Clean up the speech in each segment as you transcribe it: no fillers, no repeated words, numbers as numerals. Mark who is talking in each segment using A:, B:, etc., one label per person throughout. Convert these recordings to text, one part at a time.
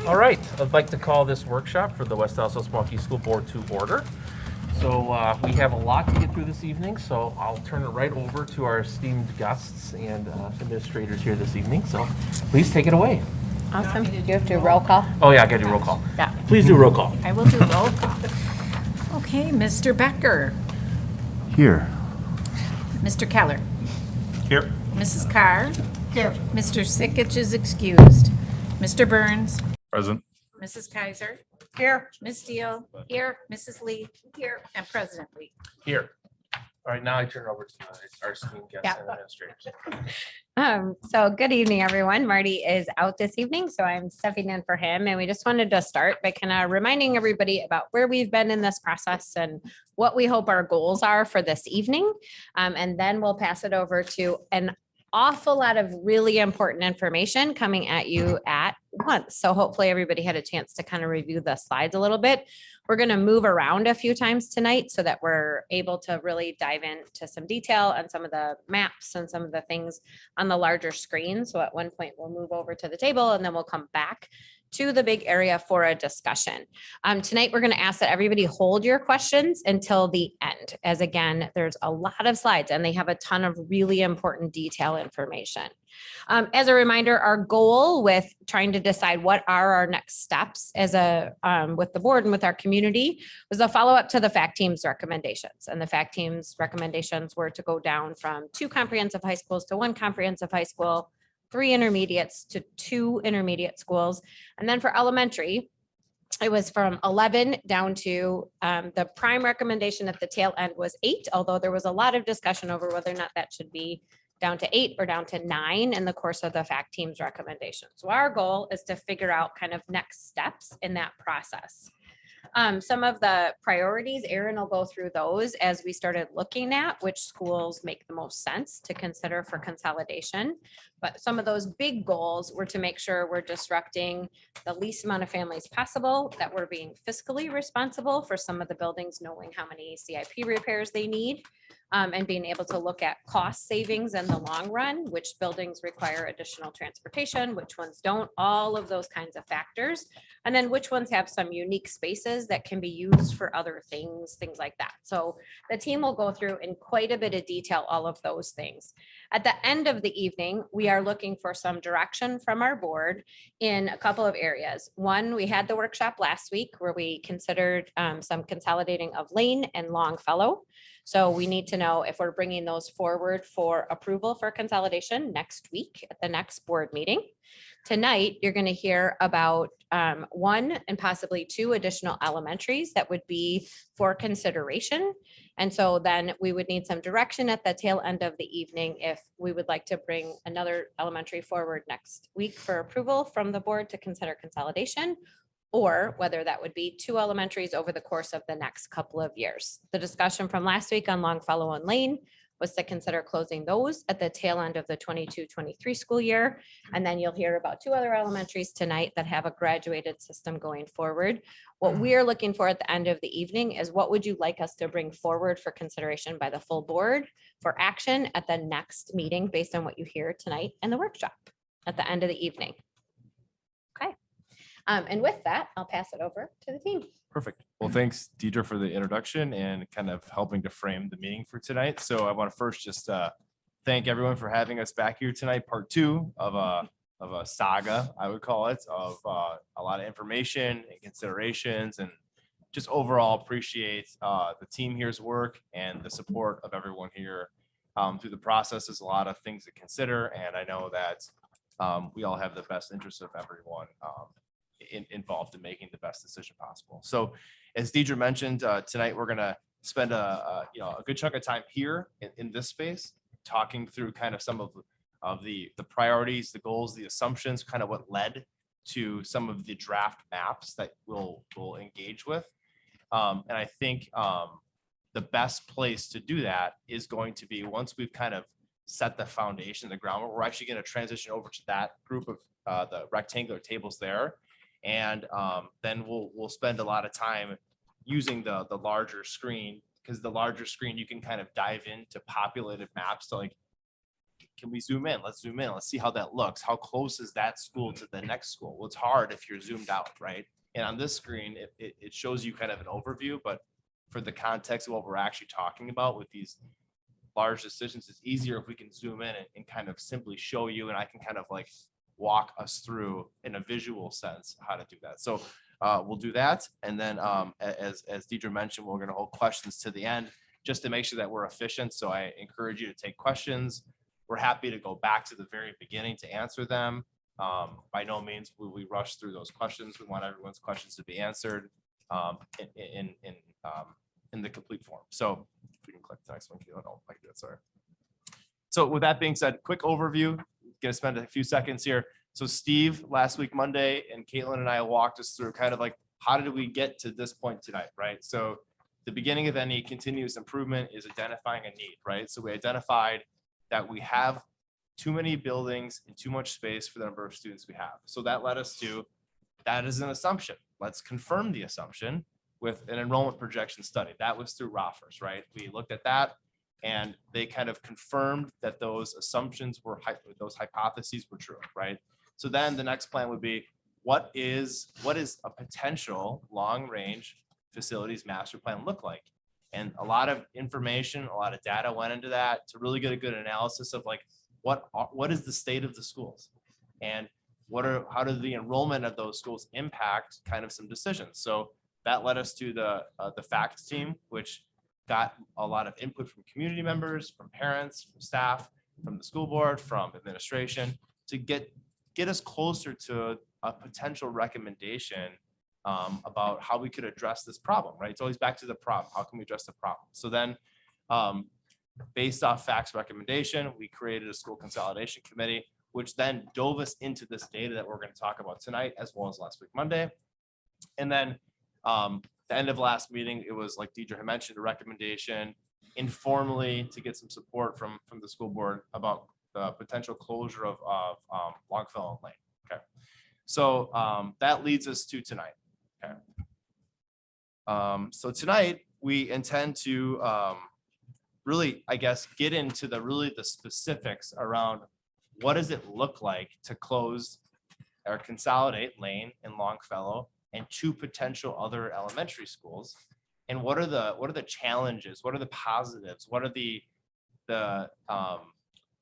A: All right, I'd like to call this workshop for the West Also Small Key School Board to order. So we have a lot to get through this evening, so I'll turn it right over to our esteemed guests and administrators here this evening. So please take it away.
B: Awesome. Do you have to roll call?
A: Oh yeah, I gotta do roll call.
B: Yeah.
A: Please do roll call.
C: I will do roll call. Okay, Mr. Becker,
D: Here.
C: Mr. Keller,
A: Here.
C: Mrs. Carr. Here. Mr. Sikich is excused. Mr. Burns,
D: Present.
C: Mrs. Kaiser. Here. Ms. Steele. Here. Mrs. Lee. Here. And President Lee.
A: Here. All right, now I turn it over to our esteemed guests
B: Yeah.
A: and administrators.
B: So good evening, everyone. Marty is out this evening, so I'm stepping in for him. And we just wanted to start by kind of reminding everybody about where we've been in this process and what we hope our goals are for this evening. And then we'll pass it over to an awful lot of really important information coming at you at once. So hopefully everybody had a chance to kind of review the slides a little bit. We're going to move around a few times tonight so that we're able to really dive into some detail on some of the maps and some of the things on the larger screen. So at one point we'll move over to the table and then we'll come back to the big area for a discussion. Tonight, we're going to ask that everybody hold your questions until the end, as again, there's a lot of slides and they have a ton of really important detail information. As a reminder, our goal with trying to decide what are our next steps as with the board and with our community was a follow-up to the FACT team's recommendations. And the FACT team's recommendations were to go down from 2 comprehensive high schools to 1 comprehensive high school, 3 intermediates to 2 intermediate schools. And then for elementary, it was from 11 down to the prime recommendation at the tail end was 8, although there was a lot of discussion over whether or not that should be down to 8 or down to 9 in the course of the FACT team's recommendations. So our goal is to figure out kind of next steps in that process. Some of the priorities, Erin will go through those as we started looking at which schools make the most sense to consider for consolidation. But some of those big goals were to make sure we're disrupting the least amount of families possible, that we're being fiscally responsible for some of the buildings, knowing how many CIP repairs they need, and being able to look at cost savings in the long run, which buildings require additional transportation, which ones don't, all of those kinds of factors. And then which ones have some unique spaces that can be used for other things like that. So the team will go through in quite a bit of detail, all of those things. At the end of the evening, we are looking for some direction from our board in a couple of areas. One, we had the workshop last week where we considered some consolidating of Lane and Longfellow. So we need to know if we're bringing those forward for approval for consolidation next week at the next board meeting. Tonight, you're going to hear about 1 and possibly 2 additional elementaries that would be for consideration. And so then we would need some direction at the tail end of the evening if we would like to bring another elementary forward next week for approval from the board to consider consolidation, or whether that would be 2 elementaries over the course of the next couple of years. The discussion from last week on Longfellow and Lane was to consider closing those at the tail end of the 22-23 school year. And then you'll hear about 2 other elementaries tonight that have a graduated system going forward. What we're looking for at the end of the evening is what would you like us to bring forward for consideration by the full board for action at the next meeting based on what you hear tonight in the workshop at the end of the evening. Okay. And with that, I'll pass it over to the team.
D: Perfect. Well, thanks, Deidre, for the introduction and kind of helping to frame the meeting for tonight. So I want to first just thank everyone for having us back here tonight, part 2 of a saga, I would call it, of a lot of information and considerations, and just overall appreciate the team here's work and the support of everyone here through the process. There's a lot of things to consider, and I know that we all have the best interest of everyone involved in making the best decision possible. So as Deidre mentioned, tonight we're going to spend a good chunk of time here in this space talking through kind of some of the priorities, the goals, the assumptions, kind of what led to some of the draft maps that we'll engage with. And I think the best place to do that is going to be once we've kind of set the foundation, the groundwork. We're actually going to transition over to that group of the rectangular tables there. And then we'll spend a lot of time using the larger screen, because the larger screen you can kind of dive into populated maps to like can we zoom in? Let's zoom in. Let's see how that looks. How close is that school to the next school? Well, it's hard if you're zoomed out, right? And on this screen, it shows you kind of an overview, but for the context of what we're actually talking about with these large decisions, it's easier if we can zoom in and kind of simply show you, and I can kind of like walk us through in a visual sense how to do that. So we'll do that. And then as Deidre mentioned, we're going to hold questions to the end just to make sure that we're efficient. So I encourage you to take questions. We're happy to go back to the very beginning to answer them. By no means will we rush through those questions. We want everyone's questions to be answered in the complete form. So if we can click the next one, Caitlin, oh, I can do it, sorry. So with that being said, quick overview, gonna spend a few seconds here. So Steve, last week, Monday, and Caitlin and I walked us through kind of like, how did we get to this point tonight, right? So the beginning of any continuous improvement is identifying a need, right? So we identified that we have too many buildings and too much space for the number of students we have. So that led us to, that is an assumption. Let's confirm the assumption with an enrollment projection study. That was through Roffers, right? We looked at that and they kind of confirmed that those assumptions were, those hypotheses were true, right? So then the next plan would be, what is a potential long-range facilities master plan look like? And a lot of information, a lot of data went into that to really get a good analysis of like, what is the state of the schools? And how does the enrollment of those schools impact kind of some decisions? So that led us to the facts team, which got a lot of input from community members, from parents, from staff, from the school board, from administration to get us closer to a potential recommendation about how we could address this problem, right? It's always back to the problem. How can we address the problem? So then based off facts recommendation, we created a school consolidation committee, which then dove us into this data that we're going to talk about tonight, as well as last week, Monday. And then the end of last meeting, it was like Deidre had mentioned, a recommendation informally to get some support from the school board about the potential closure of Longfellow Lane. Okay, so that leads us to tonight. Okay, so tonight we intend to really, I guess, get into the specifics around what does it look like to close or consolidate Lane and Longfellow and two potential other elementary schools, and what are the challenges, what are the positives, what are the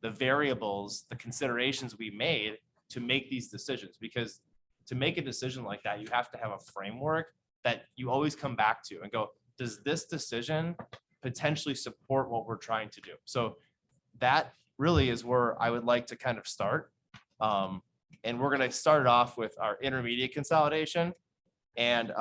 D: variables, the considerations we made to make these decisions? Because to make a decision like that, you have to have a framework that you always come back to and go, does this decision potentially support what we're trying to do? So that really is where I would like to kind of start. And we're going to start off with our intermediate consolidation. And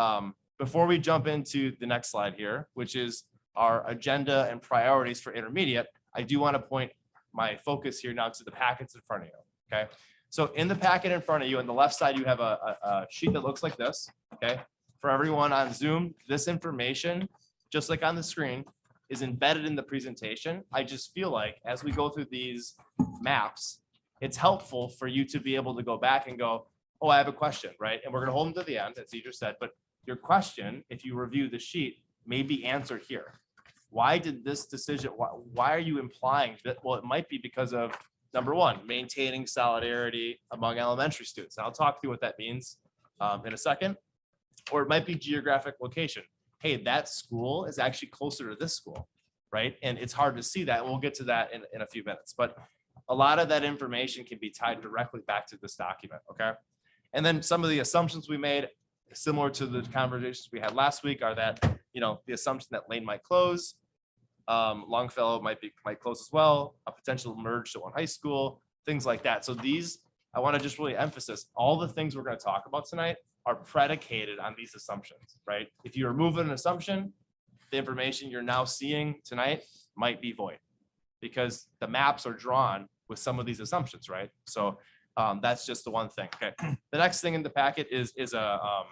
D: before we jump into the next slide here, which is our agenda and priorities for intermediate, I do want to point my focus here now to the packets in front of you. Okay. So in the packet in front of you, on the left side, you have a sheet that looks like this. Okay. For everyone on Zoom, this information, just like on the screen, is embedded in the presentation. I just feel like as we go through these maps, it's helpful for you to be able to go back and go, oh, I have a question, right? And we're going to hold them to the end, as Deidre said, but your question, if you review the sheet, may be answered here. Why did this decision, why are you implying that? Well, it might be because of, number one, maintaining solidarity among elementary students. And I'll talk through what that means in a second. Or it might be geographic location. Hey, that school is actually closer to this school, right? And it's hard to see that. We'll get to that in a few minutes. But a lot of that information can be tied directly back to this document, okay? And then some of the assumptions we made, similar to the conversations we had last week, are that, the assumption that Lane might close, Longfellow might close as well, a potential merge to one high school, things like that. So these, I want to just really emphasize, all the things we're going to talk about tonight are predicated on these assumptions, right? If you remove an assumption, the information you're now seeing tonight might be void because the maps are drawn with some of these assumptions, right? So that's just the one thing. Okay. The next thing in the packet is a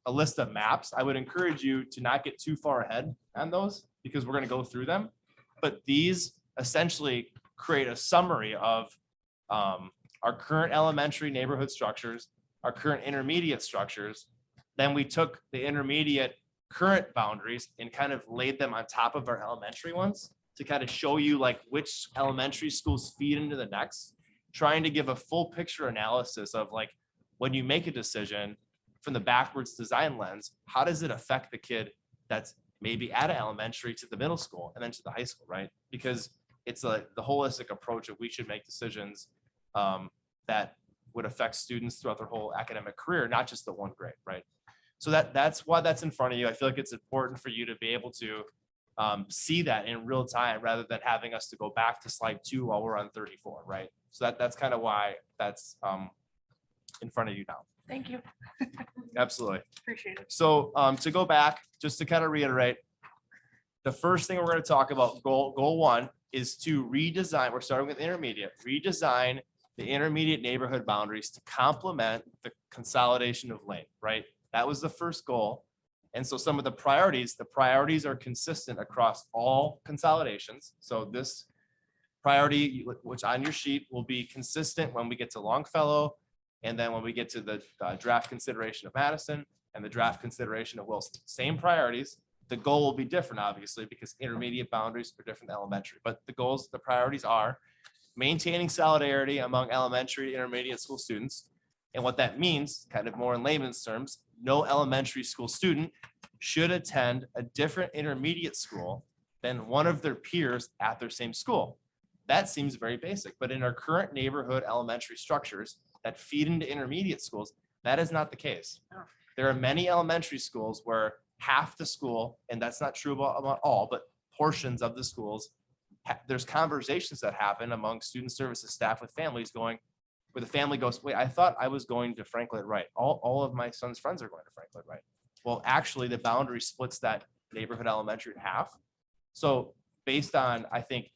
D: list of maps. I would encourage you to not get too far ahead on those because we're going to go through them. But these essentially create a summary of our current elementary neighborhood structures, our current intermediate structures. Then we took the intermediate current boundaries and kind of laid them on top of our elementary ones to kind of show you like which elementary schools feed into the next, trying to give a full picture analysis of like, when you make a decision from the backwards design lens, how does it affect the kid that's maybe at an elementary to the middle school and then to the high school, right? Because it's the holistic approach that we should make decisions that would affect students throughout their whole academic career, not just the one grade, right? So that's why that's in front of you. I feel like it's important for you to be able to see that in real time rather than having us to go back to slide 2 while we're on 34, right? So that's kind of why that's in front of you now.
C: Thank you.
D: Absolutely.
C: Appreciate it.
D: So to go back, just to kind of reiterate, the first thing we're going to talk about, goal 1, is to redesign. We're starting with intermediate, redesign the intermediate neighborhood boundaries to complement the consolidation of lane, right? That was the first goal. And so some of the priorities are consistent across all consolidations. So this priority, which on your sheet will be consistent when we get to Longfellow, and then when we get to the draft consideration of Madison and the draft consideration of Wilson. Same priorities. The goal will be different, obviously, because intermediate boundaries are different than elementary. But the priorities are maintaining solidarity among elementary and intermediate school students. And what that means, kind of more in layman's terms, no elementary school student should attend a different intermediate school than one of their peers at their same school. That seems very basic, but in our current neighborhood elementary structures that feed into intermediate schools, that is not the case. There are many elementary schools where half the school, and that's not true about all, but portions of the schools, there's conversations that happen among student services staff with families going, where the family goes, wait, I thought I was going to Franklin Wright. All of my son's friends are going to Franklin Wright. Well, actually, the boundary splits that neighborhood elementary in half. So based on, I think,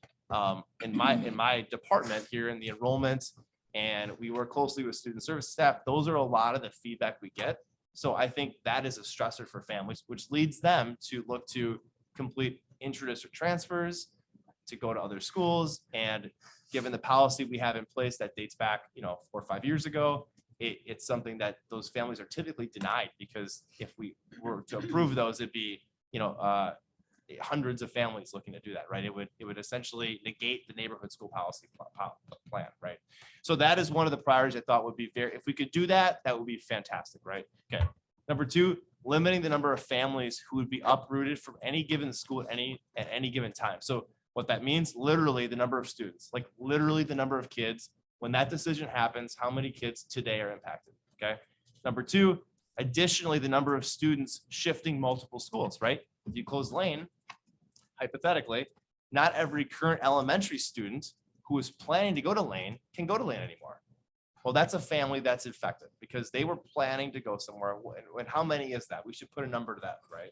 D: in my department here in the enrollment, and we work closely with student service staff, those are a lot of the feedback we get. So I think that is a stressor for families, which leads them to look to complete intra-district transfers, to go to other schools. And given the policy we have in place that dates back, 4 or 5 years ago, it's something that those families are typically denied, because if we were to approve those, it'd be, hundreds of families looking to do that, right? It would essentially negate the neighborhood school policy plan, right? So that is one of the priorities I thought would be if we could do that, that would be fantastic, right? Okay. Number 2, limiting the number of families who would be uprooted from any given school at any given time. So what that means, literally the number of students, like literally the number of kids. When that decision happens, how many kids today are impacted, okay? Number 2, additionally, the number of students shifting multiple schools, right? If you close Lane, hypothetically, not every current elementary student who is planning to go to Lane can go to Lane anymore. Well, that's a family that's infected because they were planning to go somewhere. And how many is that? We should put a number to that, right?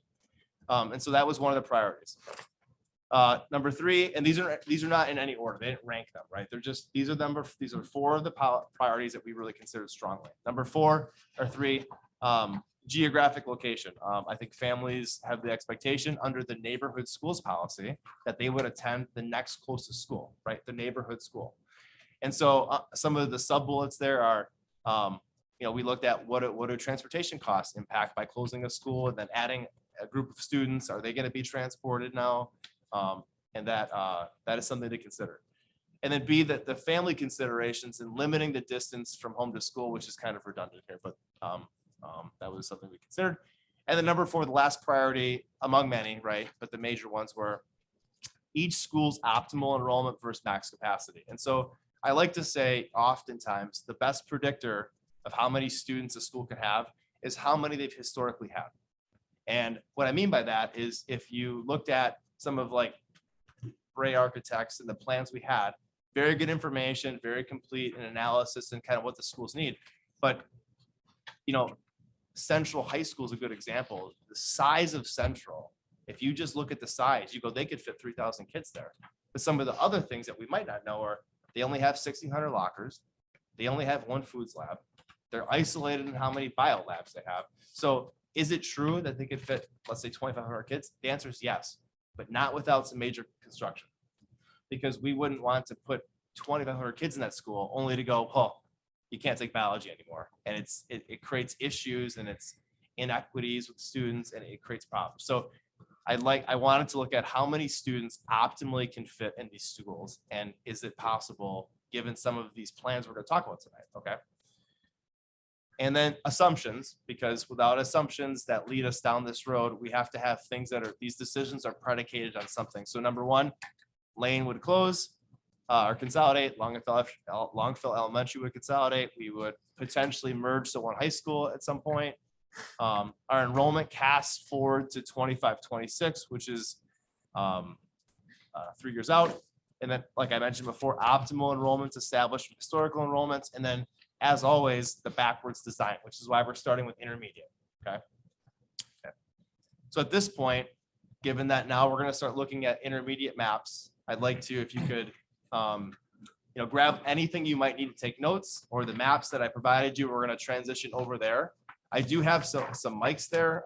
D: And so that was one of the priorities. Number 3, and these are not in any order. They didn't rank them, right? These are 4 of the priorities that we really consider strongly. Number 4 or 3, geographic location. I think families have the expectation under the neighborhood schools policy that they would attend the next closest school, right? The neighborhood school. And so some of the sub bullets there are, we looked at what do transportation costs impact by closing a school and then adding a group of students. Are they going to be transported now? And that is something to consider. And then B, that the family considerations and limiting the distance from home to school, which is kind of redundant here, but that was something we considered. And then number 4, the last priority among many, right? But the major ones were each school's optimal enrollment versus max capacity. And so I like to say oftentimes the best predictor of how many students a school can have is how many they've historically had. And what I mean by that is if you looked at some of like Ray Architects and the plans we had, very good information, very complete and analysis and kind of what the schools need. But, Central High School is a good example. The size of Central, if you just look at the size, you go, they could fit 3,000 kids there. But some of the other things that we might not know are they only have 1,600 lockers. They only have 1 foods lab. They're isolated in how many bio labs they have. So is it true that they could fit, let's say 2,500 kids? The answer is yes, but not without some major construction, because we wouldn't want to put 2,500 kids in that school only to go, oh, you can't take biology anymore. And it creates issues and it's inequities with students and it creates problems. So I wanted to look at how many students optimally can fit in these schools, and is it possible given some of these plans we're going to talk about tonight, okay? And then assumptions, because without assumptions that lead us down this road, we have to have things that are, these decisions are predicated on something. So number one, Lane would close or consolidate, Longfellow Elementary would consolidate, we would potentially merge to one high school at some point. Our enrollment casts forward to 25-26, which is 3 years out. And then, like I mentioned before, optimal enrollments established from historical enrollments. And then, as always, the backwards design, which is why we're starting with intermediate. Okay. So at this point, given that now we're going to start looking at intermediate maps, I'd like to, if you could, grab anything you might need to take notes, or the maps that I provided you. We're going to transition over there. I do have some mics there,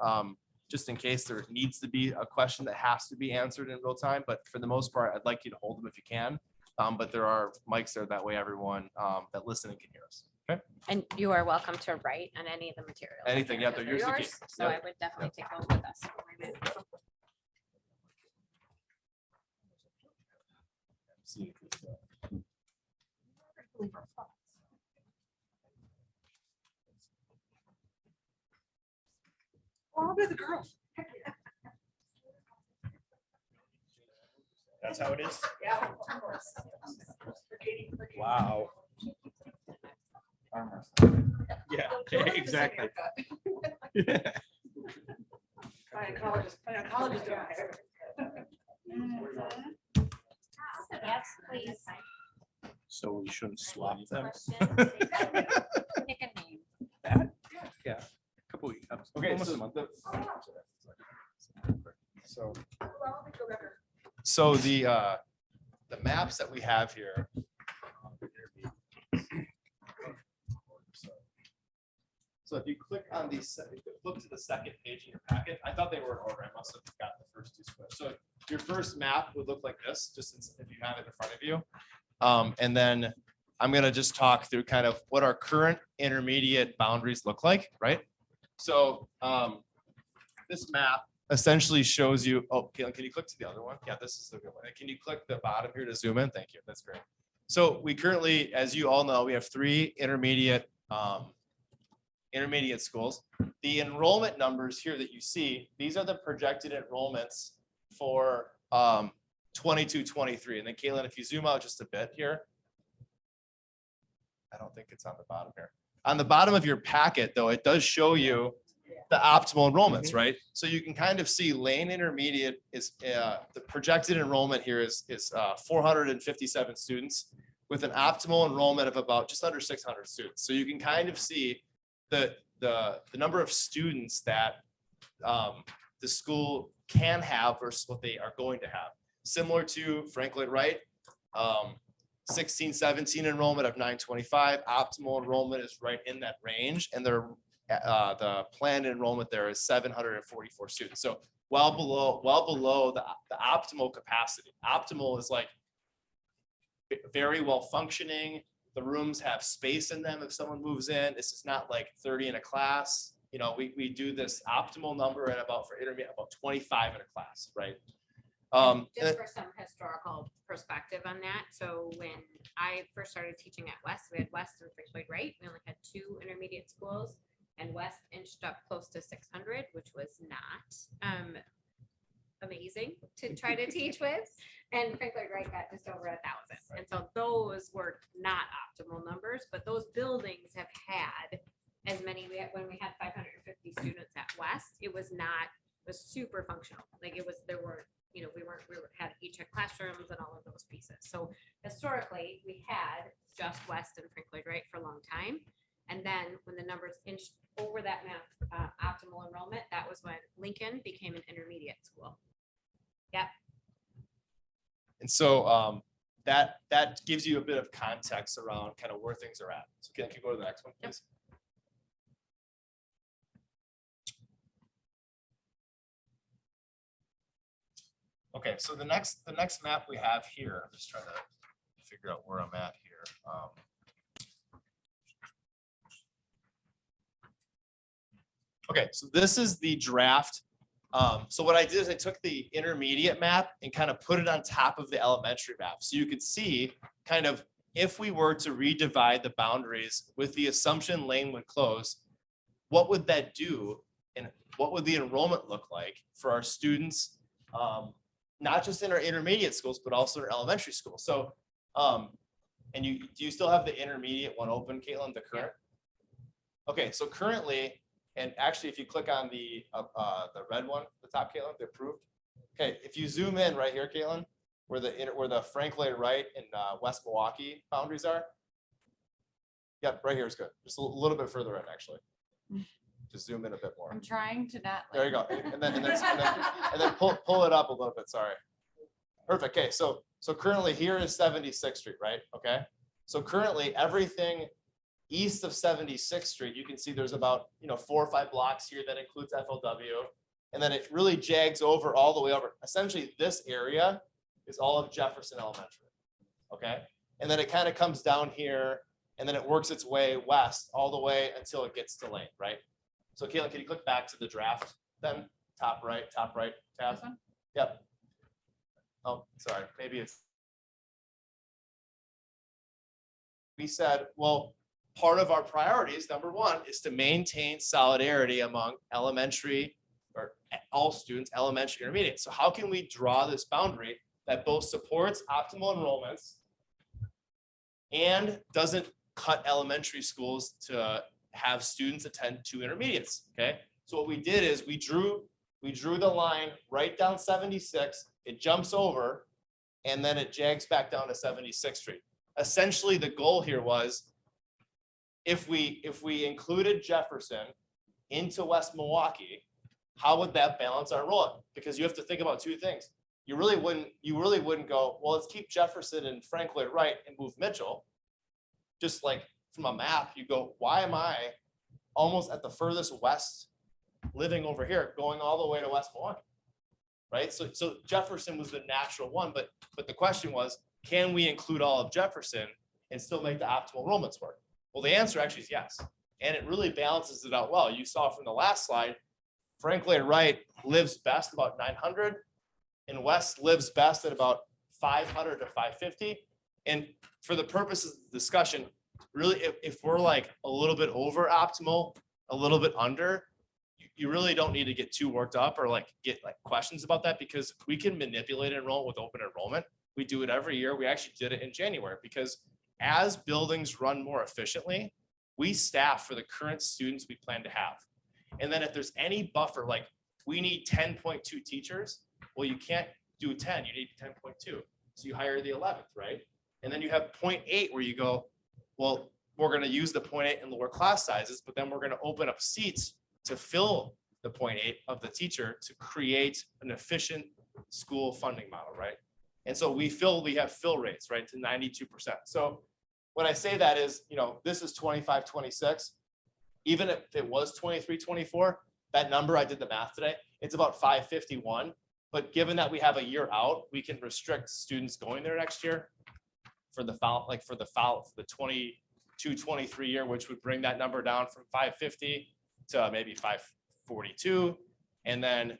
D: just in case there needs to be a question that has to be answered in real time. But for the most part, I'd like you to hold them if you can. But there are mics there, that way everyone that listening can hear us. Okay.
B: And you are welcome to write on any of the materials.
D: Anything, yeah, they're yours to keep.
B: So I would definitely take those with us.
E: That's how it is?
C: Yeah.
E: Wow. Yeah, exactly.
C: Yes, please.
E: So we shouldn't swap them?
C: Pick a name.
E: Yeah. Couple weeks.
D: Okay,
E: Almost a
D: so
E: month.
D: So the maps that we have here. So if you click on these, if you flip to the second page in your packet, I thought they were in order. I must have got the first two squares. So your first map would look like this, just if you have it in front of you. And then I'm going to just talk through kind of what our current intermediate boundaries look like, right? So this map essentially shows you, oh, can you click to the other one? Yeah, this is the good one. And can you click the bottom here to zoom in? Thank you. That's great. So we currently, as you all know, we have 3 intermediate schools. The enrollment numbers here that you see, these are the projected enrollments for 22-23. And then Caitlin, if you zoom out just a bit here, I don't think it's on the bottom here. On the bottom of your packet, though, it does show you the optimal enrollments, right? So you can kind of see Lane Intermediate is the projected enrollment here is 457 students with an optimal enrollment of about just under 600 students. So you can kind of see the number of students that the school can have versus what they are going to have. Similar to Franklin Wright, 16-17 enrollment of 925. Optimal enrollment is right in that range, and the planned enrollment there is 744 students. So well below the optimal capacity. Optimal is like very well functioning. The rooms have space in them if someone moves in. This is not like 30 in a class. You know, we do this optimal number at about, for intermediate, about 25 in a class, right?
B: Just for some historical perspective on that. So when I first started teaching at West, we had West and Franklin Wright. We only had 2 intermediate schools, and West inched up close to 600, which was not amazing to try to teach with. And Franklin Wright got just over 1,000. And so those were not optimal numbers, but those buildings have had as many. When we had 550 students at West, it was super functional. Like it was, there were, we had each had classrooms and all of those pieces. So historically, we had just West and Franklin Wright for a long time. And then when the numbers inched over that optimal enrollment, that was when Lincoln became an intermediate school. Yep.
D: And so that gives you a bit of context around kind of where things are at. So can you go to the next one, please? Okay, so the next map we have here, I'm just trying to figure out where I'm at here. Okay, so this is the draft So what I did is I took the intermediate map and kind of put it on top of the elementary map. So you could see kind of if we were to redivide the boundaries with the assumption Lane would close, what would that do? And what would the enrollment look like for our students? Not just in our intermediate schools, but also in our elementary schools. So, and do you still have the intermediate one open, Caitlin, the current? Okay, so currently, and actually, if you click on the red one, the top, Caitlin, the approved. Okay, if you zoom in right here, Caitlin, where the Franklin Wright and West Milwaukee boundaries are. Yep, right here is good. Just a little bit further in, actually. Just zoom in a bit more.
C: I'm trying to not.
D: There you go. And then pull it up a little bit. Sorry. Perfect. Okay, so currently here is 76th Street, right? Okay. So currently everything east of 76th Street, you can see there's about 4 or 5 blocks here that includes FLW. And then it really jags over all the way over. Essentially, this area is all of Jefferson Elementary. Okay. And then it kind of comes down here and then it works its way west all the way until it gets to Lane, right? So Caitlin, can you click back to the draft then? Top right tab.
C: This one?
D: Yep. Oh, sorry. Maybe it's. We said, well, part of our priorities, number one, is to maintain solidarity among elementary or all students, elementary, intermediate. So how can we draw this boundary that both supports optimal enrollments and doesn't cut elementary schools to have students attend to intermediates? Okay. So what we did is we drew the line right down 76, it jumps over, and then it jags back down to 76th Street. Essentially, the goal here was if we included Jefferson into West Milwaukee, how would that balance our enrollment? Because you have to think about 2 things. You really wouldn't go, well, let's keep Jefferson and Franklin Wright and move Mitchell. Just like from a map, you go, why am I almost at the furthest west living over here, going all the way to West Milwaukee? Right? So Jefferson was the natural one, but the question was, can we include all of Jefferson and still make the optimal enrollments work? Well, the answer actually is yes. And it really balances it out well. You saw from the last slide, Franklin Wright lives best about 900 and West lives best at about 500 to 550. And for the purposes of the discussion, really, if we're like a little bit over optimal, a little bit under, you really don't need to get too worked up or like get like questions about that, because we can manipulate enrollment with open enrollment. We do it every year. We actually did it in January because as buildings run more efficiently, we staff for the current students we plan to have. And then if there's any buffer, like we need 10.2 teachers, well, you can't do 10, you need 10.2. So you hire the 11th, right? And then you have 0.8 where you go, well, we're going to use the 0.8 in lower class sizes, but then we're going to open up seats to fill the 0.8 of the teacher to create an efficient school funding model, right? And so we have fill rates, right, to 92%. So when I say that is, this is 25, 26, even if it was 23, 24, that number, I did the math today, it's about 551. But given that we have a year out, we can restrict students going there next year for the 22, 23 year, which would bring that number down from 550 to maybe 542. And then,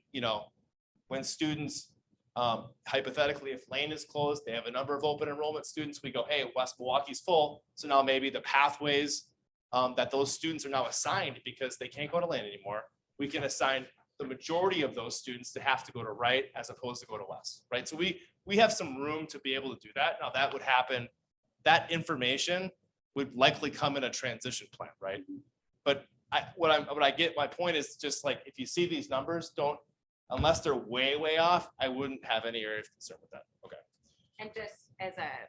D: when students, hypothetically, if Lane is closed, they have a number of open enrollment students, we go, hey, West Milwaukee's full. So now maybe the pathways that those students are now assigned because they can't go to Lane anymore, we can assign the majority of those students to have to go to Wright as opposed to go to West, right? So we have some room to be able to do that. Now that would happen, that information would likely come in a transition plan, right? But my point is just like, if you see these numbers, unless they're way, way off, I wouldn't have any area of concern with that. Okay.
B: And just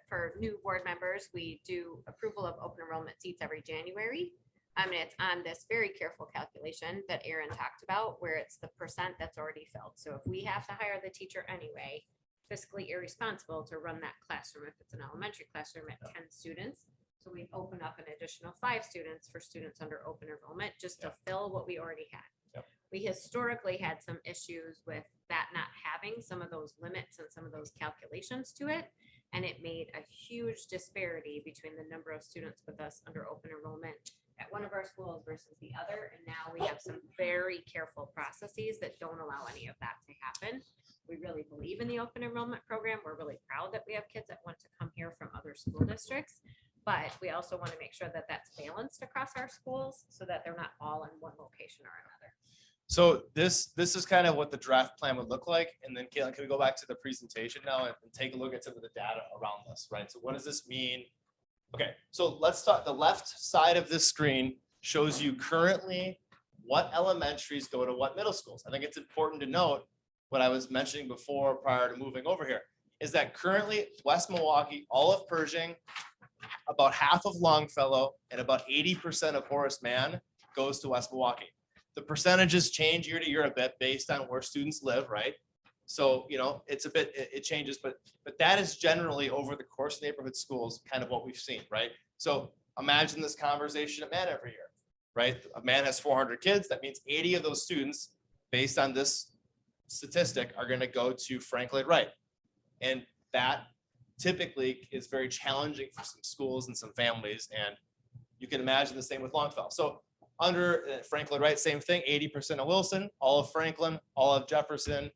B: for new board members, we do approval of open enrollment seats every January. And it's on this very careful calculation that Aaron talked about, where it's the percent that's already filled. So if we have to hire the teacher anyway, fiscally irresponsible to run that classroom if it's an elementary classroom at 10 students. So we open up an additional 5 students for students under open enrollment just to fill what we already had.
D: Yep.
B: We historically had some issues with that not having some of those limits and some of those calculations to it. And it made a huge disparity between the number of students with us under open enrollment at one of our schools versus the other. And now we have some very careful processes that don't allow any of that to happen. We really believe in the open enrollment program. We're really proud that we have kids that want to come here from other school districts. But we also want to make sure that that's balanced across our schools so that they're not all in one location or another.
D: So this is kind of what the draft plan would look like. And then Caitlin, can we go back to the presentation now and take a look at some of the data around this, right? So what does this mean? Okay, so let's talk, the left side of this screen shows you currently what elementaries go to what middle schools. I think it's important to note what I was mentioning before prior to moving over here, is that currently West Milwaukee, all of Pershing, about half of Longfellow, and about 80% of Horace Mann goes to West Milwaukee. The percentages change year to year a bit based on where students live, right? So, you know, it's a bit, it changes, but that is generally over the course of neighborhood schools, kind of what we've seen, right? So imagine this conversation at Mann every year, right? A Mann has 400 kids. That means 80 of those students, based on this statistic, are going to go to Frank Lloyd Wright. And that typically is very challenging for some schools and some families. And you can imagine the same with Longfellow. So under Frank Lloyd Wright, same thing, 80% of Wilson, all of Franklin, all of Jefferson,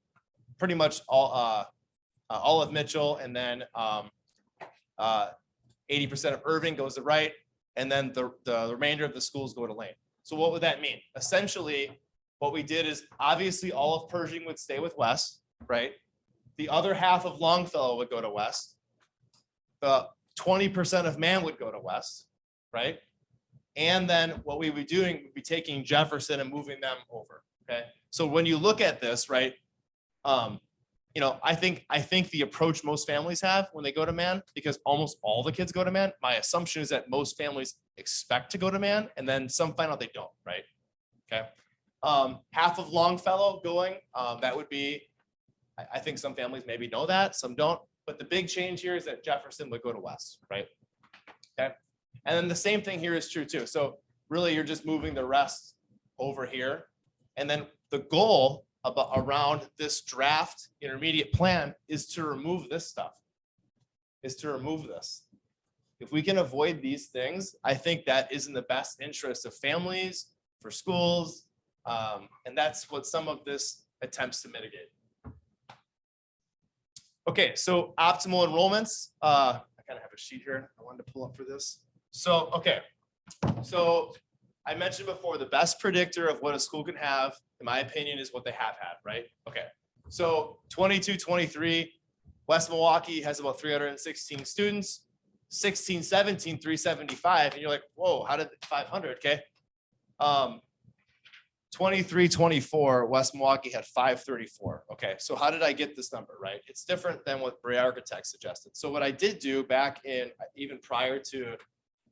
D: pretty much all of Mitchell, and then 80% of Irving goes to Wright, and then the remainder of the schools go to Lane. So what would that mean? Essentially, what we did is obviously all of Pershing would stay with West, right? The other half of Longfellow would go to West. The 20% of Mann would go to West, right? And then what we would be doing would be taking Jefferson and moving them over. Okay. So when you look at this, right, you know, I think the approach most families have when they go to Mann, because almost all the kids go to Mann, my assumption is that most families expect to go to Mann, and then some find out they don't, right? Okay. Half of Longfellow going, that would be, I think some families maybe know that, some don't, but the big change here is that Jefferson would go to West, right? Okay. And then the same thing here is true too. So really you're just moving the rest over here. And then the goal around this draft intermediate plan is to remove this stuff, is to remove this. If we can avoid these things, I think that is in the best interest of families, for schools. And that's what some of this attempts to mitigate. Okay, so optimal enrollments. I kind of have a sheet here I wanted to pull up for this. So, okay, so I mentioned before, the best predictor of what a school can have, in my opinion, is what they have had, right? Okay, so 22-23, West Milwaukee has about 316 students, 16-17, 375, and you're like, whoa, how did 500, okay? 23-24, West Milwaukee had 534. Okay, so how did I get this number, right? It's different than what Bray Architects suggested. So what I did do back in, even prior to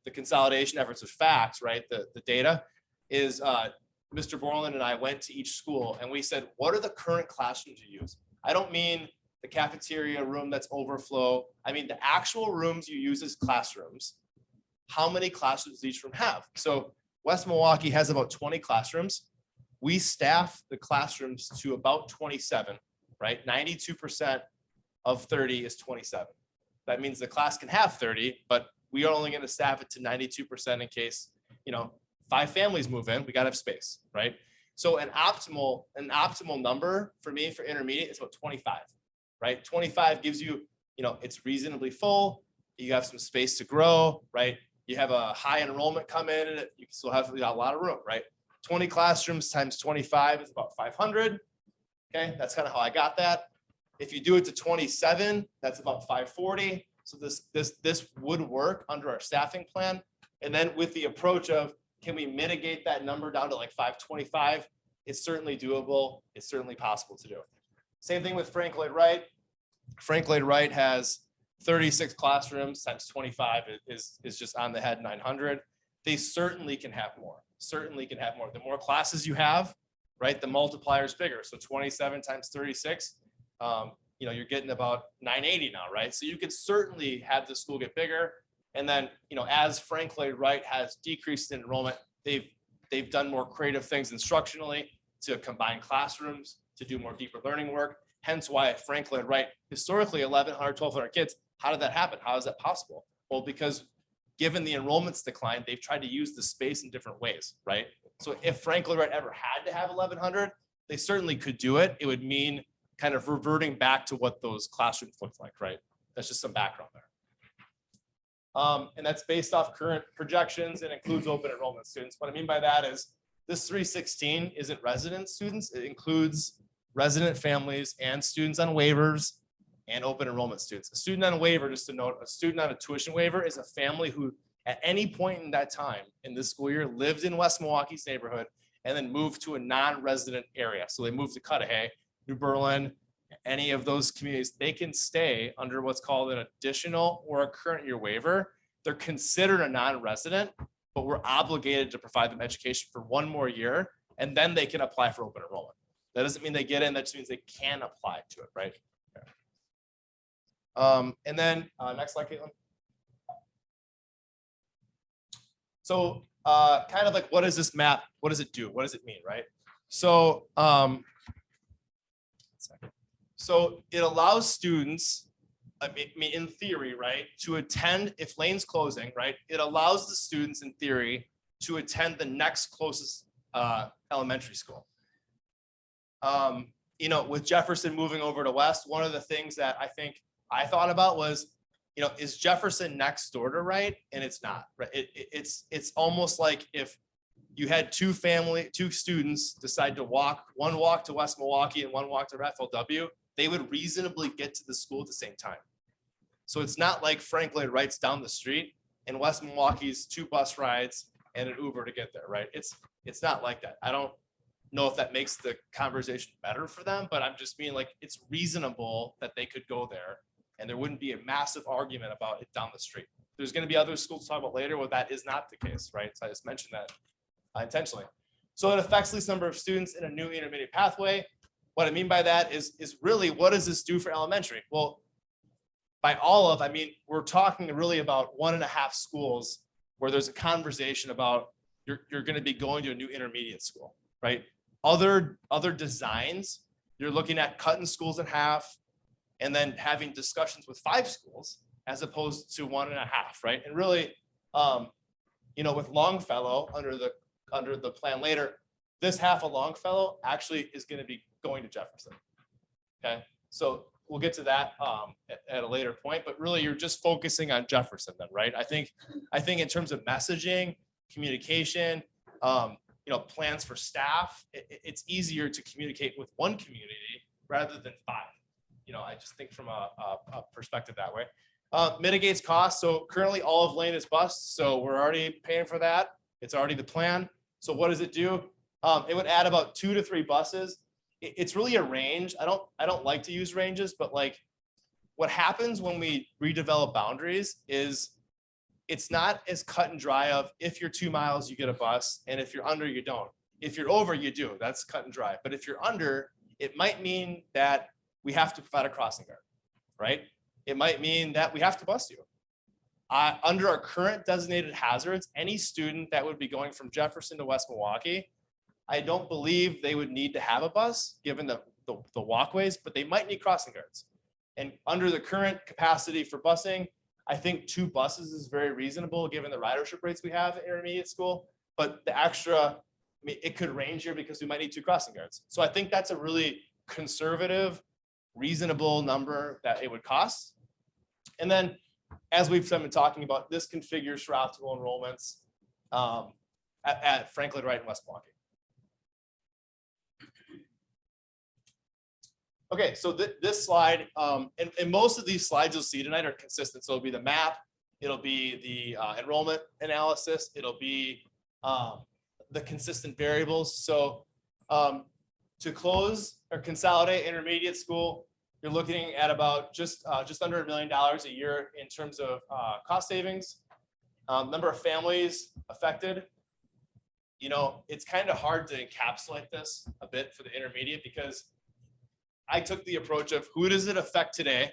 D: the consolidation efforts with facts, right, the data, is Mr. Borland and I went to each school and we said, what are the current classrooms you use? I don't mean the cafeteria room that's overflow. I mean the actual rooms you use as classrooms. How many classrooms does each room have? So West Milwaukee has about 20 classrooms. We staff the classrooms to about 27, right? 92% of 30 is 27. That means the class can have 30, but we are only going to staff it to 92% in case, you know, 5 families move in, we got to have space, right? So an optimal number for me for intermediate is about 25, right? 25 gives you, you know, it's reasonably full. You have some space to grow, right? You have a high enrollment come in and you still have a lot of room, right? 20 classrooms times 25 is about 500. Okay, that's kind of how I got that. If you do it to 27, that's about 540. So this would work under our staffing plan. And then with the approach of, can we mitigate that number down to like 525? It's certainly doable. It's certainly possible to do. Same thing with Frank Lloyd Wright. Frank Lloyd Wright has 36 classrooms times 25 is just on the head 900. They certainly can have more. Certainly can have more. The more classes you have, right, the multiplier is bigger. So 27 times 36, you know, you're getting about 980 now, right? So you could certainly have the school get bigger. And then, you know, as Frank Lloyd Wright has decreased in enrollment, they've done more creative things instructionally to combine classrooms, to do more deeper learning work. Hence why Frank Lloyd Wright, historically 1,100, 1,200 kids. How did that happen? How is that possible? Well, because given the enrollments decline, they've tried to use the space in different ways, right? So if Franklin Wright ever had to have 1,100, they certainly could do it. It would mean kind of reverting back to what those classrooms look like, right? That's just some background there. And that's based off current projections and includes open enrollment students. What I mean by that is this 316 isn't resident students. It includes resident families and students on waivers and open enrollment students. A student on a waiver, just to note, a student on a tuition waiver is a family who at any point in that time in this school year lived in West Milwaukee's neighborhood and then moved to a non-resident area. So they moved to Cudahy, New Berlin, any of those communities. They can stay under what's called an additional or a current year waiver. They're considered a non-resident, but we're obligated to provide them education for one more year, and then they can apply for open enrollment. That doesn't mean they get in, that just means they can apply to it, right? Okay. And then next slide, Caitlin. So kind of like, what is this map? What does it do? What does it mean, right? So, so it allows students, I mean, in theory, right, to attend, if lane's closing, right, it allows the students in theory to attend the next closest elementary school. You know, with Jefferson moving over to West, one of the things that I thought about was, you know, is Jefferson next door to Wright? And it's not, right? It's almost like if you had two students decide to walk, one walk to West Milwaukee and one walk to FLW, they would reasonably get to the school at the same time. So it's not like Franklin Wright's down the street and West Milwaukee's 2 bus rides and an Uber to get there, right? It's not like that. I don't know if that makes the conversation better for them, but I'm just being like, it's reasonable that they could go there and there wouldn't be a massive argument about it down the street. There's going to be other schools to talk about later where that is not the case, right? So I just mentioned that intentionally. So it affects the least number of students in a new intermediate pathway. What I mean by that is really, what does this do for elementary? Well, by all of, I mean, we're talking really about 1.5 schools where there's a conversation about you're going to be going to a new intermediate school, right? Other designs, you're looking at cutting schools in half and then having discussions with 5 schools as opposed to 1.5, right? And really, you know, with Longfellow under the plan later, this half of Longfellow actually is going to be going to Jefferson. Okay, so we'll get to that at a later point, but really you're just focusing on Jefferson then, right? I think in terms of messaging, communication, you know, plans for staff, it's easier to communicate with one community rather than 5. You know, I just think from a perspective that way. Mitigates costs. So currently all of Lane is bus, so we're already paying for that. It's already the plan. So what does it do? It would add about 2 to 3 buses. It's really a range. I don't like to use ranges, but like what happens when we redevelop boundaries is it's not as cut and dry of if you're 2 miles, you get a bus, and if you're under, you don't. If you're over, you do. That's cut and dry. But if you're under, it might mean that we have to provide a crossing guard, right? It might mean that we have to bus you. Under our current designated hazards, any student that would be going from Jefferson to West Milwaukee, I don't believe they would need to have a bus given the walkways, but they might need crossing guards. And under the current capacity for busing, I think 2 buses is very reasonable given the ridership rates we have at intermediate school. But the extra, I mean, it could range here because we might need 2 crossing guards. So I think that's a really conservative, reasonable number that it would cost. And then, as we've been talking about, this configures for optimal enrollments at Franklin Wright and West Milwaukee. Okay, so this slide, and most of these slides you'll see tonight are consistent. So it'll be the map, it'll be the enrollment analysis, it'll be the consistent variables. So to close or consolidate intermediate school, you're looking at about just under $1 million a year in terms of cost savings. Number of families affected. You know, it's kind of hard to encapsulate this a bit for the intermediate because I took the approach of who does it affect today?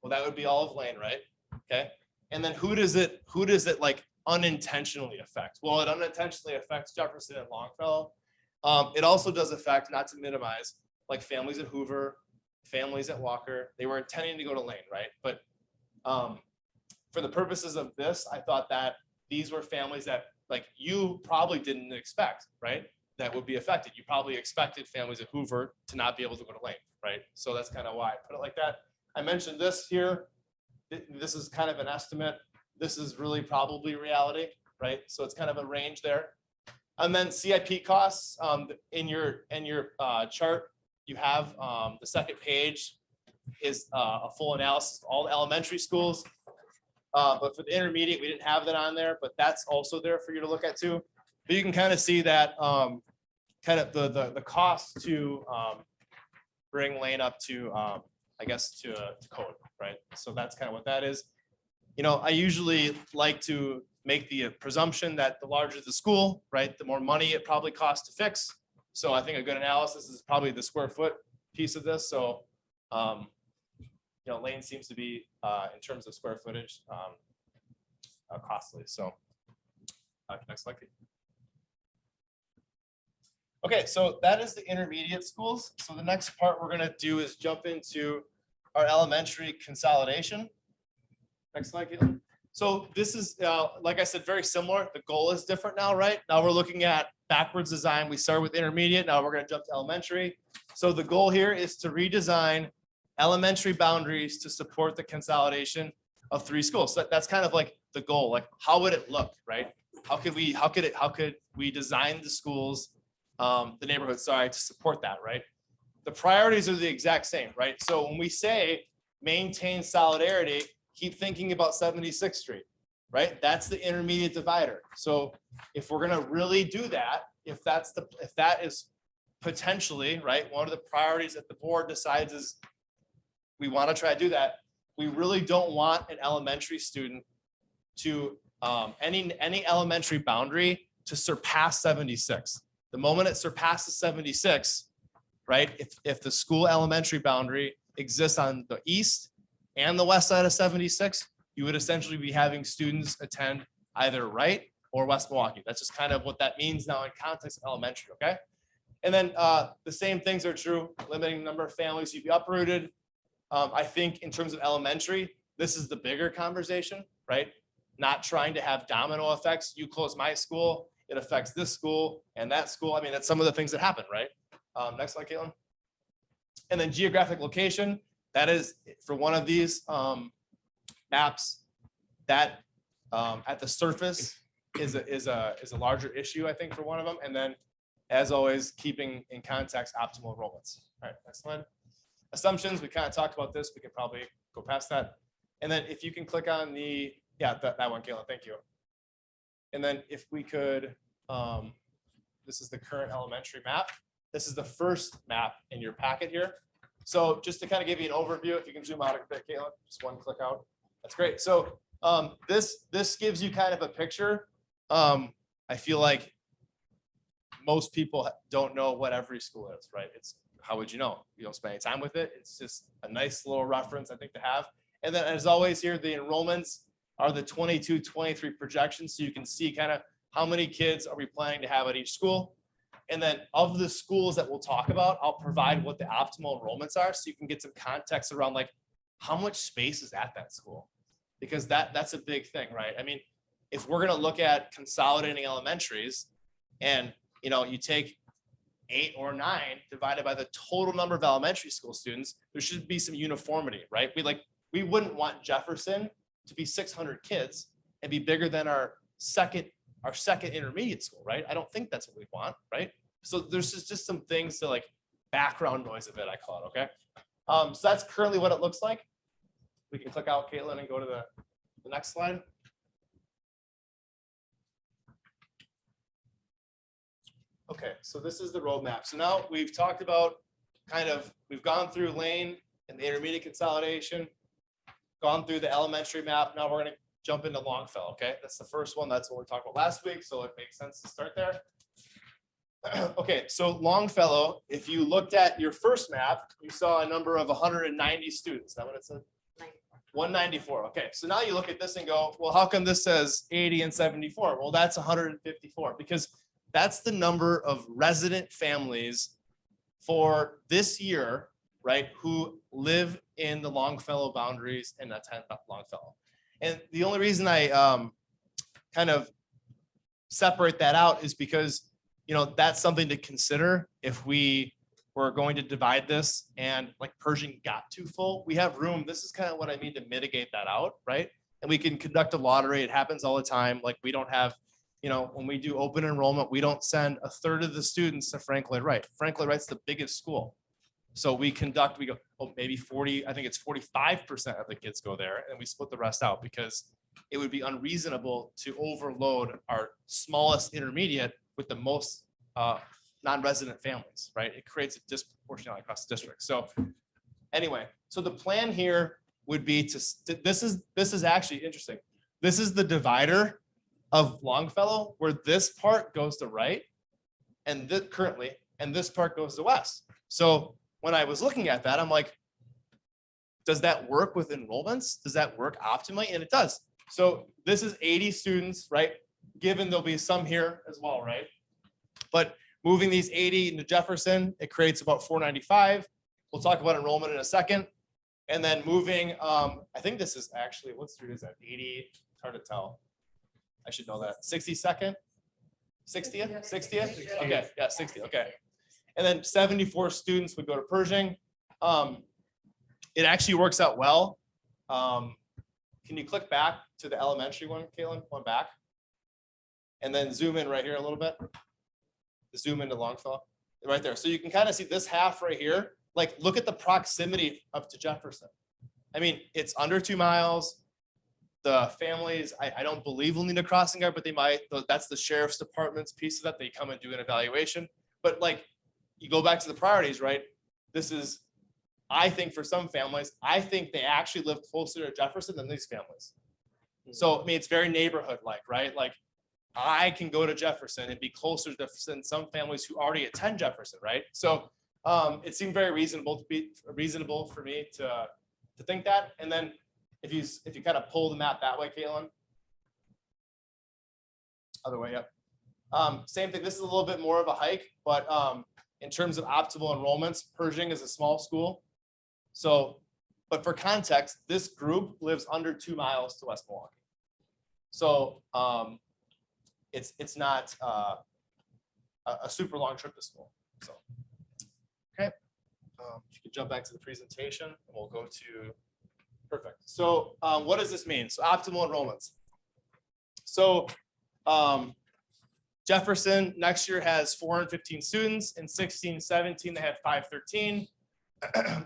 D: Well, that would be all of Lane, right? Okay. And then who does it like unintentionally affect? Well, it unintentionally affects Jefferson and Longfellow. It also does affect, not to minimize, like families at Hoover, families at Walker. They were intending to go to Lane, right? But for the purposes of this, I thought that these were families that like you probably didn't expect, right? That would be affected. You probably expected families at Hoover to not be able to go to Lane, right? So that's kind of why I put it like that. I mentioned this here. This is kind of an estimate. This is really probably reality, right? So it's kind of a range there. And then CIP costs in your chart, you have the second page is a full analysis of all the elementary schools. But for the intermediate, we didn't have that on there, but that's also there for you to look at too. But you can kind of see that kind of the cost to bring Lane up to, I guess, to code, right? So that's kind of what that is. You know, I usually like to make the presumption that the larger the school, right, the more money it probably costs to fix. So I think a good analysis is probably the square foot piece of this. So, you know, Lane seems to be, in terms of square footage, costly. So, next slide. Okay, so that is the intermediate schools. So the next part we're gonna do is jump into our elementary consolidation. Next slide, Caitlin. So this is, like I said, very similar. The goal is different now, right? Now we're looking at backwards design. We started with intermediate. Now we're gonna jump to elementary. So the goal here is to redesign elementary boundaries to support the consolidation of 3 schools. So that's kind of like the goal. Like, how would it look, right? How could we design the schools, the neighborhood, sorry, to support that, right? The priorities are the exact same, right? So when we say maintain solidarity, keep thinking about 76th Street, right? That's the intermediate divider. So if we're gonna really do that, if that is potentially, right, one of the priorities that the board decides is we want to try to do that, we really don't want an elementary student to any elementary boundary to surpass 76. The moment it surpasses 76, right? If the school elementary boundary exists on the east and the west side of 76, you would essentially be having students attend either Wright or West Milwaukee. That's just kind of what that means now in context of elementary, okay? And then the same things are true, limiting the number of families you'd be uprooted. I think in terms of elementary, this is the bigger conversation, right? Not trying to have domino effects. You close my school, it affects this school and that school. I mean, that's some of the things that happen, right? Next slide, Caitlin. And then geographic location, that is for one of these maps that at the surface is a larger issue, I think, for one of them. And then, as always, keeping in context optimal enrollments. All right, next slide. Assumptions, we kind of talked about this. We can probably go past that. And then if you can click on the, yeah, that one, Kayla, thank you. And then if we could, this is the current elementary map. This is the first map in your packet here. So just to kind of give you an overview, if you can zoom out a bit, Caitlin, just one click out. That's great. So this gives you kind of a picture. I feel like most people don't know what every school is, right? It's, how would you know? You don't spend any time with it. It's just a nice little reference, I think, to have. And then as always here, the enrollments are the 22-23 projections. So you can see kind of how many kids are we planning to have at each school. And then of the schools that we'll talk about, I'll provide what the optimal enrollments are. So you can get some context around like how much space is at that school, because that's a big thing, right? I mean, if we're going to look at consolidating elementaries and, you know, you take 8 or 9 divided by the total number of elementary school students, there should be some uniformity, right? We wouldn't want Jefferson to be 600 kids and be bigger than our second intermediate school, right? I don't think that's what we want, right? So there's just some things to like background noise a bit, I call it, okay? So that's currently what it looks like. We can click out, Caitlin, and go to the next slide. Okay, so this is the roadmap. So now we've talked about we've gone through Lane and the intermediate consolidation, gone through the elementary map. Now we're gonna jump into Longfellow, okay? That's the first one. That's what we talked about last week, so it makes sense to start there. Okay, so Longfellow, if you looked at your first map, you saw a number of 190 students. Is that what it said? 194. Okay, so now you look at this and go, well, how come this says 80 and 74? Well, that's 154 because that's the number of resident families for this year, right, who live in the Longfellow boundaries and attend Longfellow. And the only reason I kind of separate that out is because, that's something to consider if we were going to divide this and like Pershing got too full. We have room. This is kind of what I mean to mitigate that out, right? And we can conduct a lottery. It happens all the time. Like we don't have, when we do open enrollment, we don't send a third of the students to Frank Lloyd Wright. Frank Lloyd Wright's the biggest school. So we go, maybe 40, I think it's 45% of the kids go there, and we split the rest out because it would be unreasonable to overload our smallest intermediate with the most non-resident families, right? It creates a disproportionality across the district. So anyway, so the plan here would be this is actually interesting. This is the divider of Longfellow, where this part goes to right and currently, and this part goes to west. So when I was looking at that, I'm like, does that work with enrollments? Does that work optimally? And it does. So this is 80 students, right? Given there'll be some here as well, right? But moving these 80 into Jefferson, it creates about 495. We'll talk about enrollment in a second. And then moving, I think this is actually, what street is that? 80, it's hard to tell. I should know that. 62nd? 60th? 60th? Okay, yeah, 60, okay. And then 74 students would go to Pershing. It actually works out well. Can you click back to the elementary one, Caitlin? One back. And then zoom in right here a little bit. Zoom into Longfellow, right there. So you can kind of see this half right here. Like, look at the proximity up to Jefferson. I mean, it's under 2 miles. The families, I don't believe will need a crossing guard, but they might. That's the sheriff's department's piece of that. They come and do an evaluation. But like, you go back to the priorities, right? This is, I think for some families, I think they actually live closer to Jefferson than these families. So, I mean, it's very neighborhood-like, right? Like, I can go to Jefferson and be closer to some families who already attend Jefferson, right? So it seemed very reasonable for me to think that. And then if you kind of pull the map that way, Caitlin, other way up. Same thing. This is a little bit more of a hike, but in terms of optimal enrollments, Pershing is a small school. So, but for context, this group lives under 2 miles to West Milwaukee. So it's not a super long trip to school. So, okay. If you could jump back to the presentation, and we'll go to, perfect. So what does this mean? So optimal enrollments. So Jefferson next year has 415 students. In 16-17, they had 513.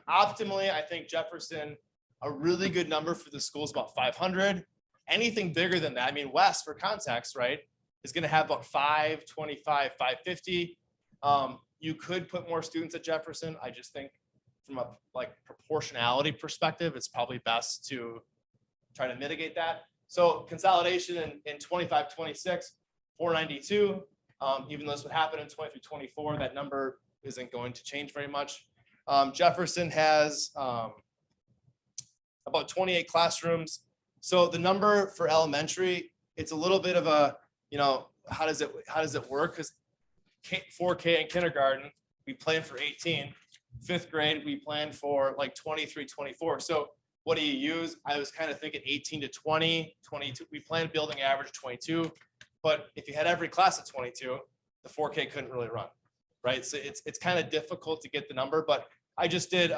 D: Optimally, I think Jefferson, a really good number for the school is about 500. Anything bigger than that, I mean, West, for context, right, is going to have about 525, 550. You could put more students at Jefferson. I just think from a proportionality perspective, it's probably best to try to mitigate that. So consolidation in 25, 26, 492. Even though this would happen in 23, 24, that number isn't going to change very much. Jefferson has about 28 classrooms. So the number for elementary, it's a little bit of a, how does it work? Because 4K in kindergarten, we plan for 18. 5th grade, we plan for like 23, 24. So what do you use? I was kind of thinking 18 to 20, 22. We planned building average 22. But if you had every class at 22, the 4K couldn't really run, right? So it's kind of difficult to get the number. But I just did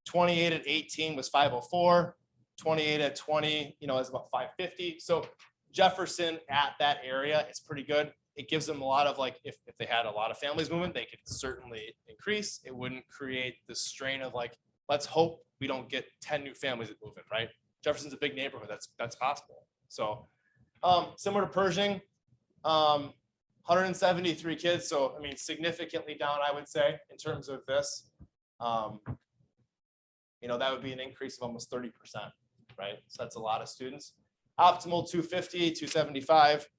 D: 28 at 18 was 504. 28 at 20, is about 550. So Jefferson at that area, it's pretty good. It gives them a lot of if they had a lot of families moving, they could certainly increase. It wouldn't create the strain of let's hope we don't get 10 new families that move in, right? Jefferson's a big neighborhood. That's possible. So similar to Pershing, 173 kids. So, I mean, significantly down, I would say, in terms of this. That would be an increase of almost 30%, right? So that's a lot of students. Optimal 250, 275.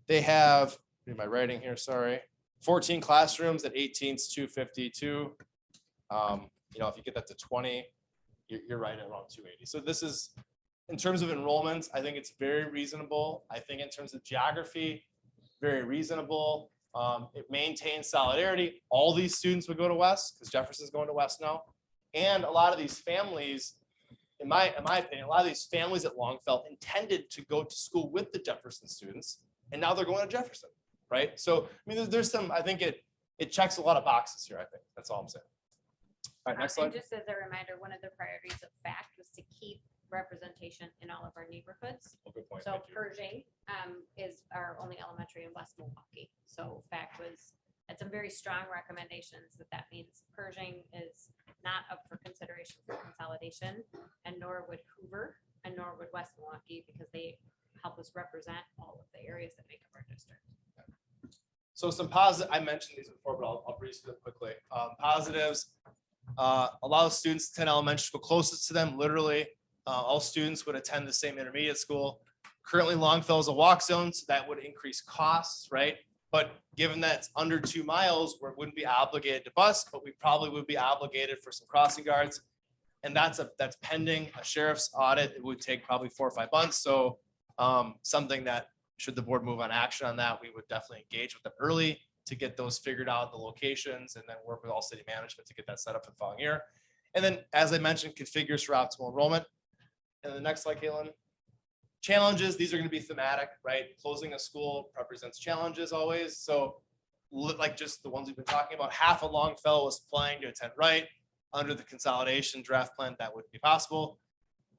D: They have, read my writing here, sorry. 14 classrooms at 18 is 252. If you get that to 20, you're right at around 280. So this is, in terms of enrollments, I think it's very reasonable. I think in terms of geography, very reasonable. It maintains solidarity. All these students would go to West because Jefferson's going to West now. And a lot of these families, in my opinion, a lot of these families at Longfellow intended to go to school with the Jefferson students, and now they're going to Jefferson, right? So, I mean, there's some, I think it checks a lot of boxes here, I think. That's all I'm saying. All right, next
B: And
D: slide.
B: just as a reminder, one of the priorities of FACT was to keep representation in all of our neighborhoods.
D: Oh, good point.
B: So
D: Thank you.
B: Pershing is our only elementary in West Milwaukee. So FACT had some very strong recommendations that means Pershing is not up for consideration for consolidation, and nor would Hoover and nor would West Milwaukee, because they help us represent all of the areas that make up our district.
D: So some positive, I mentioned these before, but I'll breeze through them quickly. Positives, allow students to attend elementary school closest to them, literally. All students would attend the same intermediate school. Currently, Longfellow is a walk zone, so that would increase costs, right? But given that it's under 2 miles, we wouldn't be obligated to bus, but we probably would be obligated for some crossing guards. And that's pending a sheriff's audit. It would take probably 4 or 5 months. So something that, should the board move on action on that, we would definitely engage with them early to get those figured out, the locations, and then work with all city management to get that set up for the following year. And then, as I mentioned, configures for optimal enrollment. And the next slide, Caitlin. Challenges, these are going to be thematic, right? Closing a school represents challenges always. So like just the ones we've been talking about, half of Longfellow was planning to attend right. Under the consolidation draft plan, that wouldn't be possible.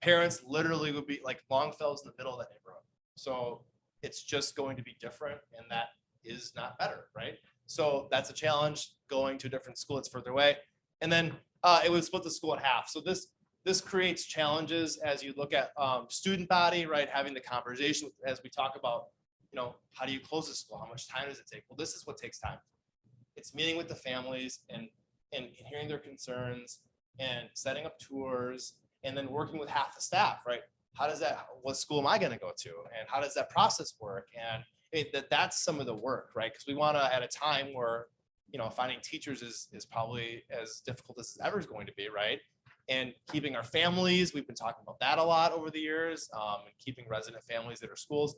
D: Parents literally would be like, Longfellow's in the middle of that neighborhood. So it's just going to be different, and that is not better, right? So that's a challenge, going to a different school that's further away. And then it would split the school in half. So this creates challenges as you look at student body, right? Having the conversation as we talk about, how do you close the school? How much time does it take? Well, this is what takes time. It's meeting with the families and hearing their concerns and setting up tours, and then working with half the staff, right? What school am I going to go to? And how does that process work? And that's some of the work, right? Because we want to, at a time where, finding teachers is probably as difficult as it's ever going to be, right? And keeping our families, we've been talking about that a lot over the years, and keeping resident families at our schools.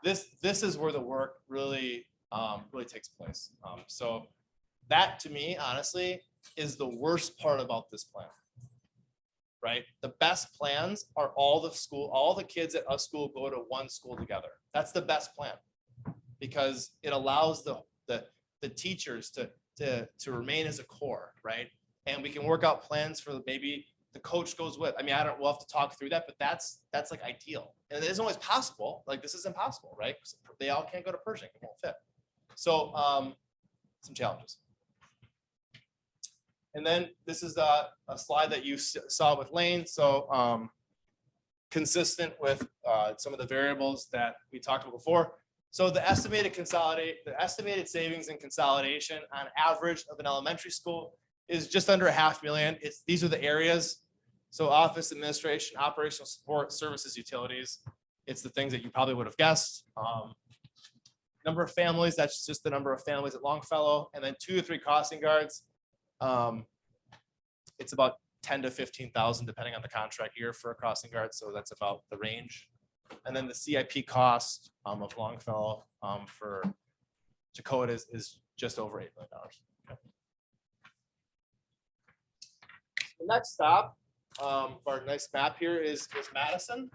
D: This is where the work really takes place. So that, to me, honestly, is the worst part about this plan. Right? The best plans are all the kids at a school go to one school together. That's the best plan, because it allows the teachers to remain as a core, right? And we can work out plans for maybe the coach goes with. I mean, we'll have to talk through that, but that's like ideal. And it isn't always possible. Like, this is impossible, right? They all can't go to Pershing. It won't fit. So some challenges. And then this is a slide that you saw with Lane. So consistent with some of the variables that we talked about before. So the estimated savings and consolidation on average of an elementary school is just under $500,000. These are the areas. So office, administration, operational support, services, utilities. It's the things that you probably would have guessed. Number of families, that's just the number of families at Longfellow. And then 2 to 3 crossing guards. It's about 10 to 15,000 depending on the contract year for a crossing guard. So that's about the range. And then the CIP cost of Longfellow for Chakotay is just over $8 million. Okay. The next stop for our nice map here is Madison.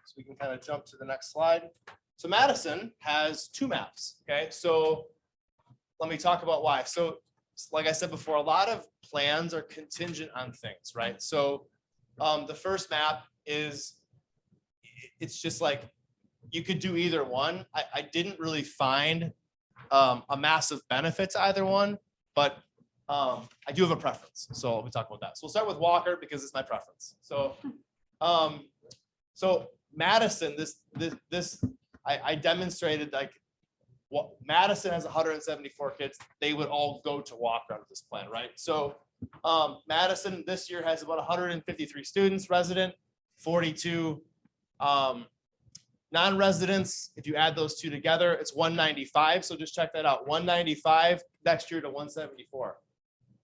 D: So we can kind of jump to the next slide. So Madison has 2 maps. Okay, so let me talk about why. So like I said before, a lot of plans are contingent on things, right? So the first map it's just like you could do either one. I didn't really find a massive benefit to either one, but I do have a preference. So we talk about that. So we'll start with Walker because it's my preference. So so Madison, I demonstrated like Madison has 174 kids. They would all go to Walker under this plan, right? So Madison this year has about 153 students, resident, 42 non-residents. If you add those two together, it's 195. So just check that out. 195 next year to 174.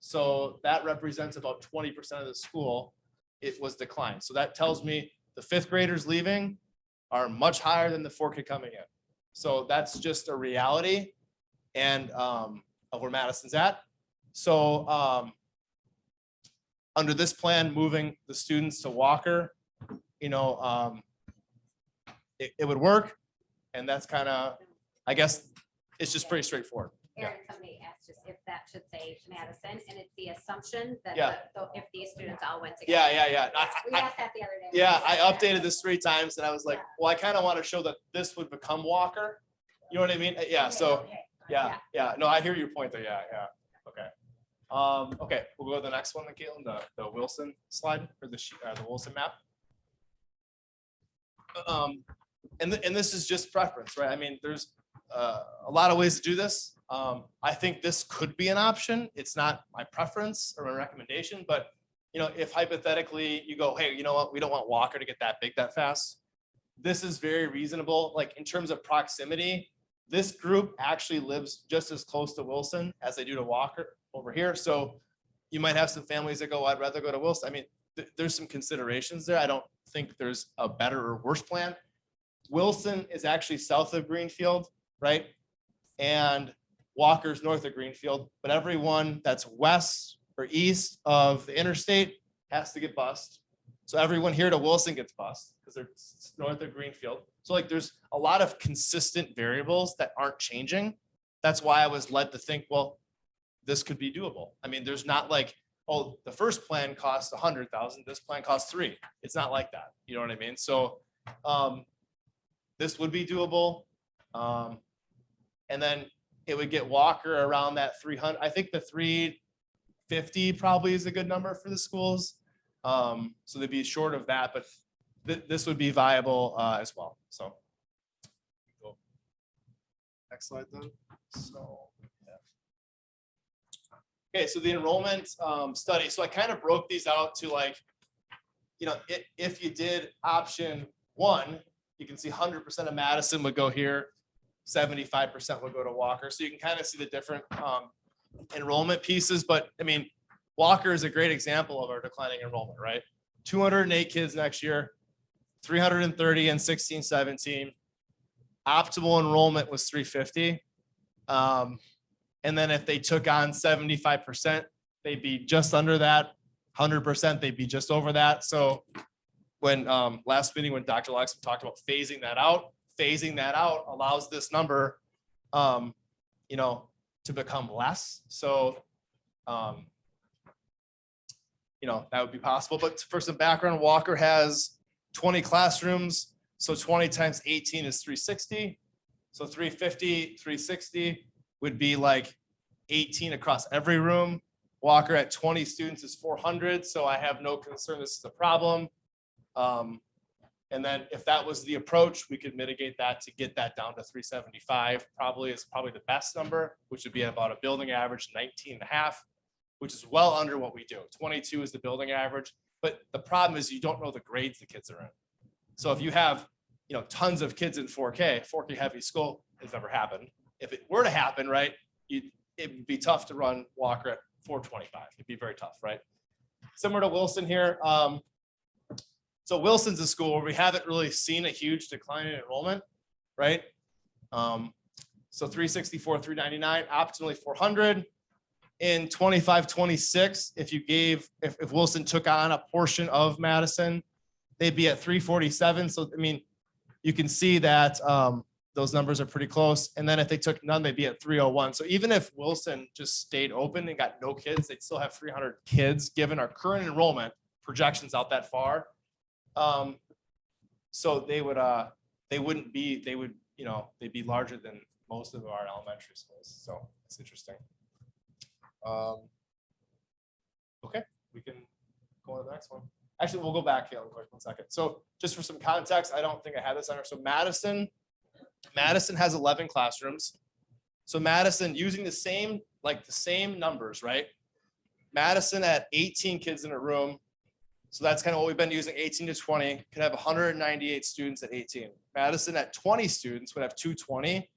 D: So that represents about 20% of the school. It was declined. So that tells me the 5th graders leaving are much higher than the 4K coming in. So that's just a reality and of where Madison's at. So under this plan, moving the students to Walker, it would work. And that's kind of, I guess, it's just pretty straightforward.
B: Aaron, somebody asked just if that should say Madison, and it's the assumption that
D: Yeah.
B: if these students all went together.
D: Yeah.
B: We asked that the other day.
D: Yeah, I updated this 3 times and I was like, well, I kind of want to show that this would become Walker. You know what I mean? Yeah, so, yeah. No, I hear your point there. Yeah. Okay. Okay, we'll go to the next one, then, Caitlin, the Wilson slide or the Wilson map. And this is just preference, right? I mean, there's a lot of ways to do this. I think this could be an option. It's not my preference or my recommendation, but if hypothetically you go, hey, you know what, we don't want Walker to get that big that fast. This is very reasonable. Like in terms of proximity, this group actually lives just as close to Wilson as they do to Walker over here. So you might have some families that go, I'd rather go to Wilson. I mean, there's some considerations there. I don't think there's a better or worse plan. Wilson is actually south of Greenfield, right? And Walker's north of Greenfield, but everyone that's west or east of the interstate has to get bused. So everyone here to Wilson gets bused because they're north of Greenfield. So like there's a lot of consistent variables that aren't changing. That's why I was led to think, well, this could be doable. I mean, there's not like, oh, the first plan costs 100,000, this plan costs 3. It's not like that. You know what I mean? So this would be doable. And then it would get Walker around that 300. I think the 350 probably is a good number for the schools. So they'd be short of that, but this would be viable as well. So go. Next slide then. So yeah. Okay, so the enrollment study. So I kind of broke these out to like, if you did option 1, you can see 100% of Madison would go here. 75% would go to Walker. So you can kind of see the different enrollment pieces. But I mean, Walker is a great example of our declining enrollment, right? 208 kids next year, 330 in 16-17. Optimal enrollment was 350. And then if they took on 75%, they'd be just under that. 100%, they'd be just over that. So when last meeting, when Dr. Lexman talked about phasing that out allows this number, to become less. So, that would be possible. But for some background, Walker has 20 classrooms. So 20 times 18 is 360. So 350, 360 would be like 18 across every room. Walker at 20 students is 400. So I have no concern this is a problem. And then if that was the approach, we could mitigate that to get that down to 375, probably the best number, which would be about a building average 19.5, which is well under what we do. 22 is the building average. But the problem is you don't know the grades the kids are in. So if you have, tons of kids in 4K heavy school, it's never happened. If it were to happen, right, it would be tough to run Walker at 425. It'd be very tough, right? Similar to Wilson here. So Wilson's a school where we haven't really seen a huge decline in enrollment, right? So 364, 399, optimally 400. In 25-26, if Wilson took on a portion of Madison, they'd be at 347. So, I mean, you can see that those numbers are pretty close. And then if they took none, they'd be at 301. So even if Wilson just stayed open and got no kids, they'd still have 300 kids given our current enrollment projections out that far. So they'd be larger than most of our elementary schools. So it's interesting. Okay, we can go on to the next one. Actually, we'll go back here quick 1 second. So just for some context, I don't think I had this on here. So Madison has 11 classrooms. So Madison, using the same numbers, right? Madison at 18 kids in a room. So that's kind of what we've been using, 18 to 20, could have 198 students at 18. Madison at 20 students would have 220.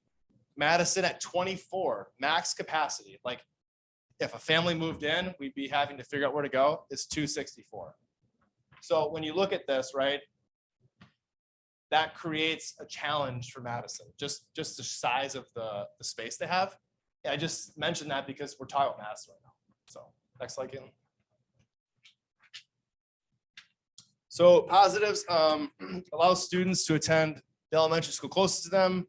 D: Madison at 24, max capacity. Like if a family moved in, we'd be having to figure out where to go, is 264. So when you look at this, right, that creates a challenge for Madison, just the size of the space they have. I just mentioned that because we're talking about Madison right now. So next slide, Caitlin. So positives, allow students to attend the elementary school closest to them.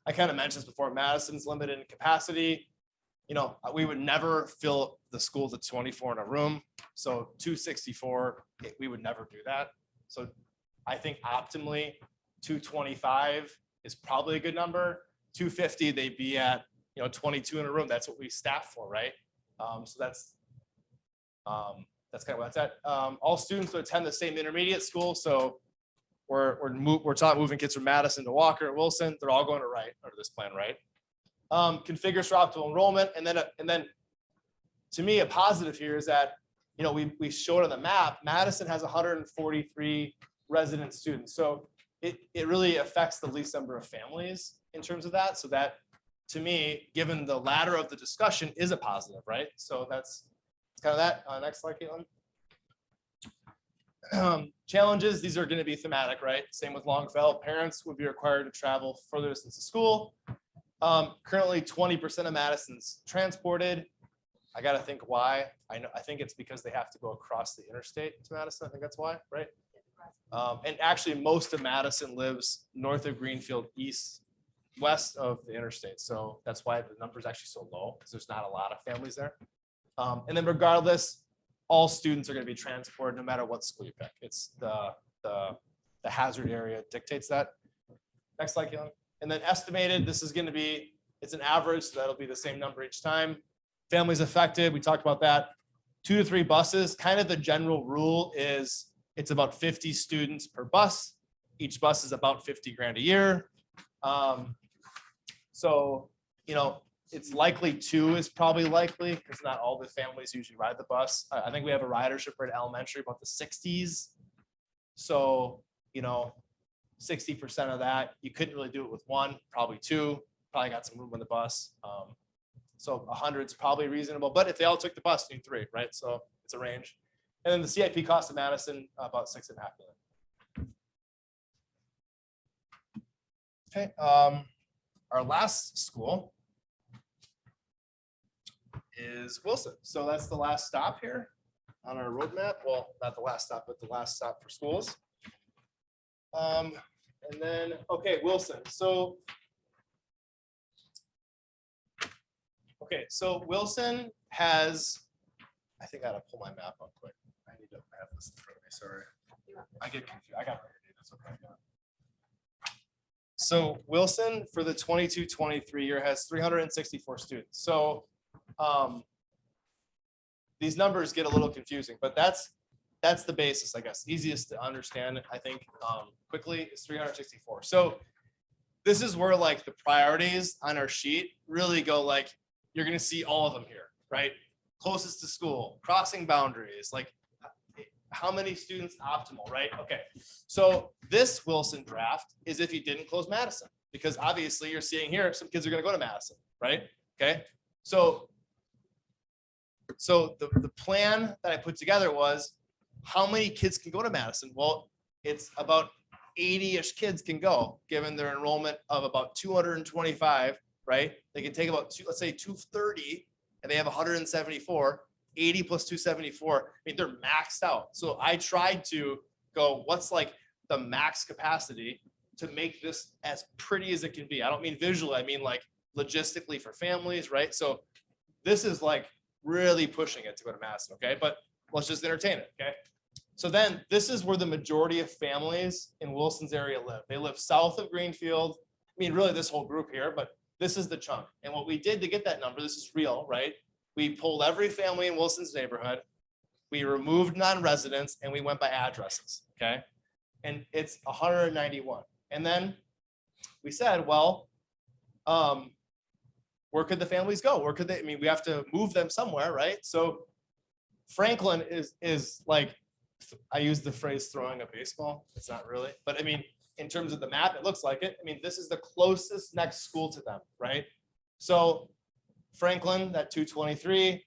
D: I kind of mentioned this before, Madison's limited in capacity. You know, we would never fill the school to 24 in a room. So 264, we would never do that. So I think optimally 225 is probably a good number. 250, they'd be at, 22 in a room. That's what we staff for, right? So that's kind of what that's at. All students would attend the same intermediate school. So we're talking moving kids from Madison to Walker and Wilson. They're all going to Wright under this plan, right? Configures for optimal enrollment, and then to me a positive here is that we showed on the map Madison has 143 resident students, so it really affects the least number of families in terms of that. So that to me, given the ladder of the discussion, is a positive, right? So it's kind of that. Next slide, Caitlin. Challenges, these are going to be thematic, right? Same with Longfellow. Parents would be required to travel further distance to school. Currently 20% of Madison's transported. I got to think why. I think it's because they have to go across the interstate to Madison. I think that's why, right? And actually most of Madison lives north of Greenfield, west of the interstate. So that's why the number is actually so low, because there's not a lot of families there. And then regardless, all students are going to be transported no matter what school you pick. It's the hazard area dictates that. Next slide, Keelan. And then estimated, this is going to be, it's an average, so that'll be the same number each time. Families affected, we talked about that. 2 to 3 buses, kind of the general rule is it's about 50 students per bus. Each bus is about 50 grand a year. So, it's likely 2 is probably likely because not all the families usually ride the bus. I think we have a ridership rate at elementary about the 60s. So, 60% of that, you couldn't really do it with 1, probably 2, probably got some room on the bus. So 100 is probably reasonable, but if they all took the bus, you need 3, right? So it's a range. And then the CIP cost of Madison, about $6.5 million. Okay, our last school is Wilson. So that's the last stop here on our roadmap. Well, not the last stop, but the last stop for schools. And then, okay, Wilson. So Wilson has, I think I gotta pull my map up quick. I need to have this in front of me, sorry. I get confused. I got it. That's okay. So Wilson for the 22-23 year has 364 students. So these numbers get a little confusing, but that's the basis, I guess. Easiest to understand, I think, quickly is 364. So this is where like the priorities on our sheet really go, like you're going to see all of them here, right? Closest to school, crossing boundaries, like how many students optimal, right? Okay. So this Wilson draft is if you didn't close Madison, because obviously you're seeing here, some kids are going to go to Madison, right? Okay. So the plan that I put together was how many kids can go to Madison? Well, it's about 80-ish kids can go, given their enrollment of about 225, right? They can take about let's say 230, and they have 174, 80 plus 274. I mean, they're maxed out. So I tried to go, what's like the max capacity to make this as pretty as it can be? I don't mean visually, I mean like logistically for families, right? So this is like really pushing it to go to Madison, okay? But let's just entertain it, okay? So then this is where the majority of families in Wilson's area live. They live south of Greenfield. I mean, really this whole group here, but this is the chunk. And what we did to get that number, this is real, right? We pulled every family in Wilson's neighborhood. We removed non-residents and we went by addresses, okay? And it's 191. And then we said, well, where could the families go? Where could they, I mean, we have to move them somewhere, right? So Franklin is like, I use the phrase throwing a baseball. It's not really, but I mean, in terms of the map, it looks like it. I mean, this is the closest next school to them, right? So Franklin, that 223,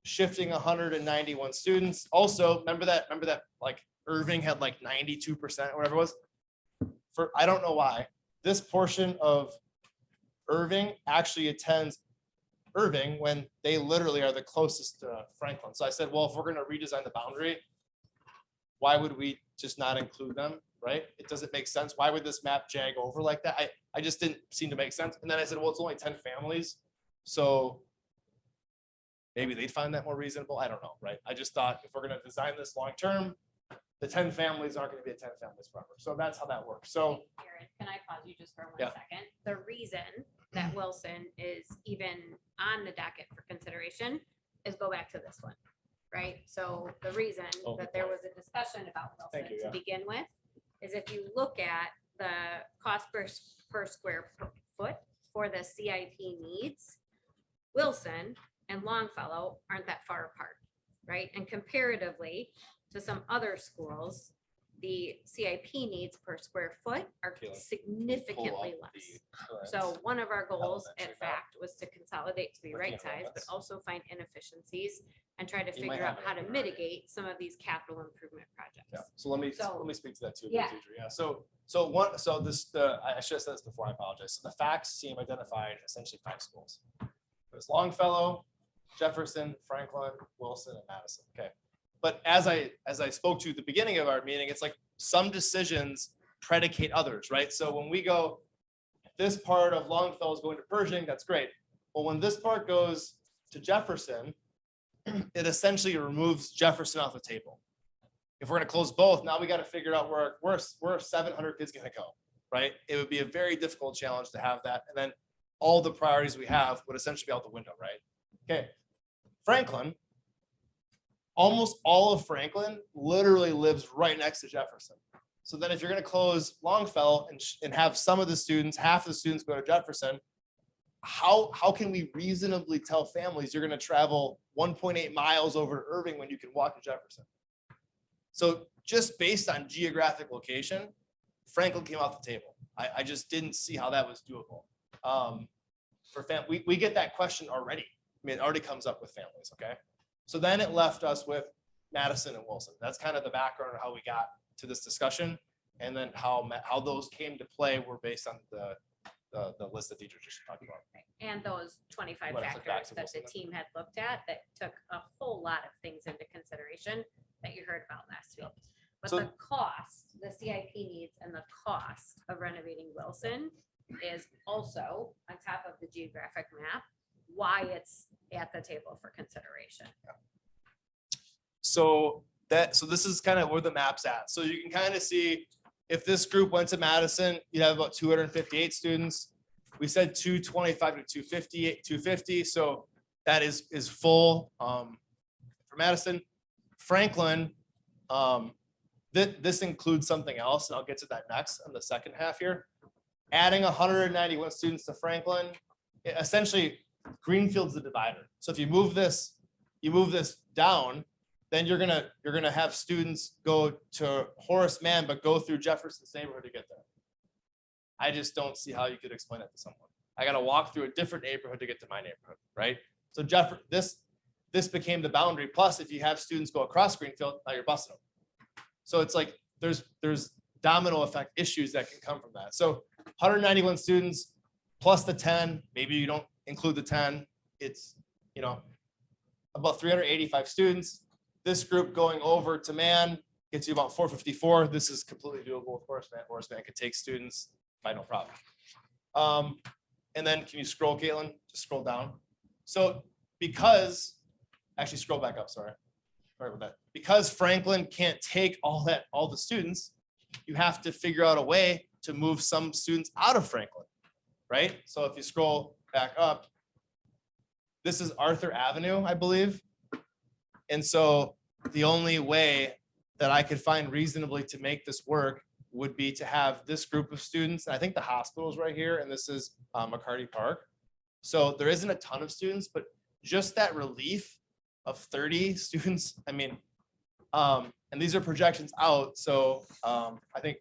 D: shifting 191 students. Also, remember that like Irving had like 92% or whatever it was. For I don't know why. This portion of Irving actually attends Irving when they literally are the closest to Franklin. So I said, well, if we're going to redesign the boundary, why would we just not include them, right? It doesn't make sense. Why would this map jag over like that? I just didn't seem to make sense. And then I said, well, it's only 10 families. So maybe they'd find that more reasonable. I don't know, right? I just thought if we're going to design this long-term, the 10 families aren't going to be 10 families forever. So that's how that works. So
B: Jared, can I pause you just for one
D: Yeah.
B: second? The reason that Wilson is even on the docket for consideration is go back to this one, right? So the reason
D: Oh, good
B: that there was a discussion about Wilson
D: Thank you,
B: to
D: yeah.
B: begin with is if you look at the cost per square foot for the CIP needs, Wilson and Longfellow aren't that far apart, right? And comparatively to some other schools, the CIP needs per square foot are
D: Okay, like,
B: significantly
D: pull up
B: less.
D: the current
B: So one of our goals, in
D: elementary map.
B: fact, was to consolidate to be
D: Looking
B: right
D: at
B: sized, but
D: enrollments.
B: also find inefficiencies and try to
D: You might
B: figure out
D: have it
B: how to
D: open already.
B: mitigate some of these capital improvement
D: Yeah,
B: projects.
D: so let me
B: So-
D: speak to that too.
B: Yeah.
D: Deidre. Yeah, so I should have said this before, I apologize. So the facts team identified essentially 5 schools. It was Longfellow, Jefferson, Franklin, Wilson, and Madison. Okay. But as I spoke to at the beginning of our meeting, it's like some decisions predicate others, right? So when we go, this part of Longfellow is going to Pershing, that's great. Well, when this part goes to Jefferson, it essentially removes Jefferson off the table. If we're going to close both, now we got to figure out where 700 kids going to go, right? It would be a very difficult challenge to have that. And then all the priorities we have would essentially be out the window, right? Okay. Franklin, almost all of Franklin literally lives right next to Jefferson. So then if you're going to close Longfellow and have some of the students, half of the students go to Jefferson, how can we reasonably tell families you're going to travel 1.8 miles over to Irving when you can walk to Jefferson? So just based on geographic location, Franklin came off the table. I just didn't see how that was doable. We get that question already. I mean, it already comes up with families, okay? So then it left us with Madison and Wilson. That's kind of the background of how we got to this discussion. And then how those came to play were based on the list that Deidre just talked about.
B: And those 25
D: Wanna flip back
B: factors
D: to
B: that the
D: Wilson then?
B: team had looked at that took a whole lot of things into consideration that you heard about last week. But
D: So-
B: the cost, the CIP needs and the cost of renovating Wilson is also on top of the geographic map, why it's at the table for consideration.
D: So this is kind of where the map's at. So you can kind of see if this group went to Madison, you'd have about 258 students. We said 225 to 250. So that is full for Madison. Franklin, this includes something else, and I'll get to that next on the second half here. Adding 191 students to Franklin, essentially Greenfield's the divider. So if you move this down, then you're gonna have students go to Horace Mann, but go through Jefferson's neighborhood to get there. I just don't see how you could explain it to someone. I gotta walk through a different neighborhood to get to my neighborhood, right? So this became the boundary. Plus, if you have students go across Greenfield, now you're busing them. So it's like there's domino effect issues that can come from that. So 191 students plus the 10, maybe you don't include the 10. It's, about 385 students. This group going over to Mann gets you about 454. This is completely doable with Horace Mann. Horace Mann could take students by no problem. And then can you scroll, Caitlin? Just scroll down. So actually scroll back up, sorry about that. Because Franklin can't take all the students, you have to figure out a way to move some students out of Franklin, right? So if you scroll back up, this is Arthur Avenue, I believe. And so the only way that I could find reasonably to make this work would be to have this group of students. And I think the hospital is right here, and this is McCarty Park. So there isn't a ton of students, but just that relief of 30 students, I mean, and these are projections out. So I think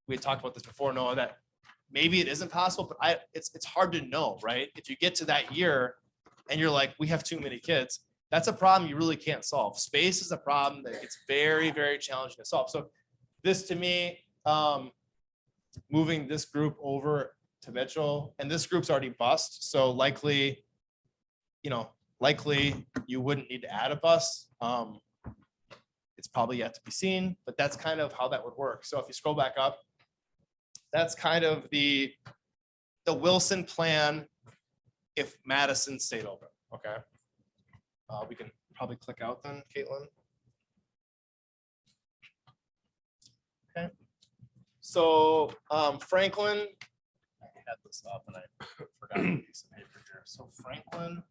D: we had talked about this before, Noah, that maybe it isn't possible, but it's hard to know, right? If you get to that year and you're like, we have too many kids, that's a problem you really can't solve. Space is a problem that it's very, very challenging to solve. So this to me, moving this group over to Mitchell, and this group's already bused, so likely you wouldn't need to add a bus. It's probably yet to be seen, but that's kind of how that would work. So if you scroll back up, that's kind of the Wilson plan if Madison stayed open, okay? We can probably click out then, Caitlin. Okay. So Franklin, I had this up and I forgot a piece of paper here. So Franklin.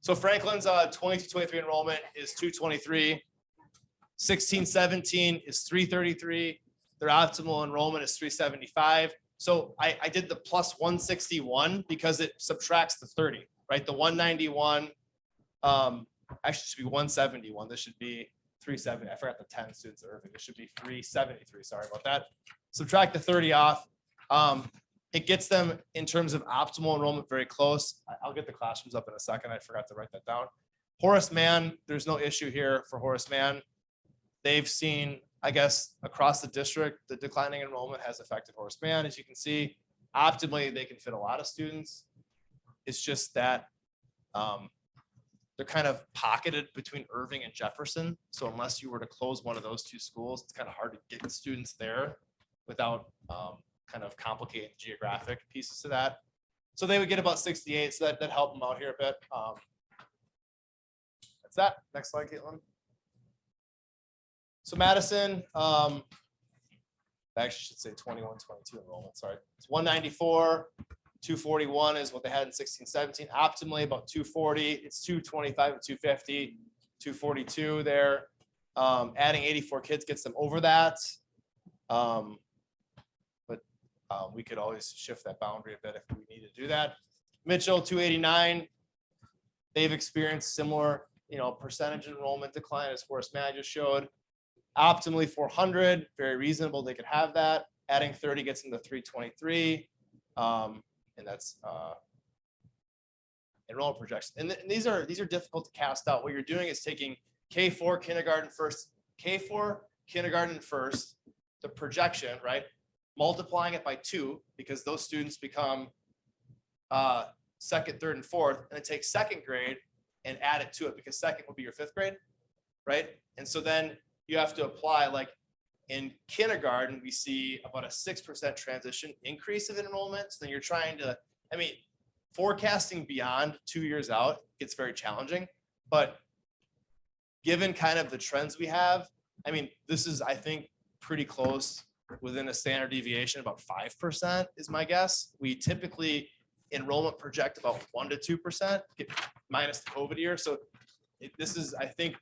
D: So Franklin's 22-23 enrollment is 223. 16-17 is 333. Their optimal enrollment is 375. So I did the plus 161 because it subtracts the 30, right? The 191 actually should be 171. This should be 370. I forgot the 10 students at Irving. It should be 373. Sorry about that. Subtract the 30 off. It gets them in terms of optimal enrollment very close. I'll get the classrooms up in a second. I forgot to write that down. Horace Mann, there's no issue here for Horace Mann. They've seen, I guess, across the district, the declining enrollment has affected Horace Mann. As you can see, optimally, they can fit a lot of students. It's just that they're kind of pocketed between Irving and Jefferson. So unless you were to close one of those two schools, it's kind of hard to get students there without kind of complicating geographic pieces to that. So they would get about 68. So that helped them out here a bit. That's that. Next slide, Caitlin. So Madison, I actually should say 21-22 enrollment. Sorry, it's 194. 241 is what they had in 16-17. Optimally about 240. It's 225 and 250. 242 there. Adding 84 kids gets them over that. We could always shift that boundary a bit if we need to do that. Mitchell 289. They've experienced similar, percentage enrollment decline as Horace Mann just showed. Optimally 400, very reasonable. They could have that. Adding 30 gets them to 323. And that's enrollment projections. And these are difficult to cast out. What you're doing is taking K4 kindergarten first, the projection, right? Multiplying it by 2 because those students become second, third, and fourth, and then take second grade and add it to it because second will be your 5th grade, right? And so then you have to apply, like in kindergarten, we see about a 6% transition increase of enrollment. So then you're trying to, forecasting beyond 2 years out gets very challenging, but given kind of the trends we have, this is, I think, pretty close within a standard deviation. About 5% is my guess. We typically enrollment project about 1 to 2% minus the COVID year. So this is, I think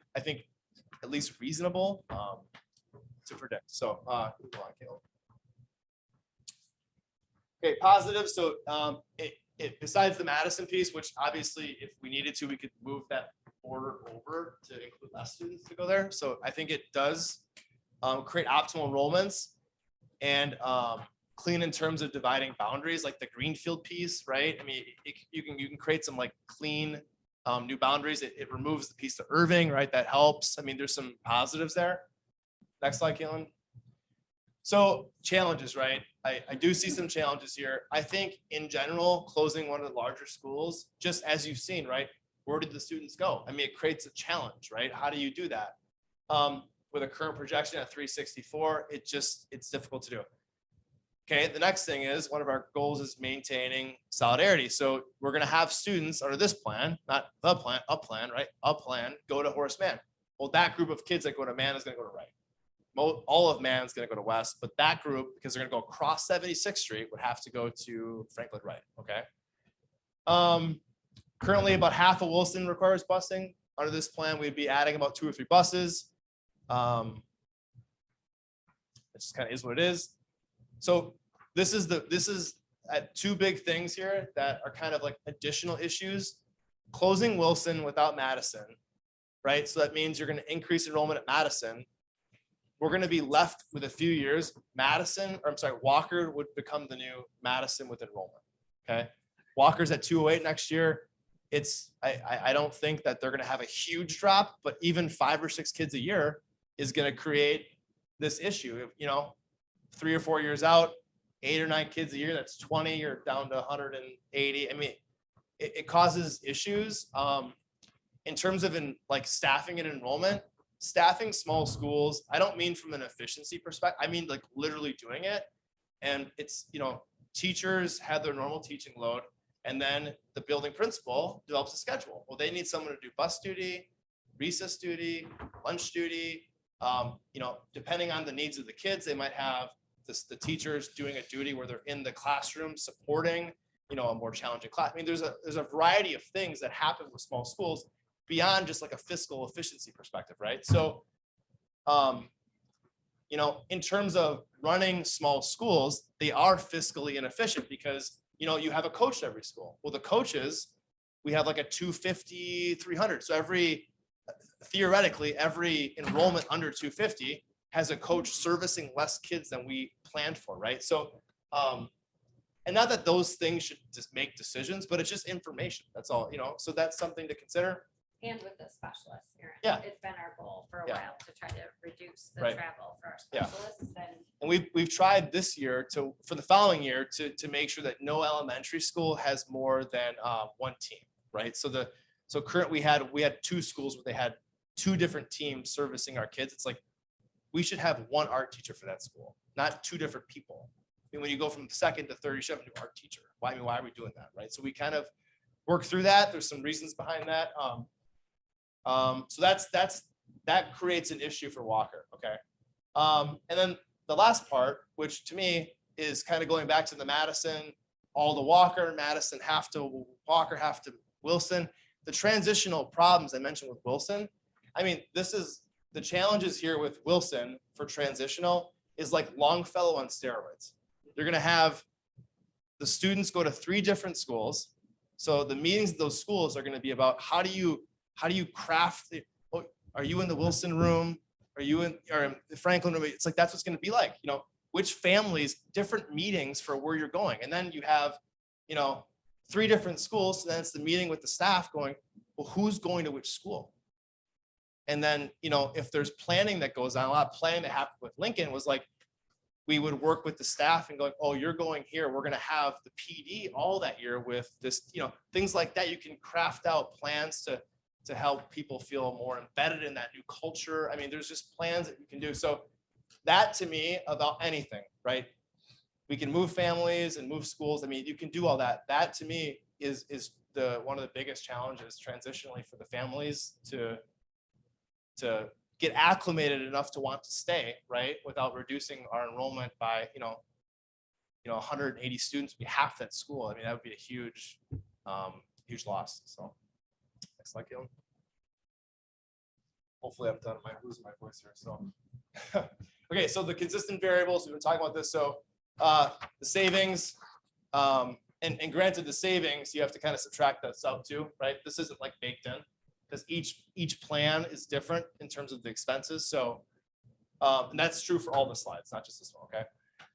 D: at least reasonable to predict. So move on, Caleb. Okay, positive. So besides the Madison piece, which obviously if we needed to, we could move that border over to include less students to go there. So I think it does create optimal enrollments and clean in terms of dividing boundaries, like the Greenfield piece, right? You can create some like clean new boundaries. It removes the piece to Irving, right? That helps. There's some positives there. Next slide, Caitlin. So challenges, right? I do see some challenges here. I think in general, closing one of the larger schools, just as you've seen, right? Where did the students go? It creates a challenge, right? How do you do that? With a current projection at 364, it's difficult to do. Okay, the next thing is one of our goals is maintaining solidarity. So we're going to have students under this plan, not the plan, a plan, right? A plan, go to Horace Mann. Well, that group of kids that go to Mann is going to go to Wright. All of Mann is going to go to West, but that group, because they're going to go across 76th Street, would have to go to Franklin Wright. Okay. Currently, about half of Wilson requires busing. Under this plan, we'd be adding about 2 or 3 buses. It just kind of is what it is. So this is 2 big things here that are kind of like additional issues. Closing Wilson without Madison, right? So that means you're going to increase enrollment at Madison. We're going to be left with a few years. Walker would become the new Madison with enrollment. Okay. Walker's at 208 next year. I don't think that they're going to have a huge drop, but even 5 or 6 kids a year is going to create this issue. 3 or 4 years out, 8 or 9 kids a year, that's 20, you're down to 180. It causes issues. in terms of like staffing and enrollment, staffing small schools, I don't mean from an efficiency perspective. I mean like literally doing it. And it's, teachers have their normal teaching load, and then the building principal develops a schedule. Well, they need someone to do bus duty, recess duty, lunch duty. Depending on the needs of the kids, they might have the teachers doing a duty where they're in the classroom supporting, a more challenging class. I mean, there's a variety of things that happen with small schools beyond just like a fiscal efficiency perspective, right? So, in terms of running small schools, they are fiscally inefficient because, you have a coach at every school. Well, the coaches, we have like a 250, 300. So theoretically, every enrollment under 250 has a coach servicing less kids than we planned for, right? So, and not that those things should just make decisions, but it's just information. That's all, so that's something to consider.
B: And with the specialists, Erin.
D: Yeah.
B: It's been our goal for a
D: Yeah.
B: while to try to reduce the
D: Right.
B: travel for our
D: Yeah.
B: specialists and
D: And we've tried this year for the following year to make sure that no elementary school has more than one team, right? So current we had 2 schools where they had 2 different teams servicing our kids. It's like we should have one art teacher for that school, not 2 different people. I mean, when you go from 2nd to 3rd, you should have a new art teacher. Why are we doing that, right? So we kind of work through that. There's some reasons behind that. So that creates an issue for Walker. Okay. And then the last part, which to me is kind of going back to the Madison, all the Walker, Madison have to Walker, have to Wilson, the transitional problems I mentioned with Wilson. I mean, this is the challenges here with Wilson for transitional is like Longfellow on steroids. You're going to have the students go to 3 different schools. So the meetings of those schools are going to be about how do you craft the, are you in the Wilson room? Are you in the Franklin room? It's like, that's what's going to be like, which families, different meetings for where you're going. And then you have, 3 different schools. So then it's the meeting with the staff going, well, who's going to which school? And then, if there's planning that goes on, a lot of planning that happened with Lincoln was like, we would work with the staff and go, oh, you're going here. We're going to have the PD all that year with this, things like that. You can craft out plans to help people feel more embedded in that new culture. I mean, there's just plans that you can do. So that to me about anything, right? We can move families and move schools. I mean, you can do all that. That to me is one of the biggest challenges transitionally for the families to get acclimated enough to want to stay, right? Without reducing our enrollment by, 180 students, be half that school. I mean, that would be a huge, huge loss. So next slide, Caleb. Hopefully I'm done. I'm losing my voice here. So, okay. So the consistent variables, we've been talking about this. So the savings, and granted the savings, you have to kind of subtract that out too, right? This isn't like baked in because each plan is different in terms of the expenses. So, and that's true for all the slides, not just this one. Okay.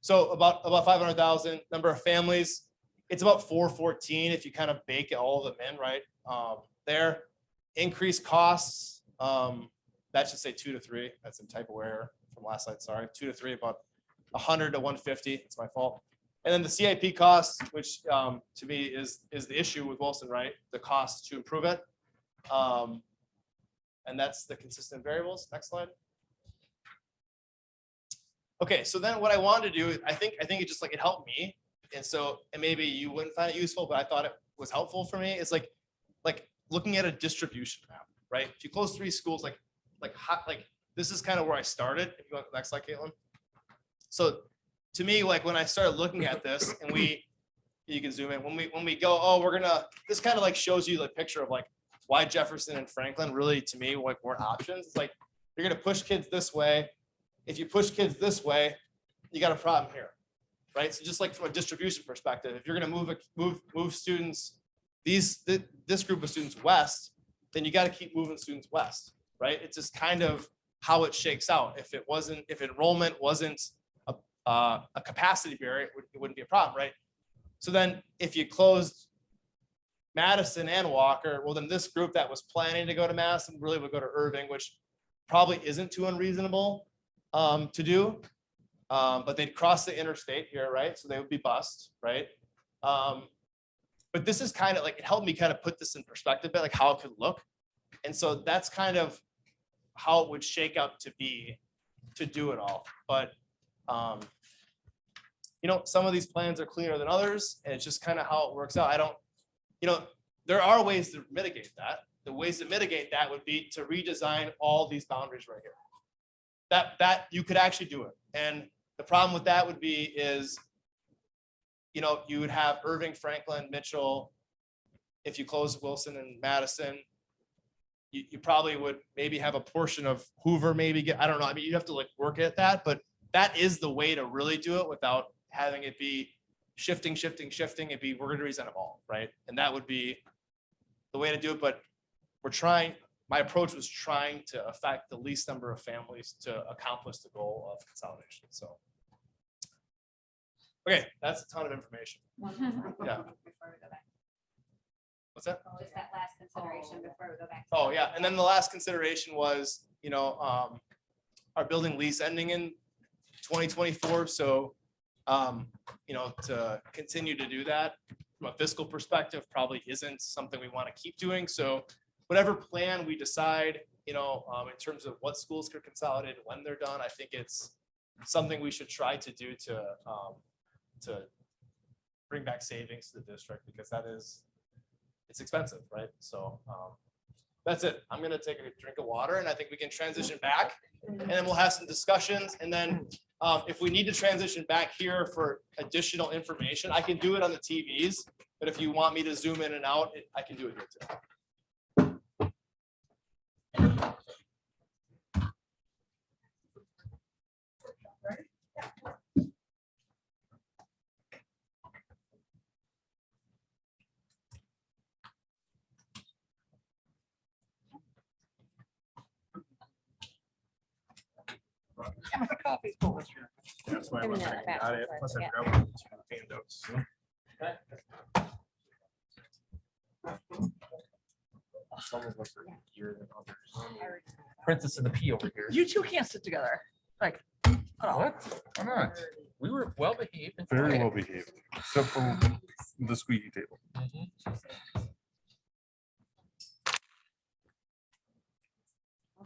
D: So about 500,000 number of families, it's about 414 if you kind of bake all of them in, right? There, increased costs, that should say 2 to 3. That's a typo error from last slide. Sorry, 2 to 3, about 100 to 150. It's my fault. And then the CIP costs, which to me is the issue with Wilson, right? The cost to improve it. And that's the consistent variables. Next slide. Okay, so then what I wanted to do, I think it just like it helped me. And so, and maybe you wouldn't find it useful, but I thought it was helpful for me. It's like looking at a distribution map, right? If you close 3 schools, like this is kind of where I started. If you want the next slide, Caitlin. So to me, like when I started looking at this, and you can zoom in when we go, oh, this kind of like shows you the picture of like why Jefferson and Franklin really to me like weren't options. It's like you're gonna push kids this way. If you push kids this way, you got a problem here, right? So just like from a distribution perspective, if you're gonna move students, this group of students west, then you got to keep moving students west, right? It's just kind of how it shakes out. If enrollment wasn't a capacity barrier, it wouldn't be a problem, right? So then if you closed Madison and Walker, well, then this group that was planning to go to Madison really would go to Irving, which probably isn't too unreasonable to do. But they'd cross the interstate here, right? So they would be bused, right? But this is kind of like, it helped me kind of put this in perspective, like how it could look. And so that's kind of how it would shake out to be, to do it all. But, you know, some of these plans are cleaner than others, and it's just kind of how it works out. I don't, you know, there are ways to mitigate that. The ways to mitigate that would be to redesign all these boundaries right here. That you could actually do it. And the problem with that would be is, you know, you would have Irving, Franklin, Mitchell. If you close Wilson and Madison, you probably would maybe have a portion of Hoover maybe get, I don't know. I mean, you have to like work at that, but that is the way to really do it without having it be shifting. It'd be, we're going to redesign them all, right? And that would be the way to do it. But we're trying, my approach was trying to affect the least number of families to accomplish the goal of consolidation. So, okay, that's a ton of information. Yeah. What's that?
B: Just that last consideration before we go back.
D: Oh, yeah. And then the last consideration was, you know, our building lease ending in 2024. So, you know, to continue to do that from a fiscal perspective probably isn't something we want to keep doing. So whatever plan we decide, you know, in terms of what schools could consolidate when they're done, I think it's something we should try to do to bring back savings to the district, because that is, it's expensive, right? So that's it. I'm gonna take a drink of water and I think we can transition back, and then we'll have some discussions. And then if we need to transition back here for additional information, I can do it on the TVs, but if you want me to zoom in and out, I can do it here too.
E: That's why I
B: Give me
E: went
B: that
E: back and got it.
B: back.
E: Plus I
B: Yeah.
E: grabbed two handouts.
A: Some of us are geared than others. Princess and the Pea over here.
F: You two can't sit together. Like,
A: What? Why not? We were well behaved. and
G: Very
A: quiet.
G: well behaved, except for the squeaky table.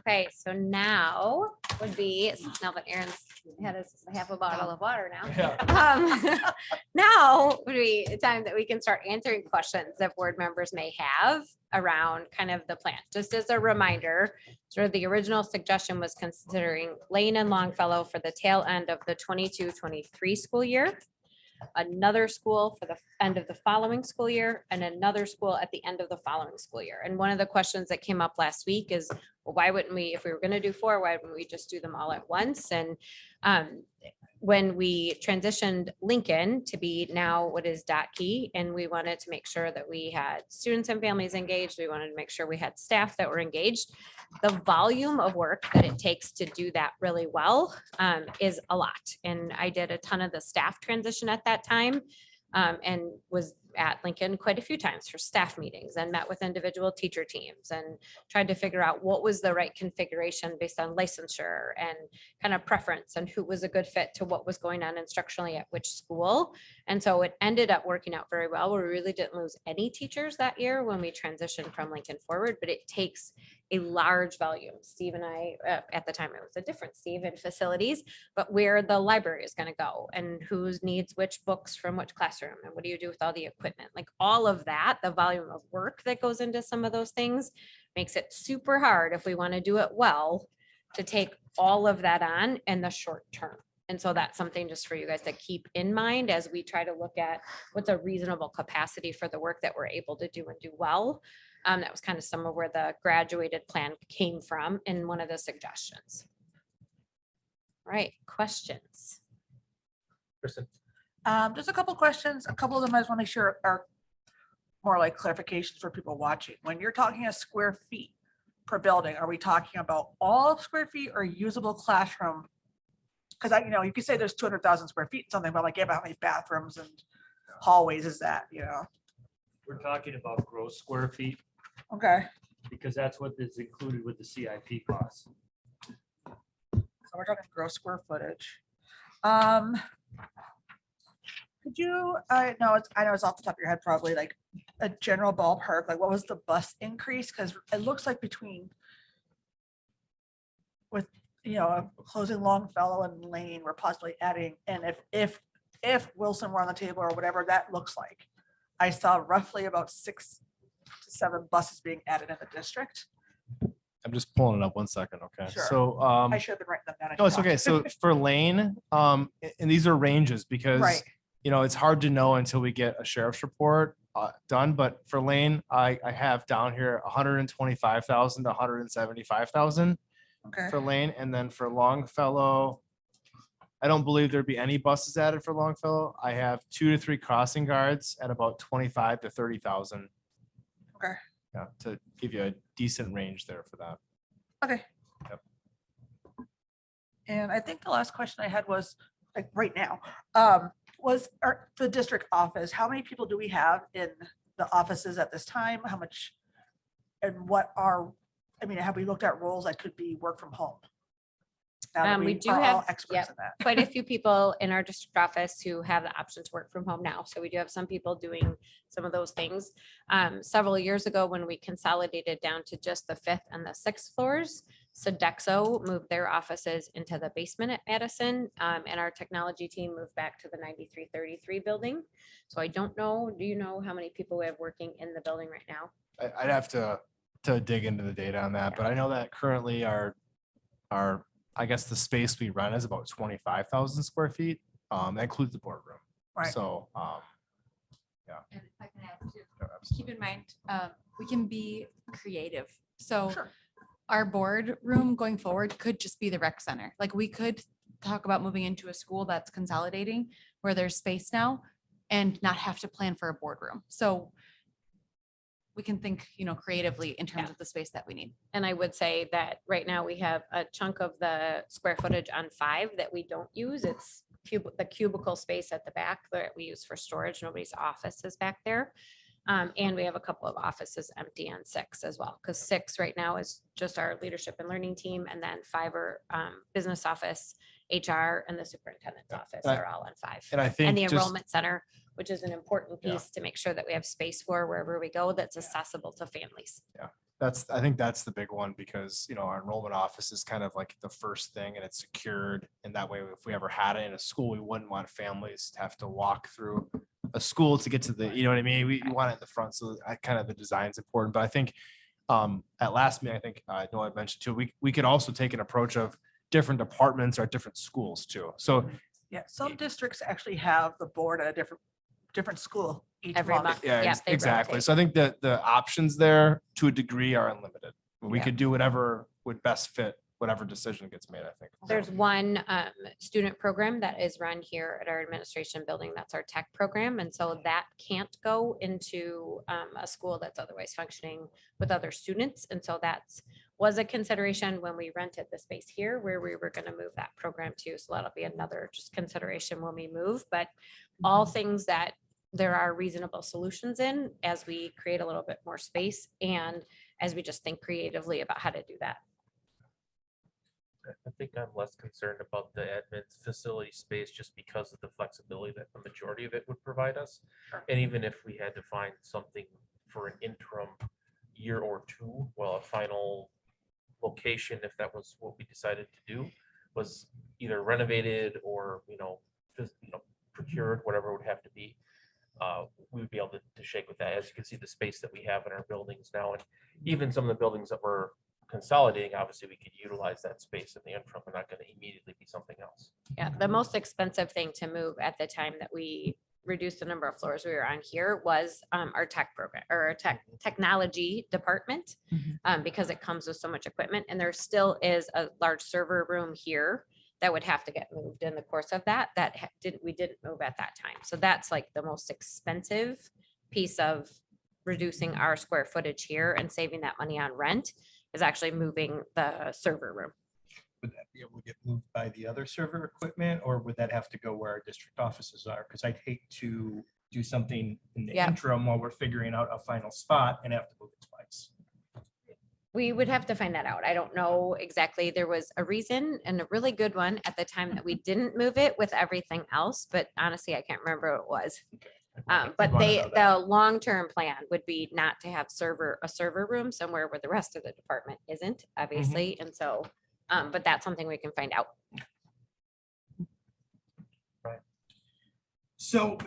B: Okay, so now would be, now that Aaron's had his half a bottle of water now.
D: Yeah.
B: Now would be a time that we can start answering questions that board members may have around kind of the plan. Just as a reminder, sort of the original suggestion was considering Lane and Longfellow for the tail end of the 22-23 school year, another school for the end of the following school year, and another school at the end of the following school year. And one of the questions that came up last week is, well, why wouldn't we, if we were going to do 4, why wouldn't we just do them all at once? And when we transitioned Lincoln to be now what is Key, and we wanted to make sure that we had students and families engaged, we wanted to make sure we had staff that were engaged. The volume of work that it takes to do that really well is a lot. And I did a ton of the staff transition at that time, and was at Lincoln quite a few times for staff meetings and met with individual teacher teams and tried to figure out what was the right configuration based on licensure and kind of preference and who was a good fit to what was going on instructionally at which school. And so it ended up working out very well. We really didn't lose any teachers that year when we transitioned from Lincoln forward, but it takes a large volume. Steve and I, at the time, it was a different Steve in facilities, but where the library is going to go and who needs which books from which classroom and what do you do with all the equipment, like all of that, the volume of work that goes into some of those things makes it super hard if we want to do it well to take all of that on in the short term. And so that's something just for you guys to keep in mind as we try to look at what's a reasonable capacity for the work that we're able to do and do well. That was kind of some of where the graduated plan came from in one of the suggestions. All right, questions?
A: Kristen?
F: just a couple questions. A couple of them I just want to make sure are more like clarifications for people watching. When you're talking a square feet per building, are we talking about all square feet or usable classroom? Because you could say there's 200,000 square feet, something, but like, yeah, but how many bathrooms and hallways is that,
E: We're talking about gross square feet
F: Okay,
E: because that's what is included with the CIP costs.
F: so we're talking gross square footage. Could you, I know it's off the top of your head, probably like a general ballpark, like what was the bus increase? Because it looks like between with, closing Longfellow and Lane, we're possibly adding, and if Wilson were on the table or whatever that looks like, I saw roughly about 6 to 7 buses being added in the district.
D: I'm just pulling it up 1 second, okay?
F: Sure.
D: So,
F: I should have been writing them down. as
D: no,
F: you
D: it's okay.
F: talked.
D: So for Lane, and these are ranges because,
F: Right.
D: it's hard to know until we get a sheriff's report done. But for Lane, I have down here 125,000 to 175,000
F: Okay,
D: for Lane. And then for Longfellow, I don't believe there'd be any buses added for Longfellow. I have 2 to 3 crossing guards at about 25 to 30,000.
F: okay,
D: Yeah, to give you a decent range there for that.
F: okay.
D: Yep.
F: And I think the last question I had was, like, right now, was the district office, how many people do we have in the offices at this time? How much? And have we looked at roles that could be work from home? Now that
B: We do
F: are all
B: have-
F: experts
B: yep.
F: in that.
B: Quite a few people in our district office who have the option to work from home now. So we do have some people doing some of those things. Several years ago, when we consolidated down to just the 5th and the 6th floors, Sodexo moved their offices into the basement at Madison, and our technology team moved back to the 9333 building. So I don't know, do you know how many people we have working in the building right now?
D: I'd have to dig into the data on that, but I know that currently our, I guess the space we run is about 25,000 square feet. That includes the boardroom.
F: Right.
D: So,
H: And if I can add too,
D: yeah, absolutely.
H: keep in mind, we can be creative. So
F: Sure.
H: our board room going forward could just be the rec center. Like we could talk about moving into a school that's consolidating where there's space now and not have to plan for a boardroom. So we can think, creatively in terms
B: Yeah.
H: of the space that we need.
B: And I would say that right now we have a chunk of the square footage on 5 that we don't use. It's the cubicle space at the back that we use for storage. Nobody's office is back there. And we have a couple of offices empty on 6 as well, because 6 right now is just our leadership and learning team, and then 5 are business office, HR, and the superintendent's office
D: I-
B: are all on 5.
D: And I think
B: And the
D: just,
B: enrollment center, which is an important
D: Yeah.
B: piece to make sure that we have space for wherever we go that's accessible to families.
D: I think that's the big one because, our enrollment office is kind of like the first thing and it's secured. And that way, if we ever had it in a school, we wouldn't want families to have to walk through a school to get to the, you know what I mean? We want it in the front. So kind of the design's important, but I think at last meeting, I think I know I mentioned too, we could also take an approach of different departments or different schools too. So
F: Yeah, some districts actually have the board at a different school each
B: Every
F: month.
B: month.
D: yeah,
B: Yep, they
D: exactly.
B: rotate.
D: So I think that the options there to a degree are unlimited. We
F: Yeah.
D: could do whatever would best fit whatever decision gets made, I think.
B: There's one student program that is run here at our administration building. That's our tech program. And so that can't go into a school that's otherwise functioning with other students. And so that's was a consideration when we rented the space here where we were going to move that program to. So that'll be another just consideration when we move. But all things that there are reasonable solutions in as we create a little bit more space and as we just think creatively about how to do that.
A: I think I'm less concerned about the admin facility space just because of the flexibility that the majority of it would provide us. And even if we had to find something for an interim year or two, while a final location, if that was what we decided to do, was either renovated or, procured, whatever it would have to be, we would be able to shake with that. As you can see, the space that we have in our buildings now, and even some of the buildings that we're consolidating, obviously we could utilize that space in the interim. We're not going to immediately be something else.
B: Yeah, the most expensive thing to move at the time that we reduced the number of floors we were on here was our tech program or our technology department, because it comes with so much equipment. And there still is a large server room here that would have to get moved in the course of that we didn't move at that time. So that's like the most expensive piece of reducing our square footage here and saving that money on rent is actually moving the server room.
E: Would that be able to get moved by the other server equipment, or would that have to go where our district offices are? Because I'd hate to do something in the
B: Yeah.
E: interim while we're figuring out a final spot and have to move it twice.
B: We would have to find that out. I don't know exactly. There was a reason and a really good one at the time that we didn't move it with everything else, but honestly, I can't remember what it was.
A: I
B: But
E: wanna
B: they,
E: know that.
B: the long-term plan would be not to have a server room somewhere where the rest of the department isn't, obviously. And so, but that's something we can find out.
E: So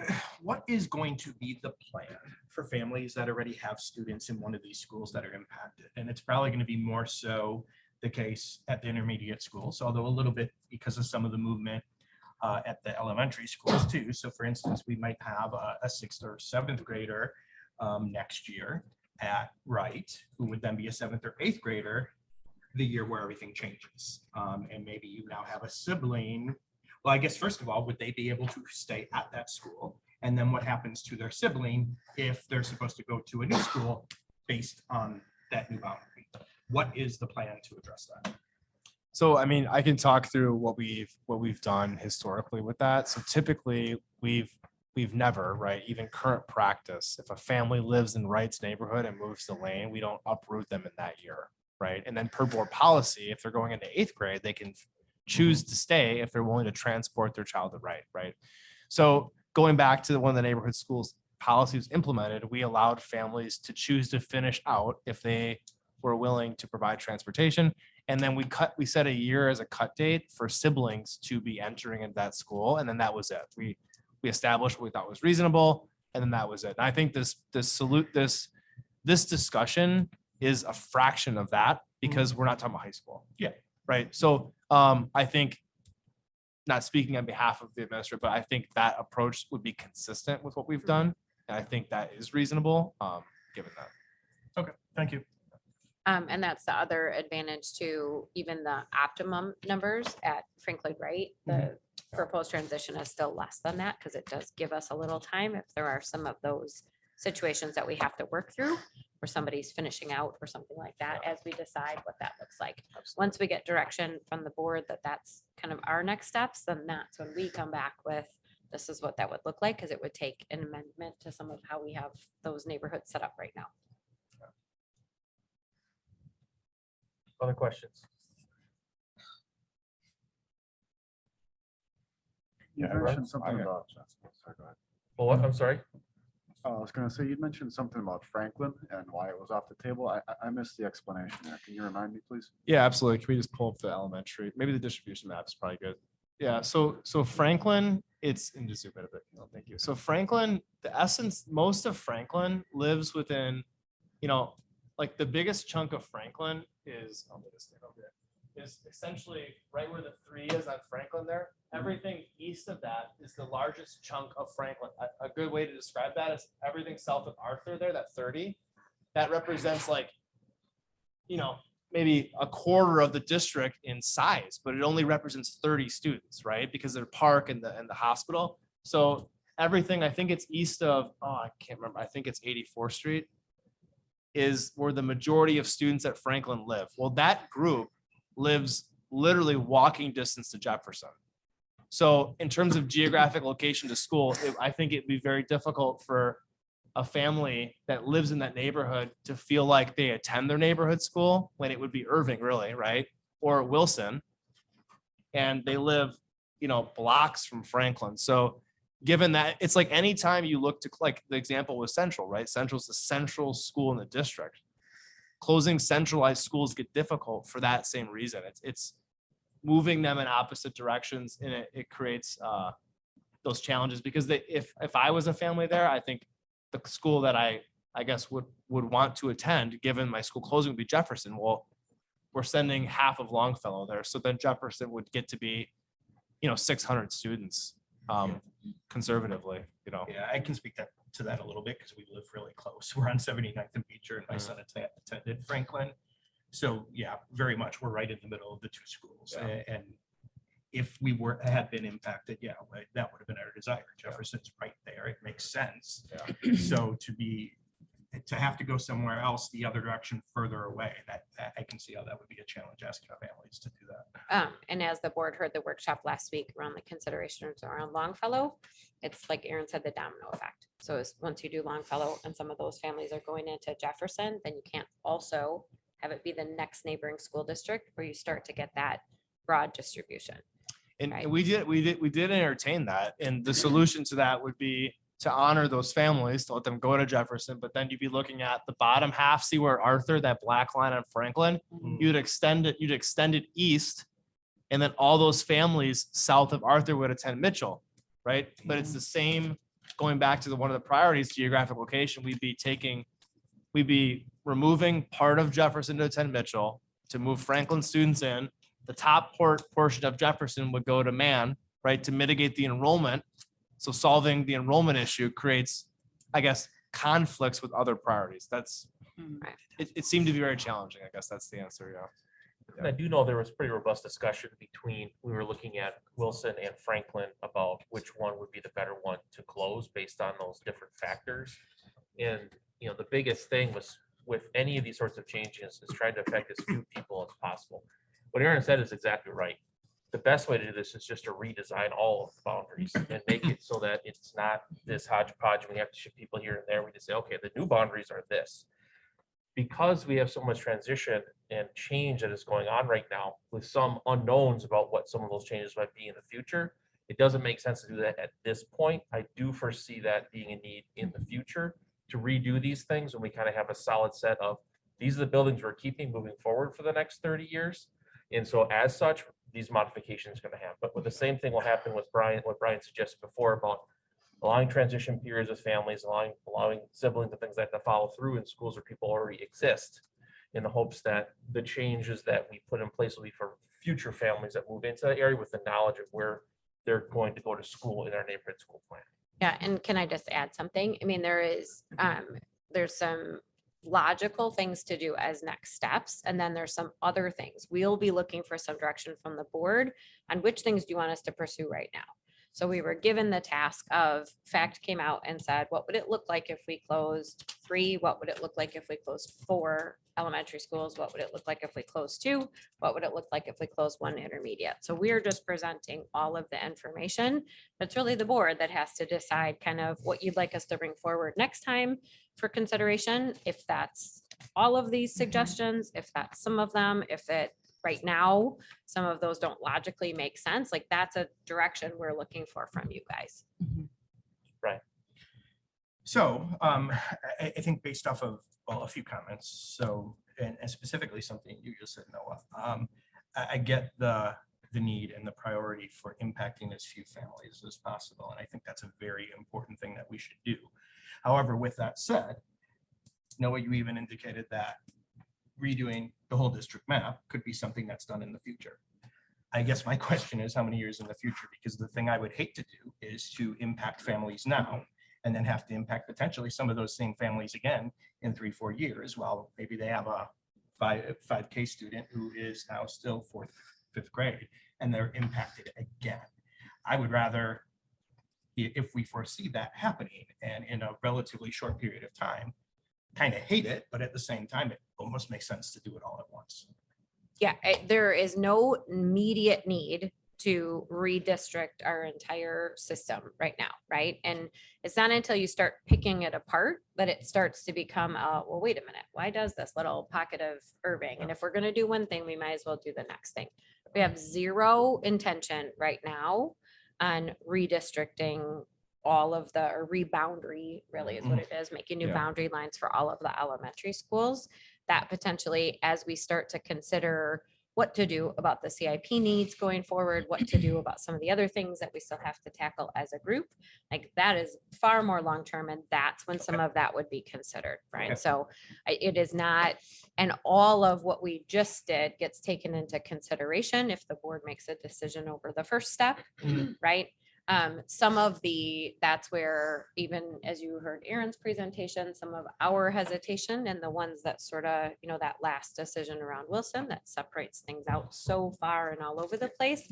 E: what is going to be the plan for families that already have students in one of these schools that are impacted? And it's probably going to be more so the case at the intermediate schools, although a little bit because of some of the movement at the elementary schools too. So for instance, we might have a sixth or seventh grader next year at Wright, who would then be a seventh or eighth grader the year where everything changes. And maybe you now have a sibling. Well, I guess first of all, would they be able to stay at that school? And then what happens to their sibling if they're supposed to go to a new school based on that new boundary? What is the plan to address that?
D: So, I mean, I can talk through what we've done historically with that. So typically we've never, right, even current practice, if a family lives in Wright's neighborhood and moves to Lane, we don't uproot them in that year, right? And then per board policy, if they're going into eighth grade, they can choose to stay if they're willing to transport their child to Wright, right? So going back to one of the neighborhood schools policies implemented, we allowed families to choose to finish out if they were willing to provide transportation. And then we set a year as a cut date for siblings to be entering into that school. And then that was it. We established what we thought was reasonable. And then that was it. And I think this discussion is a fraction of that because we're not talking about high school.
E: Yeah.
D: Right. So I think, not speaking on behalf of the administrator, but I think that approach would be consistent with what we've done. And I think that is reasonable, given that.
E: Okay, thank you.
B: And that's the other advantage to even the optimum numbers at Franklin Wright. The proposed transition is still less than that because it does give us a little time if there are some of those situations that we have to work through where somebody's finishing out or something like that as we decide what that looks like. Once we get direction from the board that that's kind of our next steps, then that's when we come back with this is what that would look like because it would take an amendment to some of how we have those neighborhoods set up right now.
A: Other questions?
G: You
A: Yeah,
G: mentioned something
A: okay.
G: about, sorry, go ahead.
A: Well, what? I'm sorry.
G: I was gonna say, you mentioned something about Franklin and why it was off the table. I missed the explanation there. Can you remind me, please?
D: Yeah, absolutely. Can we just pull up the elementary? Maybe the distribution map is probably good. Yeah, so Franklin, it's, and just zoom in a bit. No, thank you. So Franklin, the essence, most of Franklin lives within, like the biggest chunk of Franklin is, I'll move this thing over here, is essentially right where the 3 is on Franklin there. Everything east of that is the largest chunk of Franklin. A good way to describe that is everything south of Arthur there, that 30, that represents like, maybe a quarter of the district in size, but it only represents 30 students, right? Because of the park and the hospital. So everything, I think it's east of, I can't remember, I think it's 84th Street, is where the majority of students at Franklin live. Well, that group lives literally walking distance to Jefferson. So in terms of geographic location to school, I think it'd be very difficult for a family that lives in that neighborhood to feel like they attend their neighborhood school when it would be Irving, really, right? Or Wilson. And they live, blocks from Franklin. So given that, it's like anytime you look to, like the example was Central, right? Central's the central school in the district. Closing centralized schools get difficult for that same reason. It's moving them in opposite directions, and it creates those challenges because if I was a family there, I think the school that I guess would want to attend, given my school closing, would be Jefferson. Well, we're sending half of Longfellow there, so then Jefferson would get to be 600 students conservatively.
E: Yeah, I can speak to that a little bit because we live really close. We're on 79th and Beecher and my son attended Franklin. So yeah, very much. We're right in the middle of the two schools.
D: Yeah.
E: And if we had been impacted, that would have been our desire. Jefferson's right there. It makes sense.
D: Yeah.
E: So to have to go somewhere else, the other direction further away, that I can see how that would be a challenge asking families to do that.
B: And as the board heard the workshop last week around the considerations around Longfellow, it's like Aaron said, the domino effect. So once you do Longfellow and some of those families are going into Jefferson, then you can't also have it be the next neighboring school district where you start to get that broad distribution.
D: And
B: Right.
D: we did entertain that. And the solution to that would be to honor those families, to let them go to Jefferson, but then you'd be looking at the bottom half, see where Arthur, that black line on Franklin, you'd extend it east. And then all those families south of Arthur would attend Mitchell, right? But it's the same, going back to one of the priorities, geographic location, we'd be removing part of Jefferson to attend Mitchell to move Franklin students in. The top portion of Jefferson would go to Man, right, to mitigate the enrollment. So solving the enrollment issue creates, I guess, conflicts with other priorities. It seemed to be very challenging. I guess that's the answer. Yeah.
A: And I do know there was pretty robust discussion we were looking at Wilson and Franklin about which one would be the better one to close based on those different factors. And, the biggest thing was with any of these sorts of changes is trying to affect as few people as possible. What Aaron said is exactly right. The best way to do this is just to redesign all of the boundaries and make it so that it's not this hodgepodge when you have to shift people here and there. We just say, okay, the new boundaries are this. Because we have so much transition and change that is going on right now with some unknowns about what some of those changes might be in the future, it doesn't make sense to do that at this point. I do foresee that being a need in the future to redo these things when we kind of have a solid set of, these are the buildings we're keeping moving forward for the next 30 years. And so as such, these modifications are going to happen. But with the same thing will happen with what Brian suggested before about allowing transition periods with families, allowing siblings and things like that to follow through in schools where people already exist, in the hopes that the changes that we put in place will be for future families that move into that area with the knowledge of where they're going to go to school in our neighborhood school plan.
B: Yeah, and can I just add something? I mean, there's some logical things to do as next steps, and then there's some other things. We'll be looking for some direction from the board on which things do you want us to pursue right now. So we were given the task of, FACT came out and said, what would it look like if we closed 3? What would it look like if we closed 4 elementary schools? What would it look like if we closed 2? What would it look like if we closed 1 intermediate? So we're just presenting all of the information. But it's really the board that has to decide kind of what you'd like us to bring forward next time for consideration. If that's all of these suggestions, if that's some of them, if it right now, some of those don't logically make sense, like that's a direction we're looking for from you guys.
A: Right.
E: So I think based off of a few comments, so and specifically something you just said, Noah, I get the need and the priority for impacting as few families as possible, and I think that's a very important thing that we should do. However, with that said, Noah, you even indicated that redoing the whole district map could be something that's done in the future. I guess my question is how many years in the future? Because the thing I would hate to do is to impact families now and then have to impact potentially some of those same families again in 3-4 years. Well, maybe they have a 5K student who is now still 4th, 5th grade, and they're impacted again. I would rather, if we foresee that happening and in a relatively short period of time, kind of hate it, but at the same time, it almost makes sense to do it all at once.
B: Yeah, there is no immediate need to redistrict our entire system right now, right? And it's not until you start picking it apart that it starts to become, well, wait a minute, why does this little pocket of Irving? And if we're going to do one thing, we might as well do the next thing. We have zero intention right now on redistricting all of the, or reboundary really is what it is, making new boundary lines for all of the elementary schools. That potentially, as we start to consider what to do about the CIP needs going forward, what to do about some of the other things that we still have to tackle as a group, like that is far more long-term, and that's when some of that would be considered, right? So it is not, and all of what we just did gets taken into consideration if the board makes a decision over the first step, right? Some of that's where, even as you heard Aaron's presentation, some of our hesitation and the ones that sort of, that last decision around Wilson that separates things out so far and all over the place.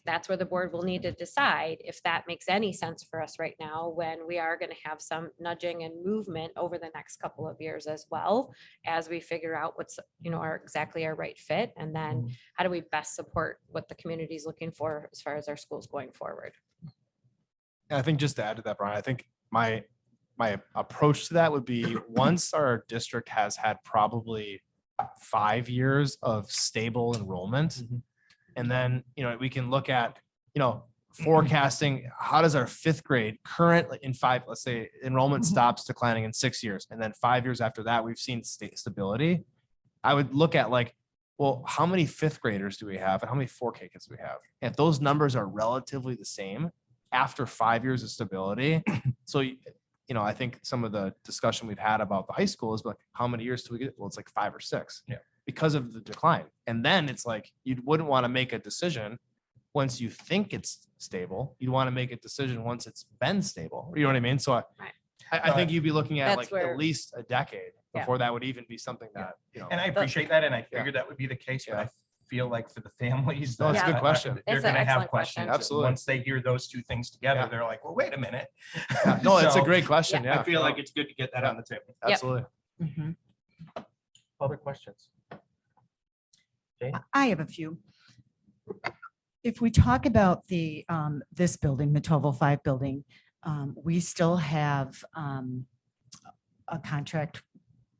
B: That's where the board will need to decide if that makes any sense for us right now, when we are going to have some nudging and movement over the next couple of years as well, as we figure out what's, exactly our right fit. And then how do we best support what the community is looking for as far as our schools going forward?
D: I think just to add to that, Brian, I think my approach to that would be, once our district has had probably 5 years of stable enrollment, and then, we can look at, forecasting, how does our fifth grade currently in five, let's say enrollment stops declining in 6 years, and then 5 years after that, we've seen stability. I would look at like, well, how many fifth graders do we have and how many 4K kids do we have? If those numbers are relatively the same after 5 years of stability, so I think some of the discussion we've had about the high school is like, how many years do we get? Well, it's like 5 or 6.
E: Yeah.
D: Because of the decline. And then it's like, you wouldn't want to make a decision once you think it's stable. You'd want to make a decision once it's been stable. You know what I mean? So I think you'd be looking at
B: That's
D: like
B: where-
D: at least a decade
B: Yeah.
D: before that would even be something that,
E: And I appreciate that, and I figured that would be the case, but I feel like for the families.
D: No, it's a
E: that,
D: good question.
E: They're
B: It's an
E: gonna have
B: excellent
E: questions.
B: question.
E: and
D: Absolutely.
E: Once they hear those two things together,
D: Yeah.
E: they're like, well, wait a minute.
D: no, it's a
E: So,
D: great question. Yeah.
E: I feel like it's good to get that on the table.
B: Yep.
D: Absolutely.
A: Other questions?
I: I have a few. If we talk about the, this building, the 1205 building, we still have a contract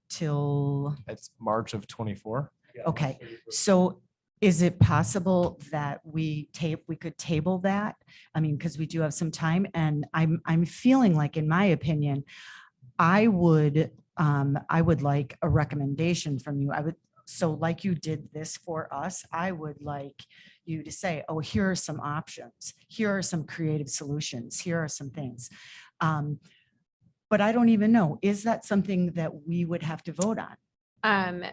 I: till,
D: It's March of 24.
I: okay. So is it possible that we could table that? I mean, because we do have some time, and I'm feeling like, in my opinion, I would like a recommendation from you. So like you did this for us, I would like you to say, oh, here are some options. Here are some creative solutions. Here are some things. But I don't even know, is that something that we would have to vote on?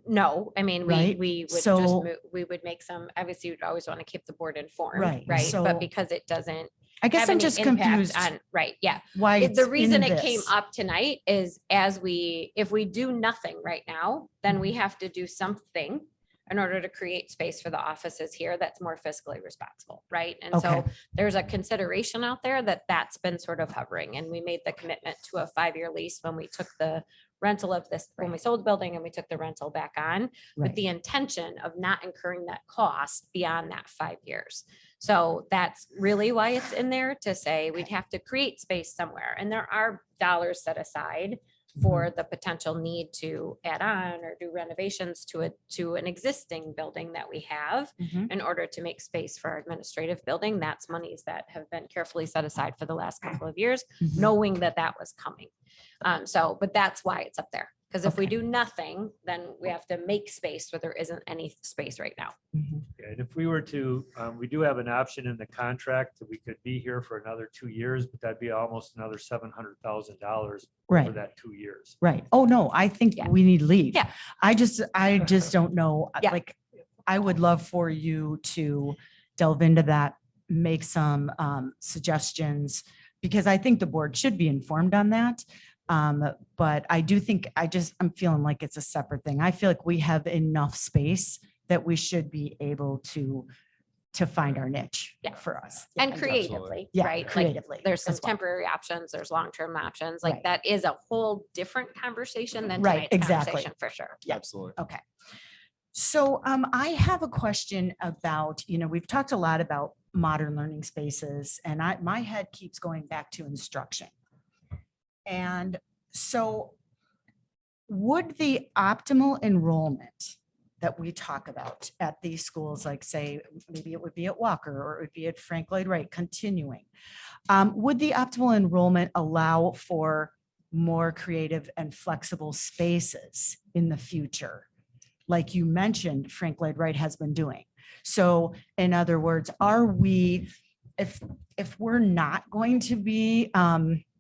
B: No, I mean,
I: Right.
B: we would just,
I: So-
B: we would make some, obviously you'd always want to keep the board informed,
I: Right,
B: right?
I: so-
B: But because it doesn't
I: I guess
B: have
I: I'm
B: any
I: just
B: impact
I: confused
B: on, right, yeah.
I: why it's
B: The reason
I: in
B: it came
I: this.
B: up tonight is if we do nothing right now, then we have to do something in order to create space for the offices here that's more fiscally responsible, right? And so
I: Okay.
B: there's a consideration out there that's been sort of hovering, and we made the commitment to a 5-year lease when we took the rental of this, when we sold the building and we took the rental back on, with
I: Right.
B: the intention of not incurring that cost beyond that 5 years. So that's really why it's in there, to say we'd have to create space somewhere. And there are dollars set aside for the potential need to add on or do renovations to an existing building that we have
I: Mhm.
B: in order to make space for our administrative building. That's monies that have been carefully set aside for the last couple of years,
I: Mhm.
B: knowing that that was coming. But that's why it's up there. Because if we
I: Okay.
B: do nothing, then we have to make space where there isn't any space right now.
I: Mhm.
J: And if we were to, we do have an option in the contract that we could be here for another 2 years, but that'd be almost another $700,000 for
I: Right,
J: that 2 years.
I: right. Oh, no, I think
B: Yeah.
I: we need leave.
B: Yeah.
I: I just don't know.
B: Yeah.
I: Like, I would love for you to delve into that, make some suggestions, because I think the board should be informed on that. But I do think, I'm feeling like it's a separate thing. I feel like we have enough space that we should be able to find our niche
B: Yeah.
I: for us.
B: And
I: Yeah,
B: creatively,
I: Yeah,
B: right? Like,
I: creatively.
B: there's some
I: as well.
B: temporary options, there's long-term options, like
I: Right.
B: that is a whole different conversation than
I: Right,
B: tonight's
I: exactly.
B: conversation, for sure.
I: Yeah.
D: Absolutely.
I: Okay. So I have a question about, we've talked a lot about modern learning spaces, and my head keeps going back to instruction. And so would the optimal enrollment that we talk about at these schools, like say, maybe it would be at Walker or it would be at Frank Lloyd Wright, continuing, would the optimal enrollment allow for more creative and flexible spaces in the future? Like you mentioned, Frank Lloyd Wright has been doing. So in other words, are we, if we're not going to be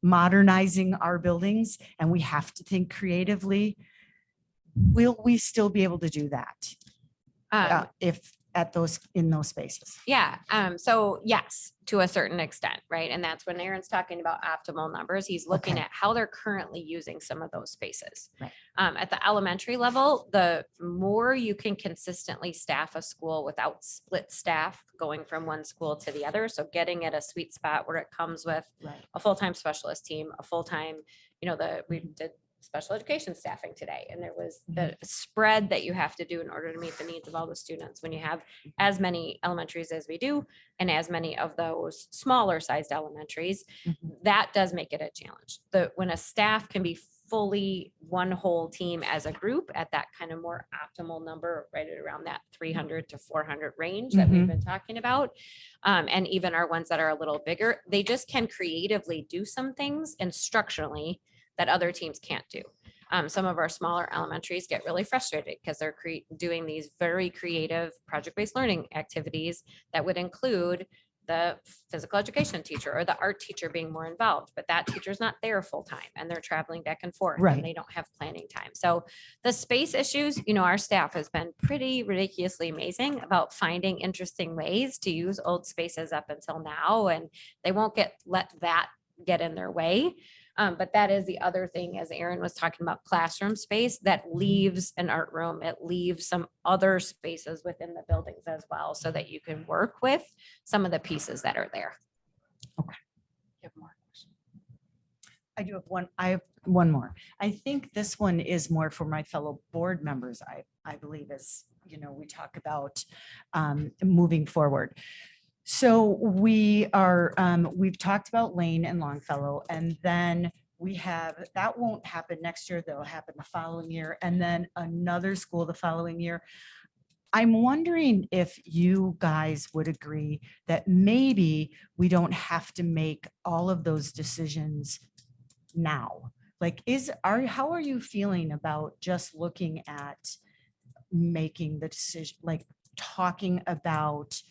I: modernizing our buildings and we have to think creatively, will we still be able to do that? If in those spaces?
B: Yeah, so yes, to a certain extent, right? And that's when Aaron's talking about optimal numbers, he's looking
I: Okay.
B: at how they're currently using some of those spaces.
I: Right.
B: At the elementary level, the more you can consistently staff a school without split staff going from one school to the other, so getting at a sweet spot where it comes with
I: Right.
B: a full-time specialist team, a full-time, we did special education staffing today, and there was the spread that you have to do in order to meet the needs of all the students. When you have as many elementaries as we do, and as many of those smaller sized elementaries,
I: Mhm.
B: that does make it a challenge. When a staff can be fully one whole team as a group at that kind of more optimal number, right at around that 300 to 400 range that we've been talking about. And even our ones that are a little bigger, they just can creatively do some things instructionally that other teams can't do. Some of our smaller elementaries get really frustrated because they're doing these very creative project-based learning activities that would include the physical education teacher or the art teacher being more involved, but that teacher's not there full time and they're traveling back and forth
I: Right.
B: and they don't have planning time. So the space issues, our staff has been pretty ridiculously amazing about finding interesting ways to use old spaces up until now, and they won't let that get in their way. But that is the other thing, as Aaron was talking about classroom space, that leaves an art room. It leaves some other spaces within the buildings as well, so that you can work with some of the pieces that are there.
I: Okay.
B: You have more questions?
I: I have one more. I think this one is more for my fellow board members. I believe as, we talk about moving forward. So we've talked about Lane and Longfellow, and then that won't happen next year. That'll happen the following year, and then another school the following year. I'm wondering if you guys would agree that maybe we don't have to make all of those decisions now. Like, how are you feeling about just looking at making the decision, like talking about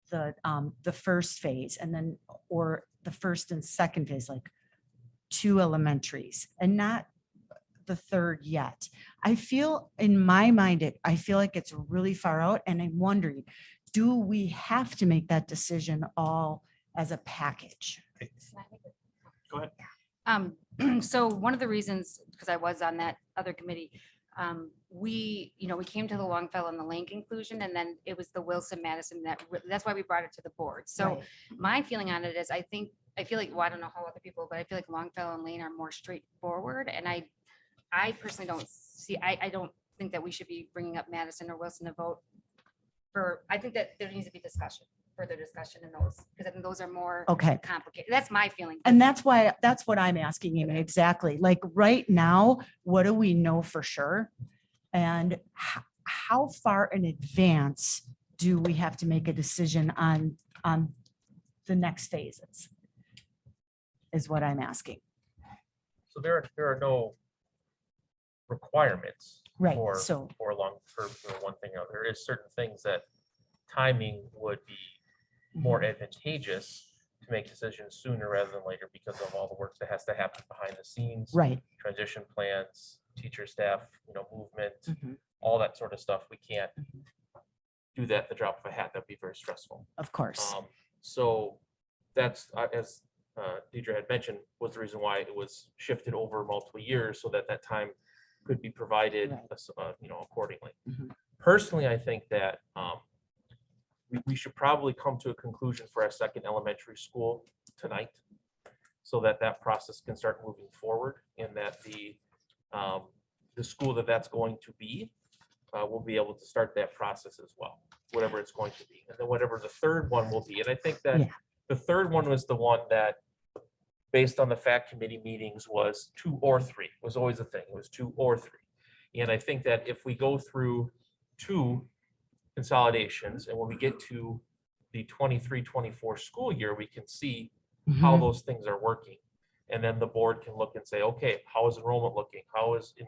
I: the first phase and then, or the first and second phase, like 2 elementaries and not the third yet? I feel in my mind, I feel like it's really far out, and I'm wondering, do we have to make that decision all as a package?
E: Go ahead.
K: So one of the reasons, because I was on that other committee, we came to the Longfellow and the Lane conclusion, and then it was the Wilson Madison that's why we brought it to the board. So
I: Right.
K: my feeling on it is I feel like, well, I don't know how other people, but I feel like Longfellow and Lane are more straightforward. And I personally I don't think that we should be bringing up Madison or Wilson to vote for. I think that there needs to be further discussion in those, because I think those are more
I: Okay.
K: complicated. That's my feeling.
I: And that's what I'm asking you exactly. Like right now, what do we know for sure? And how far in advance do we have to make a decision on the next phases? Is what I'm asking.
A: So there are no requirements
I: Right,
A: for
I: so-
A: for one thing or other. There is certain things that timing would be more advantageous to make decisions sooner rather than later because of all the work that has to happen behind the scenes.
I: Right.
A: Transition plans, teacher staff, movement,
I: Mhm.
A: all that sort of stuff. We can't do that at the drop of a hat. That'd be very stressful.
I: Of course.
A: So that's, as Deidre had mentioned, was the reason why it was shifted over multiple years so that time could be provided,
I: Right.
A: accordingly.
I: Mhm.
A: Personally, I think that we should probably come to a conclusion for our second elementary school tonight so that process can start moving forward, and that the school that's going to be will be able to start that process as well, whatever it's going to be. And then whatever the third one will be. And I think that
I: Yeah.
A: the third one was the one that, based on the fact committee meetings, was 2 or 3, was always a thing. It was 2 or 3. And I think that if we go through 2 consolidations, and when we get to the 23-24 school year, we can see how
I: Mhm.
A: those things are working. And then the board can look and say, okay, how is enrollment looking?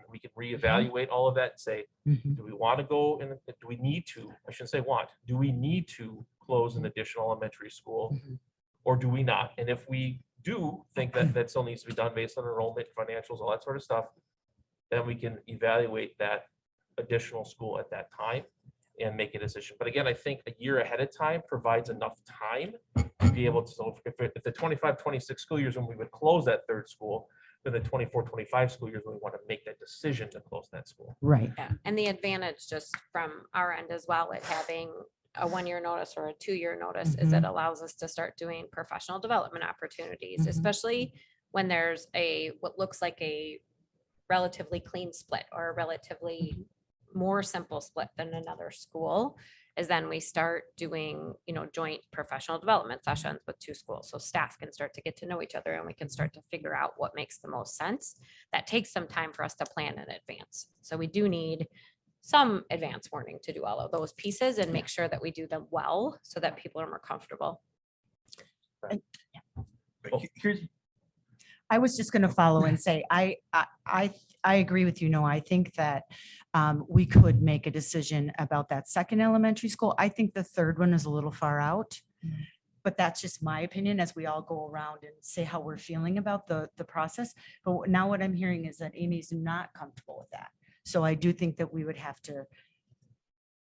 A: We can reevaluate all of that and say,
I: Mhm.
A: do we want to go and do we need to, I shouldn't say want, do we need to close an additional elementary school
I: Mhm.
A: or do we not? And if we do think that still needs to be done based on enrollment, financials, all that sort of stuff, then we can evaluate that additional school at that time and make a decision. But again, I think a year ahead of time provides enough time to be able to, so if the 25-26 school years when we would close that third school, then the 24-25 school years when we want to make that decision to close that school.
I: Right.
B: Yeah, and the advantage just from our end as well with having a 1-year notice or a 2-year notice is it allows us to start doing professional development opportunities,
I: Mhm.
B: especially when there's what looks like a relatively clean split or a relatively more simple split than another school is then we start doing, joint professional development sessions with two schools. So staff can start to get to know each other and we can start to figure out what makes the most sense. That takes some time for us to plan in advance. So we do need some advance warning to do all of those pieces and make sure that we do them well so that people are more comfortable.
E: Here's,
I: I was just going to follow and say, I agree with you. No, I think that we could make a decision about that second elementary school. I think the third one is a little far out. But that's just my opinion as we all go around and say how we're feeling about the process. But now what I'm hearing is that Amy's not comfortable with that. So I do think that we would have to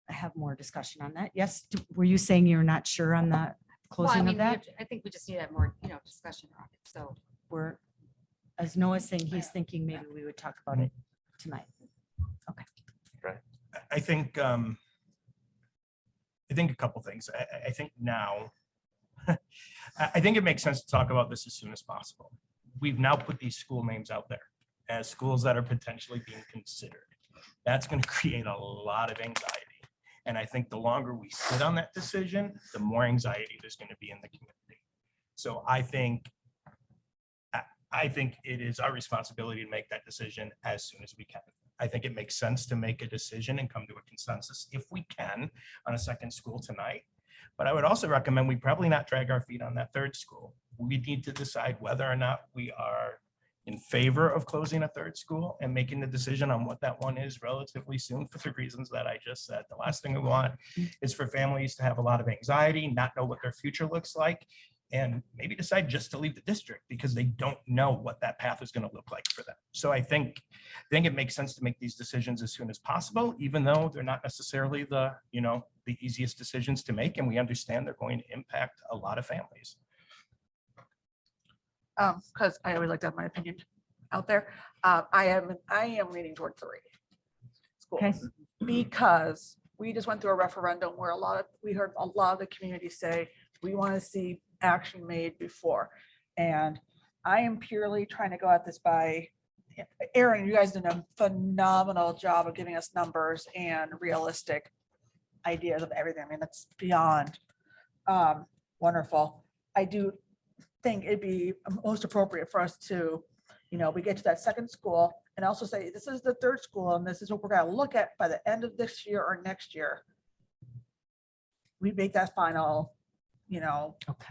I: have more discussion on that. Yes, were you saying you're not sure on the
K: Well, I
I: closing
K: mean,
I: of that?
K: I think we just need to have more, discussion around it. So
I: We're, as Noah's saying, he's thinking maybe we would talk about it tonight.
E: I think a couple things. I think now, I think it makes sense to talk about this as soon as possible. We've now put these school names out there as schools that are potentially being considered. That's going to create a lot of anxiety. And I think the longer we sit on that decision, the more anxiety there's going to be in the community. So I think it is our responsibility to make that decision as soon as we can. I think it makes sense to make a decision and come to a consensus if we can on a second school tonight. But I would also recommend we probably not drag our feet on that third school. We need to decide whether or not we are in favor of closing a third school and making the decision on what that one is relatively soon for the reasons that I just said. The last thing we want is for families to have a lot of anxiety, not know what their future looks like, and maybe decide just to leave the district because they don't know what that path is going to look like for them. So I think it makes sense to make these decisions as soon as possible, even though they're not necessarily the easiest decisions to make. And we understand they're going to impact a lot of families.
F: Because I always like to have my opinion out there. I am leaning toward 3
I: Okay.
F: schools because we just went through a referendum where we heard a lot of the community say, we want to see action made before. And I am purely trying to go at this by, Aaron, you guys did a phenomenal job of giving us numbers and realistic ideas of everything. I mean, that's beyond wonderful. I do think it'd be most appropriate for us to, we get to that second school and also say, this is the third school and this is what we're going to look at by the end of this year or next year. We make that final,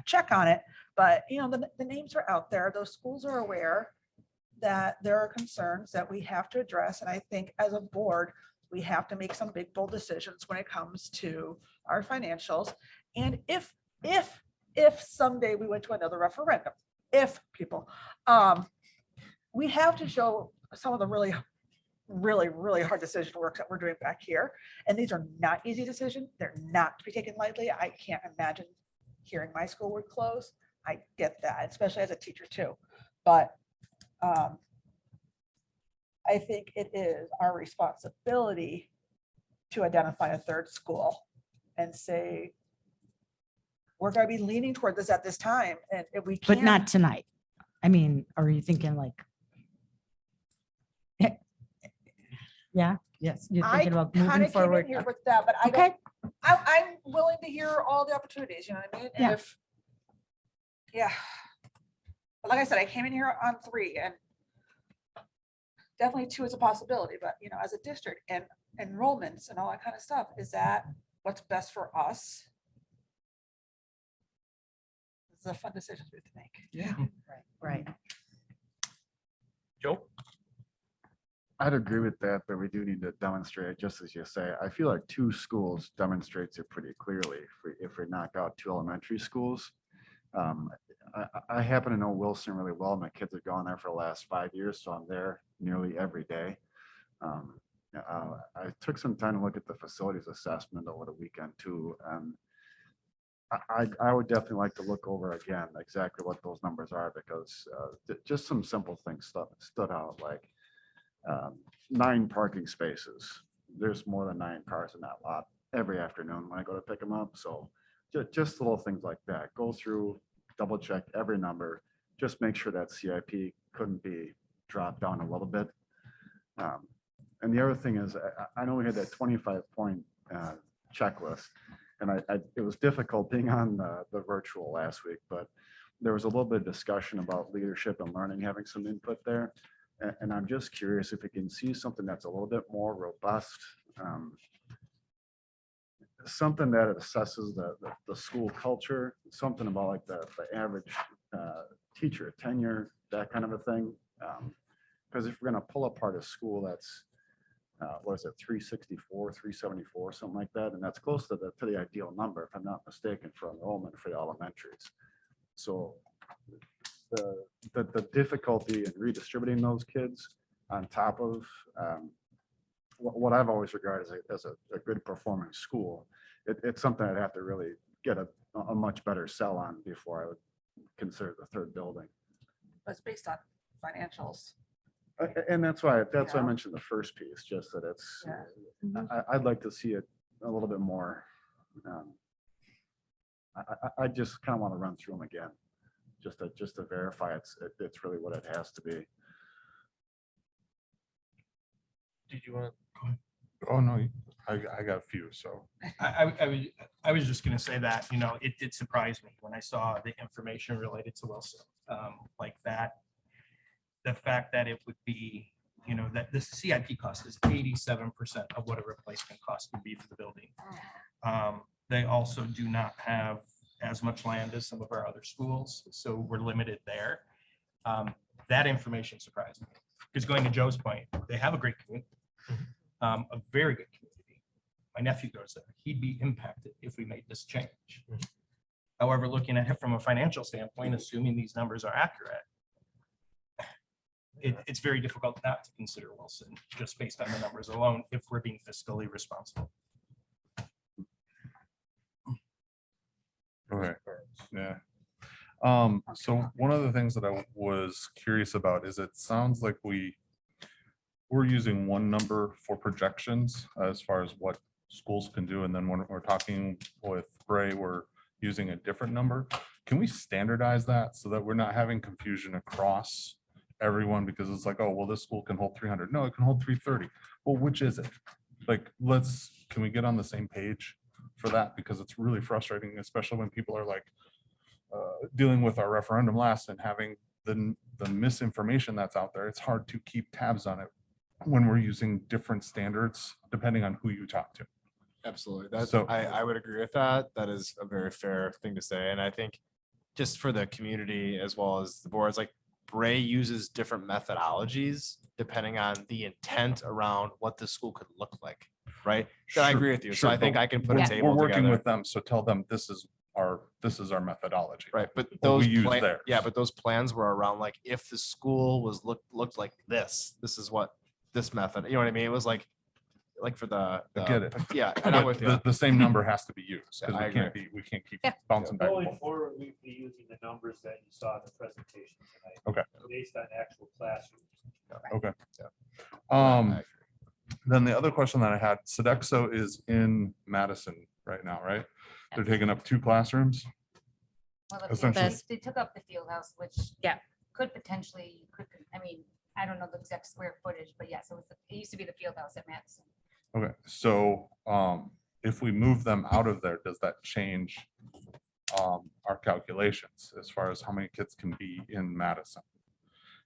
F: check on it. But, the names are out there. Those schools are aware that there are concerns that we have to address. And I think as a board, we have to make some big, bold decisions when it comes to our financials. And if someday we went to another referendum, we have to show some of the really hard decision work that we're doing back here. And these are not easy decisions. They're not to be taken lightly. I can't imagine hearing my school would close. I get that, especially as a teacher too. But I think it is our responsibility to identify a third school and say, we're going to be leaning toward this at this time. And if we can't.
I: But not tonight. I mean, are you thinking like? Yeah, yes, you're thinking about
F: kind
I: moving
F: of came in
I: forward.
F: here with that, but
I: Okay,
F: I'm willing to hear all the opportunities, you know what I mean? And
I: Yeah.
F: Yeah. But like I said, I came in here on 3 and definitely 2 is a possibility, but as a district and enrollments and all that kind of stuff, is that what's best for us? This is a fun decision we have to make.
E: Yeah.
I: right.
A: Joe?
G: I'd agree with that, but we do need to demonstrate, just as you say. I feel like 2 schools demonstrates it pretty clearly. If we knock out 2 elementary schools. I happen to know Wilson really well. My kids have gone there for the last 5 years, so I'm there nearly every day. I took some time to look at the facilities assessment over the weekend too. And I would definitely like to look over again exactly what those numbers are, because just some simple things stood out, like 9 parking spaces. There's more than 9 cars in that lot every afternoon when I go to pick them up. So just little things like that. Go through, double check every number, just make sure that CIP couldn't be dropped down a little bit. And the other thing is, I know we had that 25-point checklist, and it was difficult being on the virtual last week, but there was a little bit of discussion about leadership and learning, having some input there. And I'm just curious if we can see something that's a little bit more robust, something that assesses the school culture, something about like the average teacher tenure, that kind of a thing. Because if we're going to pull apart a school that's, what is it, 364, 374, something like that, and that's close to the ideal number, if I'm not mistaken, for enrollment for the elementaries. So the difficulty in redistributing those kids on top of what I've always regarded as a good performing school, it's something I'd have to really get a much better sell on before I would consider the third building.
F: But it's based on financials.
G: And that's why I
F: Yeah.
G: mentioned the first piece, just that it's,
F: Yeah.
G: I'd like to see it a little bit more. I just kind of want to run through them again, just to verify it's really what it has to be.
A: Did you want?
L: Oh, no, I got a few, so.
E: I was just gonna say that, it did surprise me when I saw the information related to Wilson, like that. The fact that it would be, that the CIP cost is 87% of what a replacement cost would be for the building. They also do not have as much land as some of our other schools, so we're limited there. That information surprised me, because going to Joe's point, they have a great community, a very good community. My nephew goes there. He'd be impacted if we made this change. However, looking at it from a financial standpoint, assuming these numbers are accurate, it's very difficult not to consider Wilson just based on the numbers alone if we're being fiscally responsible.
L: Okay, yeah. So one of the things that I was curious about is it sounds like we're using one number for projections as far as what schools can do. And then when we're talking with Ray, we're using a different number. Can we standardize that so that we're not having confusion across everyone? Because it's like, oh, well, this school can hold 300. No, it can hold 330. Well, which is it? Like, can we get on the same page for that? Because it's really frustrating, especially when people are like dealing with our referendum last and having the misinformation that's out there. It's hard to keep tabs on it when we're using different standards depending on who you talk to.
D: Absolutely. That's,
L: So-
D: I would agree with that. That is a very fair thing to say. And I think just for the community as well as the boards, like Bray uses different methodologies depending on the intent around what the school could look like, right? So I
L: Sure,
D: agree with you. So
L: sure,
D: I think
L: but
D: I can put a
L: we're
D: table
L: working
D: together.
L: with them, so tell them this is our methodology.
D: Right, but
L: But
D: those
L: we use
D: plan-
L: theirs.
D: yeah, but those plans were around like if the school was looked like this is what this method, you know what I mean? It was like for the
L: I get it.
D: Yeah, and I'm
L: But
D: with you.
L: the same number has to be used
D: Yeah,
L: because
D: I
L: we can't keep
B: Yeah.
L: bouncing back and
J: Going
L: forth.
J: forward, we'd be using the numbers that you saw in the presentation tonight.
L: Okay.
J: Based on actual classrooms.
L: Okay.
D: Yeah.
L: Um,
D: I agree.
L: then the other question that I had, Sodexo is in Madison right now, right? They're taking up 2 classrooms.
K: Well, the field
L: Essentially.
K: house- they took up the field house, which
B: Yeah.
K: could potentially, I mean, I don't know the exact square footage, but yes, it used to be the field house at Madison.
L: Okay, so if we move them out of there, does that change our calculations as far as how many kids can be in Madison?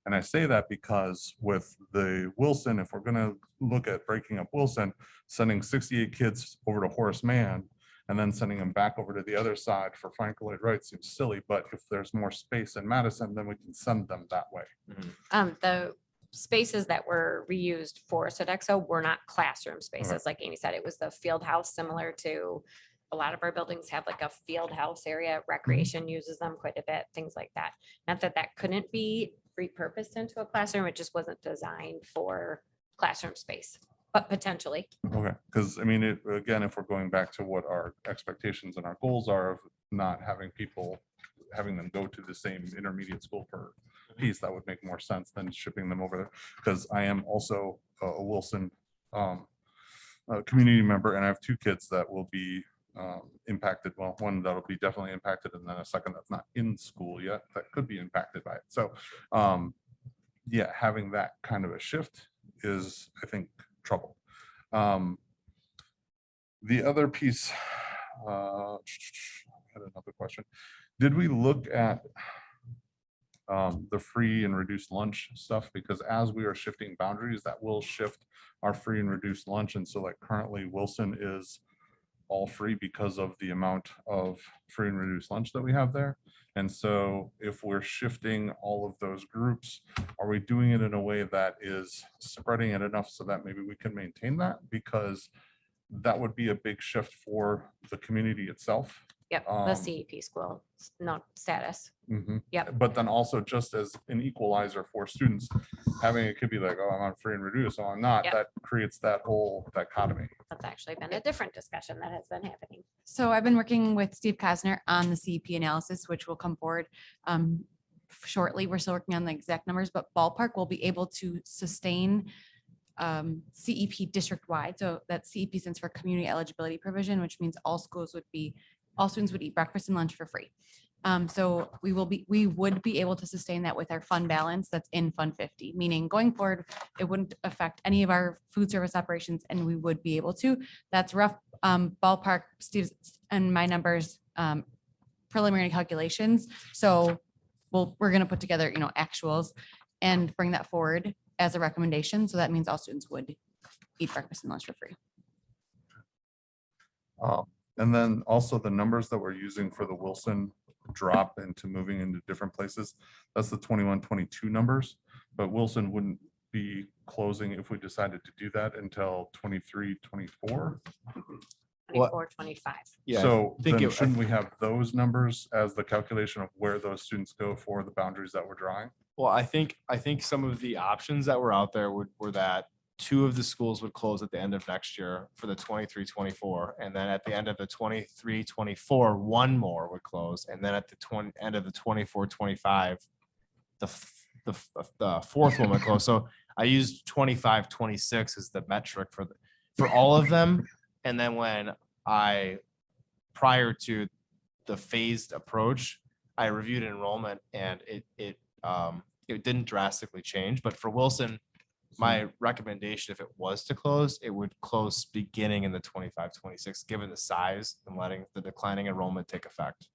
L: And I say that because with the Wilson, if we're gonna look at breaking up Wilson, sending 68 kids over to Horace Mann and then sending them back over to the other side for Frank Lloyd Wright seems silly, but if there's more space in Madison, then we can send them that way.
B: The spaces that were reused for Sodexo were not classroom spaces. Like Amy said, it was the field house, similar to a lot of our buildings have like a field house area. Recreation uses them quite a bit, things like that. Not that that couldn't be repurposed into a classroom. It just wasn't designed for classroom space, but potentially.
L: Okay, because I mean, again, if we're going back to what our expectations and our goals are of not having them go to the same intermediate school per piece, that would make more sense than shipping them over there. Because I am also a Wilson community member, and I have 2 kids that will be impacted. Well, one that'll be definitely impacted, and then a second that's not in school yet that could be impacted by it. So yeah, having that kind of a shift is, I think, trouble. The other piece, I had another question. Did we look at the free and reduced lunch stuff? Because as we are shifting boundaries, that will shift our free and reduced lunch. And so like currently Wilson is all free because of the amount of free and reduced lunch that we have there. And so if we're shifting all of those groups, are we doing it in a way that is spreading it enough so that maybe we can maintain that? Because that would be a big shift for the community itself.
B: Yep, the CEP school, not status. Yep.
L: But then also just as an equalizer for students, having it could be like, oh, I'm on free and reduced, so I'm not,
B: Yep.
L: that creates that whole dichotomy.
B: That's actually been a different discussion that has been happening.
H: So I've been working with Steve Kosner on the CEP analysis, which will come forward shortly. We're still working on the exact numbers, but ballpark will be able to sustain CEP district-wide. So that CEP stands for Community Eligibility Provision, which means all students would eat breakfast and lunch for free. So we would be able to sustain that with our fund balance that's in Fund 50, meaning going forward, it wouldn't affect any of our food service operations and we would be able to. That's rough ballpark, Steve's and my numbers, preliminary calculations. So we're going to put together, actuals and bring that forward as a recommendation. So that means all students would eat breakfast and lunch for free.
L: And then also the numbers that we're using for the Wilson drop into moving into different places, that's the 21-22 numbers, but Wilson wouldn't be closing if we decided to do that until 23-24.
B: 24, 25.
D: Yeah,
L: So
D: I think
L: then
D: it-
L: shouldn't we have those numbers as the calculation of where those students go for the boundaries that we're drawing?
D: Well, I think some of the options that were out there were that 2 of the schools would close at the end of next year for the 23-24, and then at the end of the 23-24, 1 more would close, and then at the end of the 24-25, the 4th one would close. So I used 25-26 as the metric for all of them, and then prior to the phased approach, I reviewed enrollment, and it didn't drastically change, but for Wilson, my recommendation, if it was to close, it would close beginning in the 25-26, given the size and letting the declining enrollment take effect.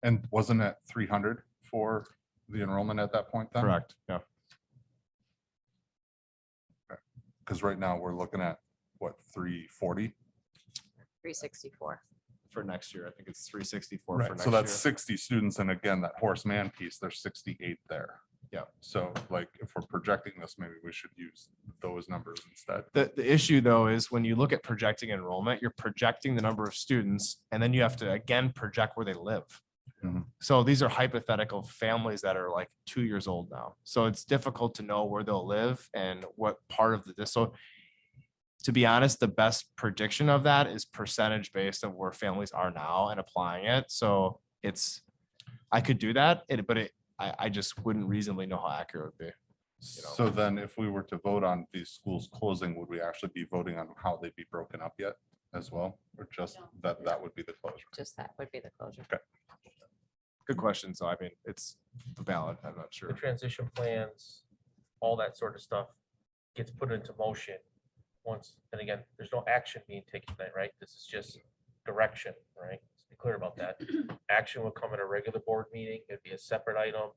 L: And wasn't it 300 for the enrollment at that point then?
D: Correct, yeah.
L: Because right now we're looking at what, 340?
B: 364.
D: For next year, I think it's 364 for
L: Right,
D: next
L: so that's
D: year.
L: 60 students. And again, that horseman piece, there's 68 there.
D: Yeah.
L: So like if we're projecting this, maybe we should use those numbers instead.
D: The issue though is when you look at projecting enrollment, you're projecting the number of students, and then you have to again project where they live.
L: Mhm.
D: So these are hypothetical families that are like 2 years old now. So it's difficult to know where they'll live and what part of so to be honest, the best prediction of that is percentage based on where families are now and applying it. So I could do that, but I just wouldn't reasonably know how accurate it would be.
L: So then if we were to vote on these schools closing, would we actually be voting on how they'd be broken up yet as well? Or just that would be the closure?
B: Just that would be the closure.
L: Okay.
D: Good question. So I mean, it's valid. I'm not sure.
A: The transition plans, all that sort of stuff gets put into motion once, and again, there's no action being taken tonight, right? This is just direction, right? Let's be clear about that. Action will come at a regular board meeting. It'd be a separate item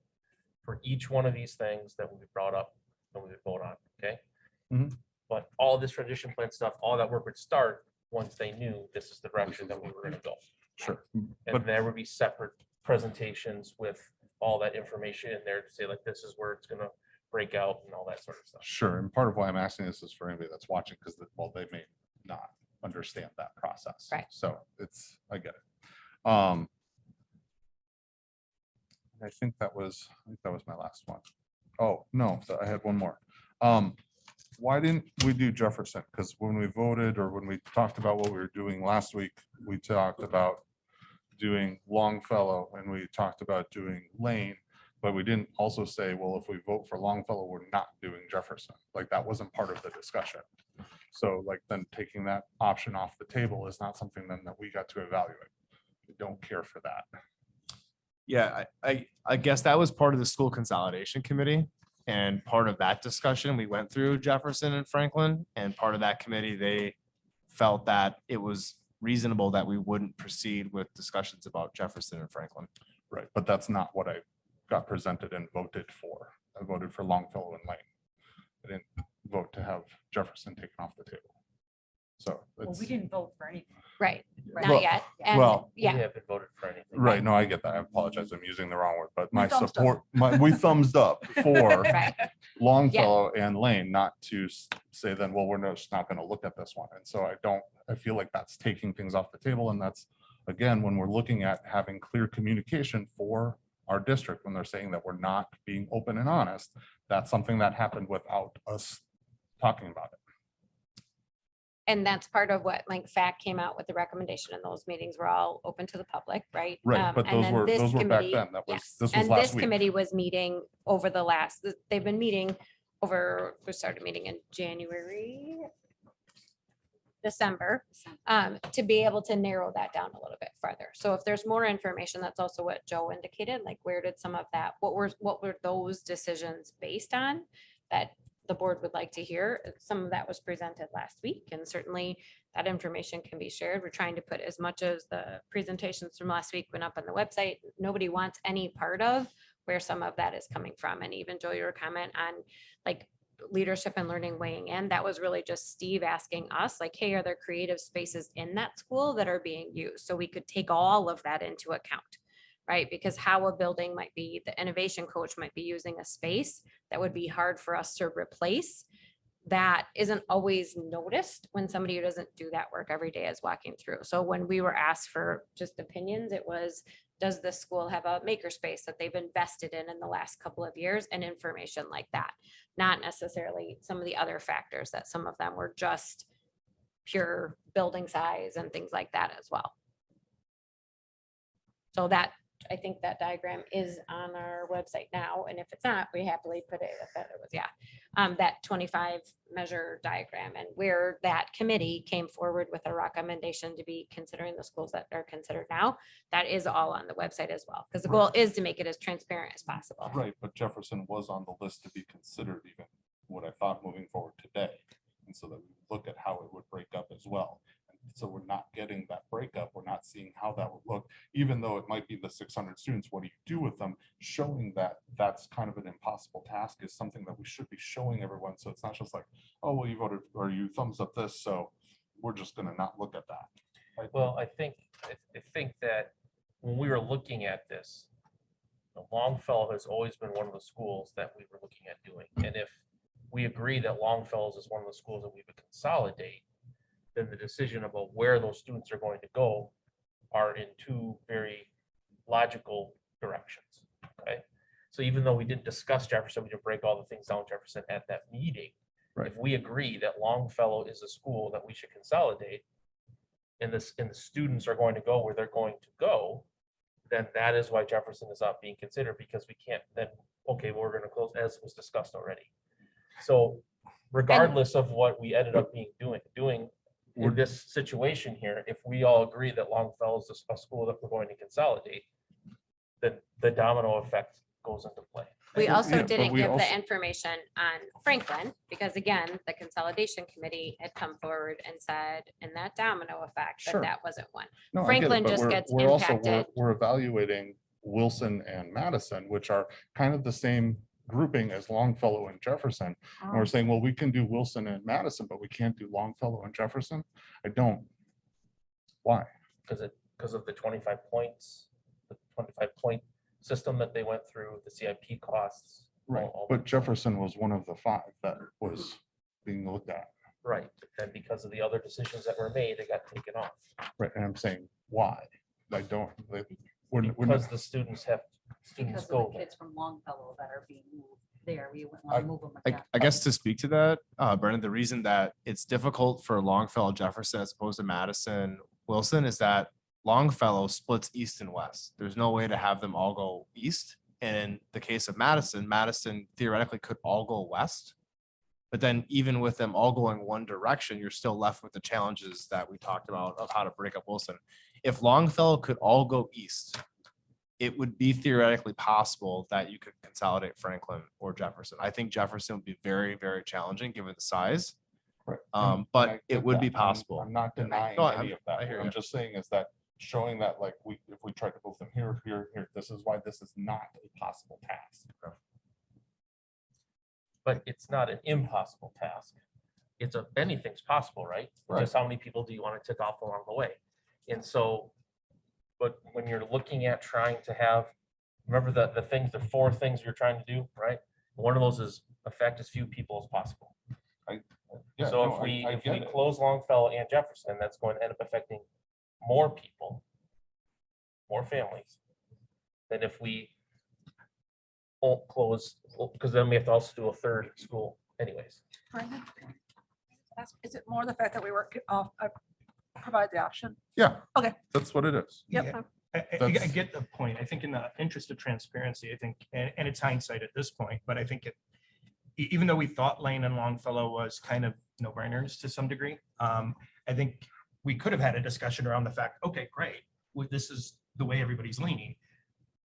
A: for each one of these things that will be brought up and we would vote on, okay?
L: Mhm.
A: But all this transition plan stuff, all that work would start once they knew this is the direction that we were gonna go.
L: Sure.
A: And
L: But
A: there would be separate presentations with all that information in there to say like, this is where it's gonna break out and all that sort of stuff.
L: sure. And part of why I'm asking this is for anybody that's watching, because they may not understand that process.
B: Right.
L: So I get it. I think that was my last one. Oh, no, I had one more. Why didn't we do Jefferson? Because when we voted or when we talked about what we were doing last week, we talked about doing Longfellow and we talked about doing Lane, but we didn't also say, well, if we vote for Longfellow, we're not doing Jefferson. Like that wasn't part of the discussion. So like then taking that option off the table is not something then that we got to evaluate. We don't care for that.
D: Yeah, I guess that was part of the school consolidation committee. And part of that discussion, we went through Jefferson and Franklin, and part of that committee, they felt that it was reasonable that we wouldn't proceed with discussions about Jefferson and Franklin.
L: Right, but that's not what I got presented and voted for. I voted for Longfellow and Lane. I didn't vote to have Jefferson taken off the table. So it's,
I: didn't vote for anything.
B: Right,
L: Well-
B: not yet. And
L: well,
A: We
B: yeah,
A: haven't voted for anything.
L: right, no, I get that. I apologize. I'm using the wrong word, but my
F: thumbs up.
L: support, we thumbs up for
B: right.
L: Longfellow and Lane, not to say then, well, we're just not going to look at this one. And so I feel like that's taking things off the table. And that's, again, when we're looking at having clear communication for our district, when they're saying that we're not being open and honest, that's something that happened without us talking about it.
B: And that's part of what like FAC came out with the recommendation, and those meetings were all open to the public, right?
L: Right, but
B: And
L: those
B: then
L: were
B: this
L: back
B: committee-
L: then. That was,
B: yes.
L: this was
B: And
L: last
B: this
L: week.
B: committee was meeting over the last, they've been meeting over, we started meeting in January, December, to be able to narrow that down a little bit further. So if there's more information, that's also what Joe indicated, like where did some of that, what were those decisions based on that the board would like to hear? Some of that was presented last week, and certainly that information can be shared. We're trying to put as much as the presentations from last week went up on the website. Nobody wants any part of where some of that is coming from. And even Joe, your comment on like leadership and learning weighing in, that was really just Steve asking us like, hey, are there creative spaces in that school that are being used? So we could take all of that into account, right? Because how a building might be, the innovation coach might be using a space that would be hard for us to replace. That isn't always noticed when somebody who doesn't do that work every day is walking through. So when we were asked for just opinions, it was, does the school have a makerspace that they've invested in the last couple of years, and information like that? Not necessarily some of the other factors that some of them were just pure building size and things like that as well. So that, I think that diagram is on our website now, and if it's not, we happily put it, it was, yeah. That 25 measure diagram, and where that committee came forward with a recommendation to be considering the schools that are considered now, that is all on the website as well, because the goal is to make it as transparent as possible.
L: Right, but Jefferson was on the list to be considered, even what I thought moving forward today. And so that we look at how it would break up as well. And so we're not getting that breakup. We're not seeing how that would look, even though it might be the 600 students. What do you do with them? Showing that that's kind of an impossible task is something that we should be showing everyone. So it's not just like, oh, well, you voted or you thumbs up this, so we're just going to not look at that. Right?
A: Well, I think that when we were looking at this, Longfellow has always been one of the schools that we were looking at doing. And if we agree that Longfellow is one of the schools that we would consolidate, then the decision about where those students are going to go are in two very logical directions. Okay. So even though we didn't discuss Jefferson, we didn't break all the things down Jefferson at that meeting.
L: Right.
A: If we agree that Longfellow is a school that we should consolidate, and the students are going to go where they're going to go, then that is why Jefferson is not being considered, because we can't then, okay, well, we're going to close, as was discussed already. So regardless of what we ended up doing in this situation here, if we all agree that Longfellow is a school that we're going to consolidate, then the domino effect goes into play.
B: We also
L: Yeah, but
B: didn't
L: we
B: give
L: also-
B: the information on Franklin, because again, the consolidation committee had come forward and said, in that domino effect,
L: Sure.
B: that wasn't one.
L: No, I get it,
B: Franklin
L: but
B: just
L: we're-
B: gets
L: we're also-
B: impacted.
L: We're evaluating Wilson and Madison, which are kind of the same grouping as Longfellow and Jefferson. And we're saying, well, we can do Wilson and Madison, but we can't do Longfellow and Jefferson. I don't. Why?
A: Because of the 25 points, the 25 point system that they went through, the CIP costs.
L: Right, but Jefferson was one of the 5 that was being looked at.
A: Right, and because of the other decisions that were made, it got taken off.
L: Right, and I'm saying, why? I don't, we're
A: Because the students
I: Because
A: go
I: of the
A: there.
I: kids from Longfellow that are being moved there, we wouldn't want to move them. like that.
D: I guess to speak to that, Brendan, the reason that it's difficult for Longfellow Jefferson as opposed to Madison Wilson is that Longfellow splits east and west. There's no way to have them all go east. And in the case of Madison theoretically could all go west. But then even with them all going one direction, you're still left with the challenges that we talked about of how to break up Wilson. If Longfellow could all go east, it would be theoretically possible that you could consolidate Franklin or Jefferson. I think Jefferson would be very, very challenging given the size.
L: Right.
D: But
L: I
D: it
L: get
D: would
L: that.
D: be possible.
L: I'm not denying
D: No,
L: any of that.
D: I hear
L: What I'm
D: you.
L: just saying is that showing that like if we try to move them here, here, here, this is why this is not a possible task.
A: But it's not an impossible task. Anything's possible, right?
L: Right.
A: Just how many people do you want to tick off along the way? And so, but when you're looking at trying to have, remember the 4 things you're trying to do, right? One of those is affect as few people as possible.
L: Yeah,
A: So
L: no,
A: if we
L: get it.
A: close Longfellow and Jefferson, that's going to end up affecting more people, more families, than if we won't close, because then we have to also do a 3rd school anyways.
F: Brandon, is it more the fact that we work off, provide the option?
L: Yeah.
F: Okay.
L: That's what it is.
F: Yep.
E: Yeah. I
L: That's-
E: get the point. I think in the interest of transparency, I think, and it's hindsight at this point, but I think even though we thought Lane and Longfellow was kind of no-brainers to some degree, I think we could have had a discussion around the fact, okay, great, this is the way everybody's leaning.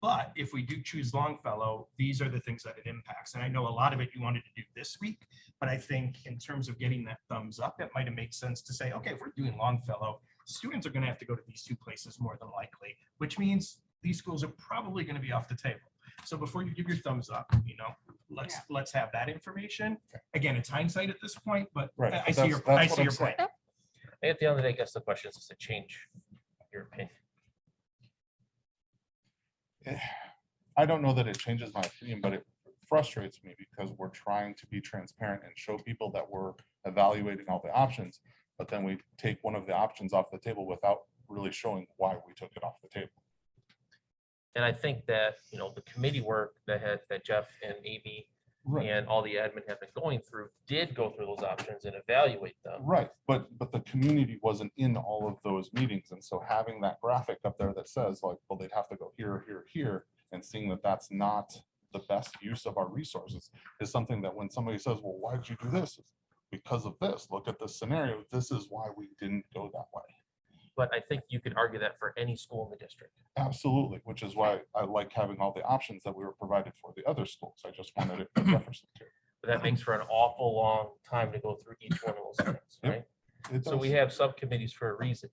E: But if we do choose Longfellow, these are the things that it impacts. And I know a lot of it you wanted to do this week, but I think in terms of getting that thumbs up, it might have made sense to say, okay, if we're doing Longfellow, students are going to have to go to these 2 places more than likely, which means these schools are probably going to be off the table. So before you give your thumbs up, let's have that information. Again, it's hindsight at this point, but
L: Right,
E: I
L: but
E: see
L: that's
E: I
L: what
E: see
L: I'm
E: your
L: saying.
E: point.
A: At the end of the day, I guess the question is, does it change your opinion?
L: I don't know that it changes my opinion, but it frustrates me because we're trying to be transparent and show people that we're evaluating all the options, but then we take one of the options off the table without really showing why we took it off the table.
A: And I think that, the committee work that Jeff and Amy and all the admin have been going through did go through those options and evaluate them.
L: Right, but the community wasn't in all of those meetings, and so having that graphic up there that says like, well, they'd have to go here, here, here, and seeing that that's not the best use of our resources is something that when somebody says, well, why did you do this? It's because of this. Look at this scenario. This is why we didn't go that way.
A: But I think you could argue that for any school in the district.
L: Absolutely, which is why I like having all the options that we were provided for the other schools. I just wanted it for Jefferson too.
A: But that makes for an awful long time to go through each one of those things,
L: Yep.
A: right?
L: It
A: So we
L: does.
A: have subcommittees for a reason,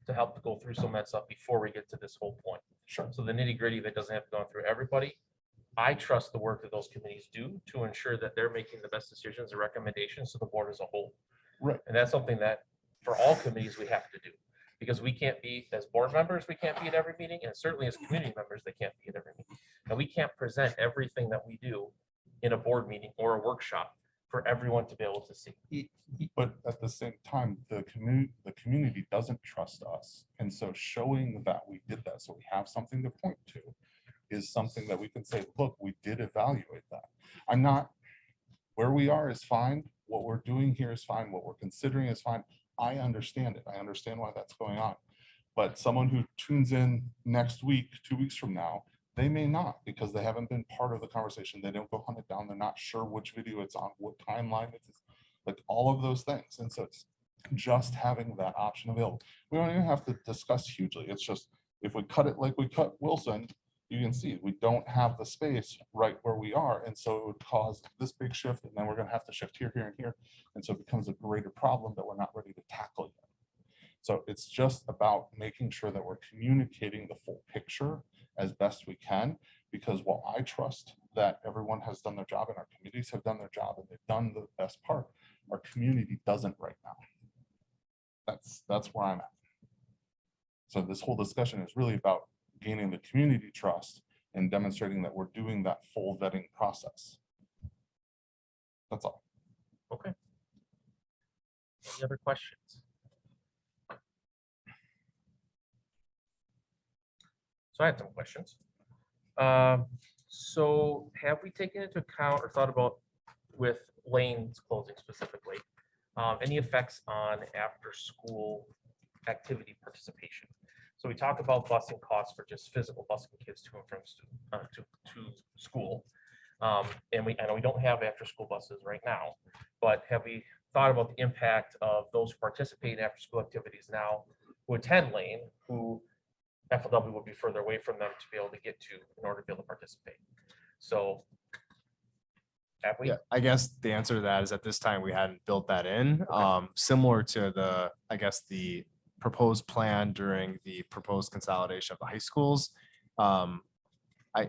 A: to help to go through some of that stuff before we get to this whole point.
L: Sure.
A: So the nitty gritty that doesn't have to go through everybody. I trust the work that those committees do to ensure that they're making the best decisions and recommendations to the board as a whole.
L: Right.
A: And that's something that for all committees we have to do. Because we can't be, as board members, we can't be at every meeting, and certainly as community members, they can't be at every meeting. And we can't present everything that we do in a board meeting or a workshop for everyone to be able to see.
L: But at the same time, the community doesn't trust us. And so showing that we did that, so we have something to point to, is something that we can say, look, we did evaluate that. Where we are is fine. What we're doing here is fine. What we're considering is fine. I understand it. I understand why that's going on. But someone who tunes in next week, 2 weeks from now, they may not, because they haven't been part of the conversation. They don't go hunt it down. They're not sure which video it's on, what timeline it is, like all of those things. And so it's just having that option available. We don't even have to discuss hugely. It's just, if we cut it like we cut Wilson, you can see we don't have the space right where we are. And so it would cause this big shift, and then we're going to have to shift here, here, and here. And so it becomes a greater problem that we're not ready to tackle yet. So it's just about making sure that we're communicating the full picture as best we can, because while I trust that everyone has done their job and our committees have done their job and they've done the best part, our community doesn't right now. That's where I'm at. So this whole discussion is really about gaining the community trust and demonstrating that we're doing that full vetting process. That's all.
A: Okay. Any other questions? So I had some questions. So have we taken into account or thought about, with Lane's closing specifically, any effects on after-school activity participation? So we talk about busing costs for just physical busing kids to and from to school. And I know we don't have after-school buses right now, but have we thought about the impact of those who participate in after-school activities now, who attend Lane, who FLW would be further away from them to be able to get to in order to be able to participate. So have we?
D: Yeah, I guess the answer to that is at this time, we hadn't built that in, similar to the, I guess, the proposed plan during the proposed consolidation of the high schools.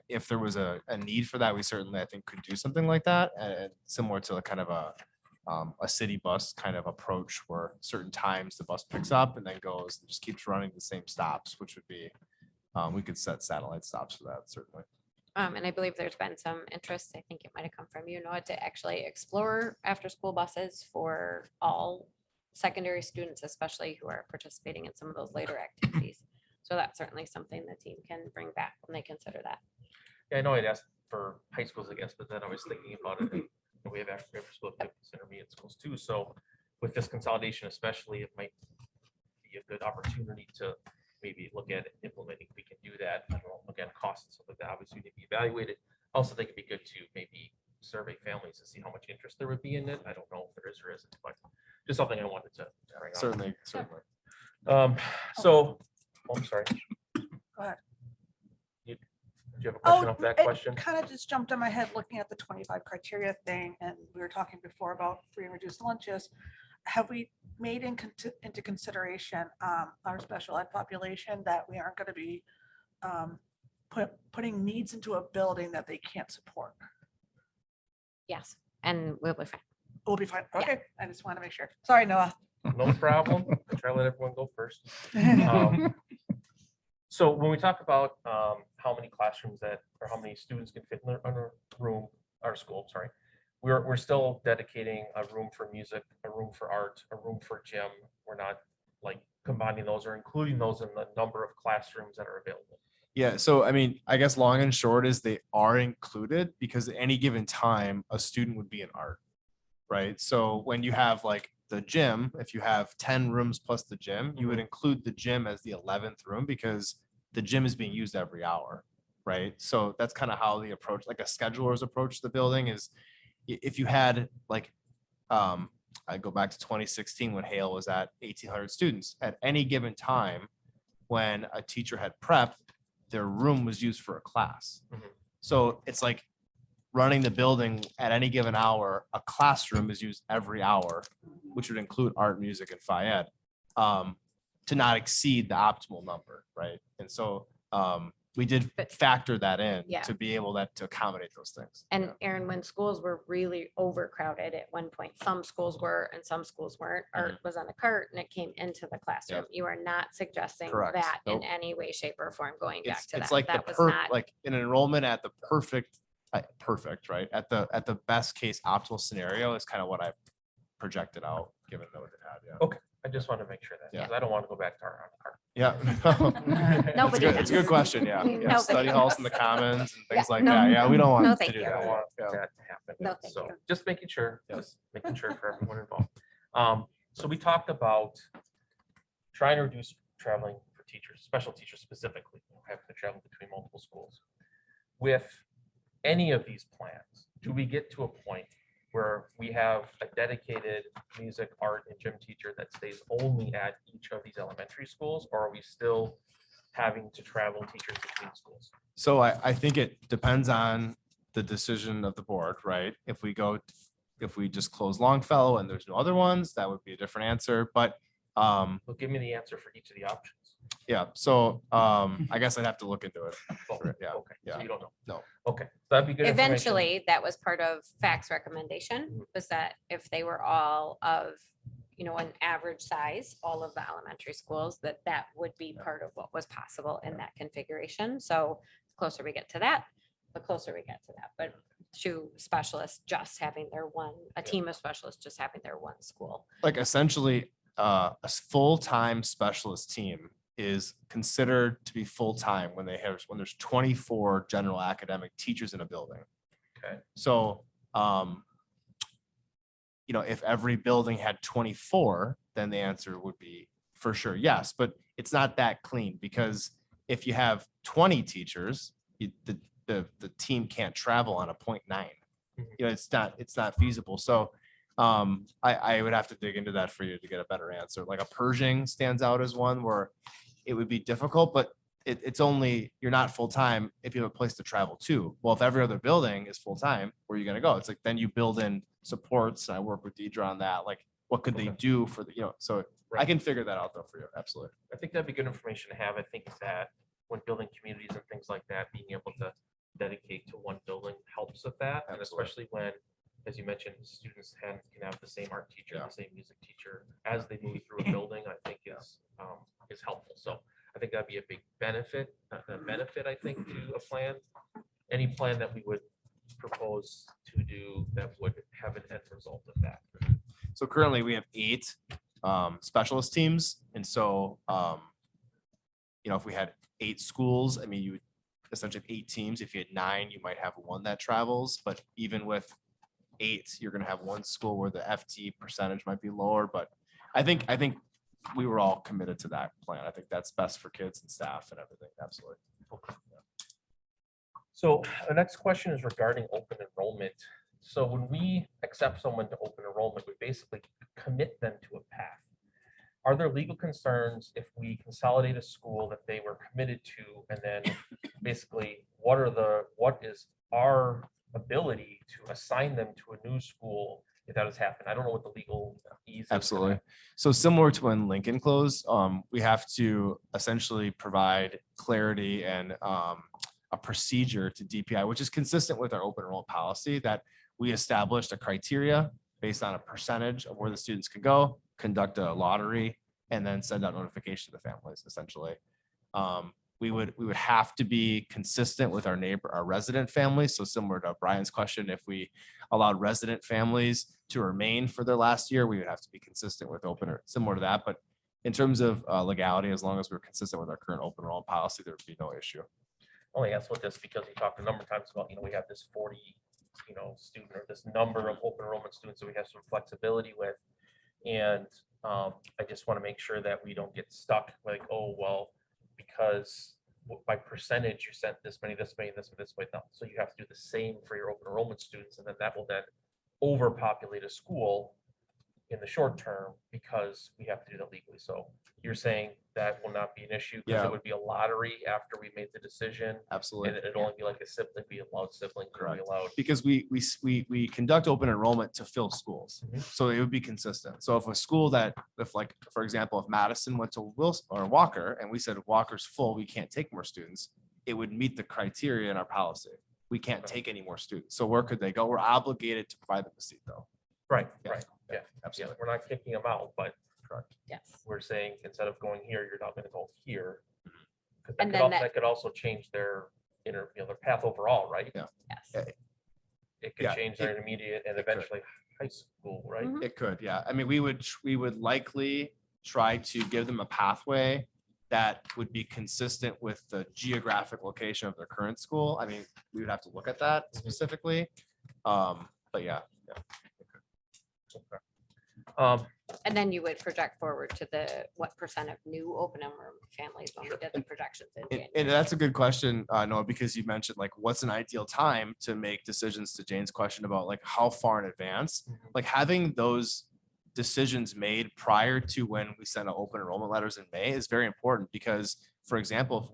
D: If there was a need for that, we certainly, I think, could do something like that, and similar to a kind of a city bus kind of approach where certain times the bus picks up and then goes and just keeps running the same stops, which would be, we could set satellite stops for that, certainly.
B: And I believe there's been some interest, I think it might have come from you, Noah, to actually explore after-school buses for all secondary students, especially who are participating in some of those later activities. So that's certainly something the team can bring back when they consider that.
A: Yeah, I know I'd asked for high schools, I guess, but then I was thinking about it. And we have after school activities, intermediate schools too. So with this consolidation, especially, it might be a good opportunity to maybe look at implementing. We can do that. I don't know, again, costs and stuff like that obviously need to be evaluated. Also, think it'd be good to maybe survey families to see how much interest there would be in it. I don't know if there is or isn't, but just something I wanted to bring up.
D: Certainly.
A: So, I'm sorry.
F: Go ahead.
A: Do you have a question off that question?
F: Kind of just jumped in my head looking at the 25 criteria thing, and we were talking before about free and reduced lunches. Have we made into consideration our special ed population, that we aren't going to be putting needs into a building that they can't support?
B: Yes, and we'll be fine.
F: We'll be fine. Okay, I just want to make sure. Sorry, Noah.
A: No problem. I try to let everyone go first. So when we talk about how many classrooms that, or how many students can fit in a room, our school, sorry, we're still dedicating a room for music, a room for art, a room for gym. We're not like combining those or including those in the number of classrooms that are available.
D: Yeah, so I mean, I guess long and short is they are included because at any given time, a student would be in art, right? So when you have like the gym, if you have 10 rooms plus the gym, you would include the gym as the 11th room because the gym is being used every hour, right? So that's kind of how the approach, like a scheduler's approach to the building is, if you had like, I go back to 2016 when Hale was at 1,800 students at any given time, when a teacher had prep, their room was used for a class. So it's like running the building at any given hour, a classroom is used every hour, which would include art, music, and phy ed, to not exceed the optimal number, right? And so we did factor that in
B: Yeah.
D: to be able to accommodate those things.
B: And Aaron, when schools were really overcrowded at one point, some schools were and some schools weren't, art was on a cart and it came into the classroom. You are not suggesting
D: Correct.
B: that in
D: Nope.
B: any way, shape or form going back
D: It's,
B: to
D: it's
B: that.
D: like
B: That
D: the
B: was not,
D: like an enrollment at the perfect, right? At the best case optimal scenario is kind of what I projected out, given what it had, yeah.
A: Okay, I just want to make sure that, because I don't want to go back to our car.
D: Yeah.
B: Nobody
D: It's a good
B: does.
D: question, yeah. Yeah,
B: Nobody
D: study halls in the
B: does.
D: commons and things
B: Yeah,
D: like
B: no,
D: that. Yeah, we don't
B: no,
D: want to
B: thank
D: do
B: you.
A: I don't
D: that.
A: want
D: Yeah.
A: that to happen.
B: No, thank
A: So
B: you.
A: just making sure,
D: Yes.
A: just making sure for everyone involved. So we talked about trying to reduce traveling for teachers, special teachers specifically, having to travel between multiple schools. With any of these plans, do we get to a point where we have a dedicated music, art, and gym teacher that stays only at each of these elementary schools, or are we still having to travel teachers between schools?
D: So I think it depends on the decision of the board, right? If we just close Longfellow and there's no other ones, that would be a different answer. But
A: Well, give me the answer for each of the options.
D: yeah, so I guess I'd have to look into it.
A: Oh,
D: Yeah,
A: okay, so
D: yeah.
A: you don't know?
D: No.
A: Okay, that'd be good. information.
B: Eventually, that was part of FACT's recommendation, was that if they were all of, an average size, all of the elementary schools, that would be part of what was possible in that configuration. So the closer we get to that, the closer we get to that. But to specialists just having their one, a team of specialists just having their one school.
D: Like essentially, a full-time specialist team is considered to be full-time when there's 24 general academic teachers in a building.
A: Okay.
D: So, if every building had 24, then the answer would be for sure yes, but it's not that clean because if you have 20 teachers, the team can't travel on a 0.9. It's not feasible. So I would have to dig into that for you to get a better answer. Like a Pershing stands out as one where it would be difficult, but it's only, you're not full-time if you have a place to travel to. Well, if every other building is full-time, where are you gonna go? It's like, then you build in supports. And I work with Deidre on that. Like, what could they do for the, so I can figure that out though for you. Absolutely.
A: I think that'd be good information to have. I think that when building communities and things like that, being able to dedicate to one building helps with that. And
D: Absolutely.
A: especially when, as you mentioned, students can have the same art teacher,
D: Yeah.
A: the same music teacher as they move through a building, I think is helpful. So I think that'd be a big benefit, I think, to a plan. Any plan that we would propose to do that would have an end result of that.
D: So currently we have 8 specialist teams. And so, if we had 8 schools, I mean, you would essentially have 8 teams. If you had 9, you might have 1 that travels, but even with 8, you're going to have 1 school where the FT percentage might be lower. But I think we were all committed to that plan. I think that's best for kids and staff and everything. Absolutely.
A: So the next question is regarding open enrollment. So when we accept someone to open enrollment, we basically commit them to a path. Are there legal concerns if we consolidate a school that they were committed to, and then basically what is our ability to assign them to a new school if that has happened? I don't know what the legal ease is.
D: Absolutely. So similar to when Lincoln closed, we have to essentially provide clarity and a procedure to DPI, which is consistent with our open enrollment policy, that we established a criteria based on a percentage of where the students can go, conduct a lottery, and then send out notification to the families, essentially. We would have to be consistent with our resident families. So similar to Brian's question, if we allowed resident families to remain for their last year, we would have to be consistent with open or similar to that. But in terms of legality, as long as we're consistent with our current open enrollment policy, there would be no issue.
A: Only ask with this because we talked a number of times about, we have this 40, student or this number of open enrollment students that we have some flexibility with. And I just want to make sure that we don't get stuck like, oh, well, because by percentage you sent this many, this many, this many, this many. No. So you have to do the same for your open enrollment students, and then that will then overpopulate a school in the short term because we have to do that legally. So you're saying that will not be an issue because
D: Yeah.
A: it would be a lottery after we made the decision,
D: Absolutely.
A: and it'd only be like a sibling, be allowed sibling, could be
D: Correct.
A: allowed.
D: Because we conduct open enrollment to fill schools.
A: Mhm.
D: So it would be consistent. So if a school for example, if Madison went to Wilson or Walker and we said Walker's full, we can't take more students, it would meet the criteria in our policy. We can't take any more students. So where could they go? We're obligated to provide them a seat though.
A: Right,
D: Yeah.
A: right. Yeah,
D: Absolutely.
A: we're not kicking them out, but
D: Correct.
B: Yes.
A: we're saying instead of going here, you're not gonna go here. 'Cause
B: And
A: that could
B: then
A: al-
B: that-
A: that could also change their their path overall, right?
D: Yeah.
B: Yes.
A: It could
D: Yeah,
A: change their intermediate and
D: it could.
A: eventually high school, right?
B: Mhm.
D: It could, yeah. I mean, we would likely try to give them a pathway that would be consistent with the geographic location of their current school. I mean, we would have to look at that specifically. But yeah.
B: And then you would project forward to what percent of new open enrollment families when we did the projections in
D: And
B: January.
D: that's a good question, Noah, because you mentioned like, what's an ideal time to make decisions, to Jane's question about like how far in advance, like having those decisions made prior to when we send out open enrollment letters in May is very important because, for example,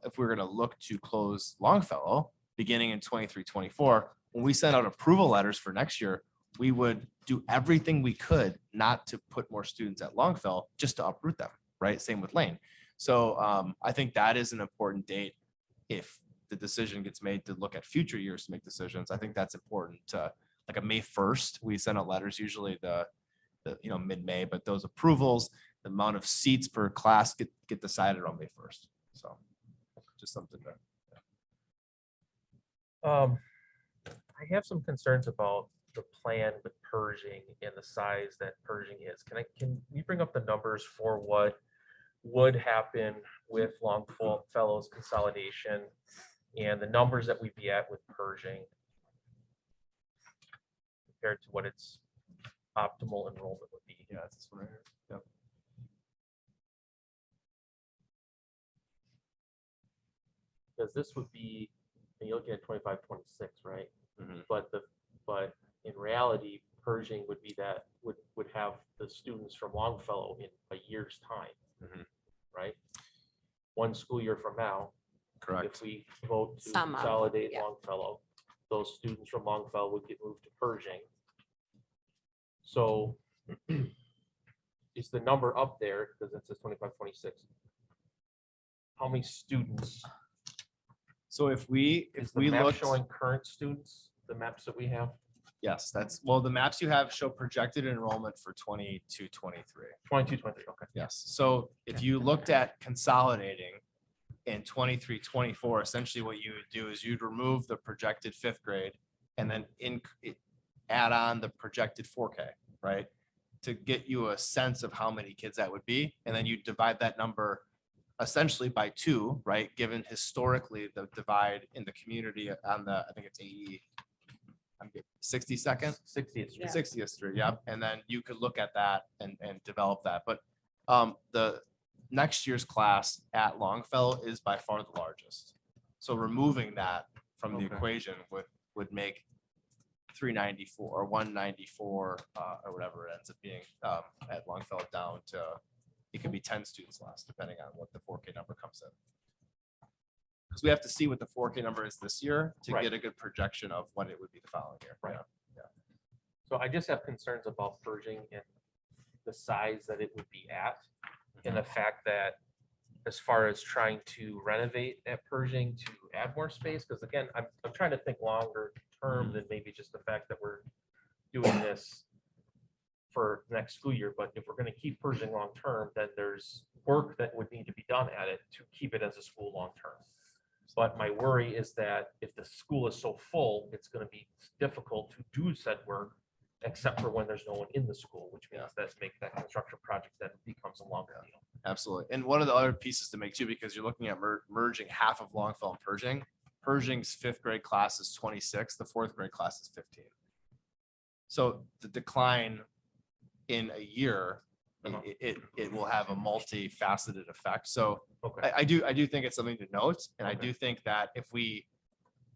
D: if we're gonna look to close Longfellow beginning in 23-24, when we send out approval letters for next year, we would do everything we could not to put more students at Longfellow, just to uproot them, right? Same with Lane. So I think that is an important date. If the decision gets made to look at future years to make decisions, I think that's important to, like a May 1st, we send out letters, usually the mid-May, but those approvals, the amount of seats per class get decided on May 1st. So just something to.
A: I have some concerns about the plan with Pershing and the size that Pershing is. Can we bring up the numbers for what would happen with Longfellow's consolidation and the numbers that we'd be at with Pershing compared to what its optimal enrollment would be?
D: Yeah, that's this one right here. Yep.
A: Because this would be, you're looking at 25, 26, right?
D: Mhm.
A: But in reality, Pershing would be that would have the students from Longfellow in a year's time,
D: Mhm.
A: right? one school year from now,
D: Correct.
A: if we vote to
B: Some of them,
A: consolidate
B: yeah.
A: Longfellow, those students from Longfellow would get moved to Pershing. So is the number up there, because it says 25, 26? How many students?
D: So if we
A: Is the
D: we
A: map
D: look
A: showing current students, the maps that we have?
D: yes, that's well, the maps you have show projected enrollment for 22, 23.
A: 22, 23, okay.
D: Yes. So if you looked at consolidating in 23, 24, essentially what you would do is you'd remove the projected fifth grade and then add on the projected 4K, right? To get you a sense of how many kids that would be. And then you divide that number essentially by 2, right? Given historically the divide in the community on the, I think it's 80, I'm getting 62nd.
A: 60th Street.
D: 60th Street, yep. And then you could look at that and develop that. But the next year's class at Longfellow is by far the largest. So removing that from the
A: Okay.
D: equation would make 394 or 194 or whatever it ends up being at Longfellow down to, it could be 10 students less, depending on what the 4K number comes in. Because we have to see what the 4K number is this year to
A: Right.
D: get a good projection of what it would be the following year.
A: Right.
D: Yeah.
A: So I just have concerns about Pershing and the size that it would be at. And the fact that as far as trying to renovate at Pershing to add more space, because again, I'm trying to think longer term than maybe just the fact that we're doing this for next school year. But if we're going to keep Pershing long term, then there's work that would need to be done at it to keep it as a school long term. But my worry is that if the school is so full, it's going to be difficult to do said work, except for when there's no one in the school, which means that make that construction project that becomes a longer deal.
D: Absolutely. And one of the other pieces to make too, because you're looking at merging half of Longfellow and Pershing. Pershing's fifth grade class is 26, the fourth grade class is 15. So the decline in a year, it will have a multifaceted effect. So
A: Okay.
D: I do think it's something to note. And I
A: Okay.
D: do think that if we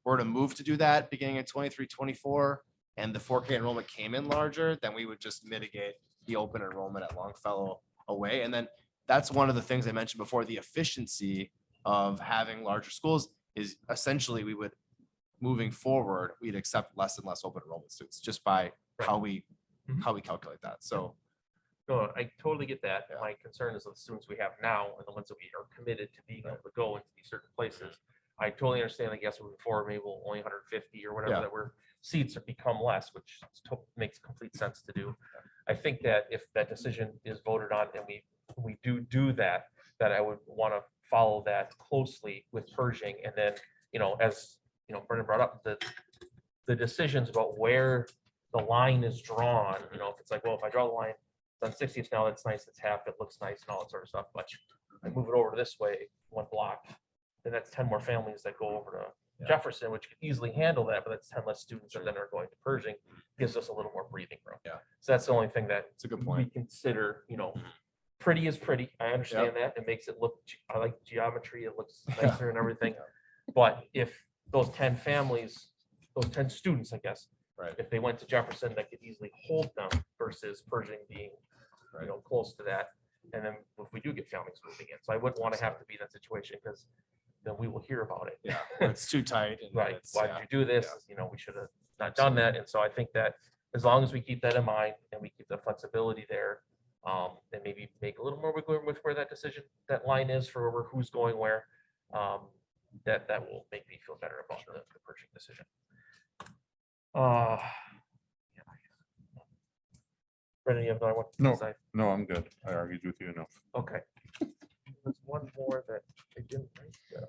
D: were to move to do that beginning in 23, 24, and the 4K enrollment came in larger, then we would just mitigate the open enrollment at Longfellow away. And then that's one of the things I mentioned before, the efficiency of having larger schools is essentially we would, moving forward, we'd accept less and less open enrollment students just by how we calculate that. So
A: No, I totally get that.
D: Yeah.
A: My concern is the students we have now and the ones that we are committed to being able to go into these certain places. I totally understand, I guess, moving forward, maybe we'll only 150 or whatever
D: Yeah.
A: that we're seats have become less, which makes complete sense to do. I think that if that decision is voted on and we do that, that I would want to follow that closely with Pershing. And then, as Brendan brought up, the decisions about where the line is drawn, if it's like, well, if I draw the line on 60th now, that's nice, it's half, it looks nice and all that sort of stuff, but I move it over this way, one block, then that's 10 more families that go over to Jefferson, which could easily handle that, but that's 10 less students that then are going to Pershing, gives us a little more breathing room.
D: Yeah.
A: So that's the only thing that
D: it's a good
A: we
D: point.
A: consider, pretty is pretty. I understand that. It makes it look, I like geometry, it looks nicer and everything. But if those 10 families, those 10 students, I guess,
D: Right.
A: if they went to Jefferson, that could easily hold them versus Pershing being, close to that. And then if we do get families moving in, so I wouldn't want to have to be in that situation because then we will hear about it.
D: Yeah, when it's too tight. And
A: Right,
D: it's-
A: why
D: yeah.
A: did you do this? We should have not done that. And so I think that as long as we keep that in mind and we keep the flexibility there, and maybe make a little more wiggle room with where that decision, that line is for who's going where, that will make me feel better about the Pershing decision. Brendan, you have another one?
L: No.
A: Besides-
L: No, I'm good. I argued with you enough.
A: Okay. There's one more that I didn't write down.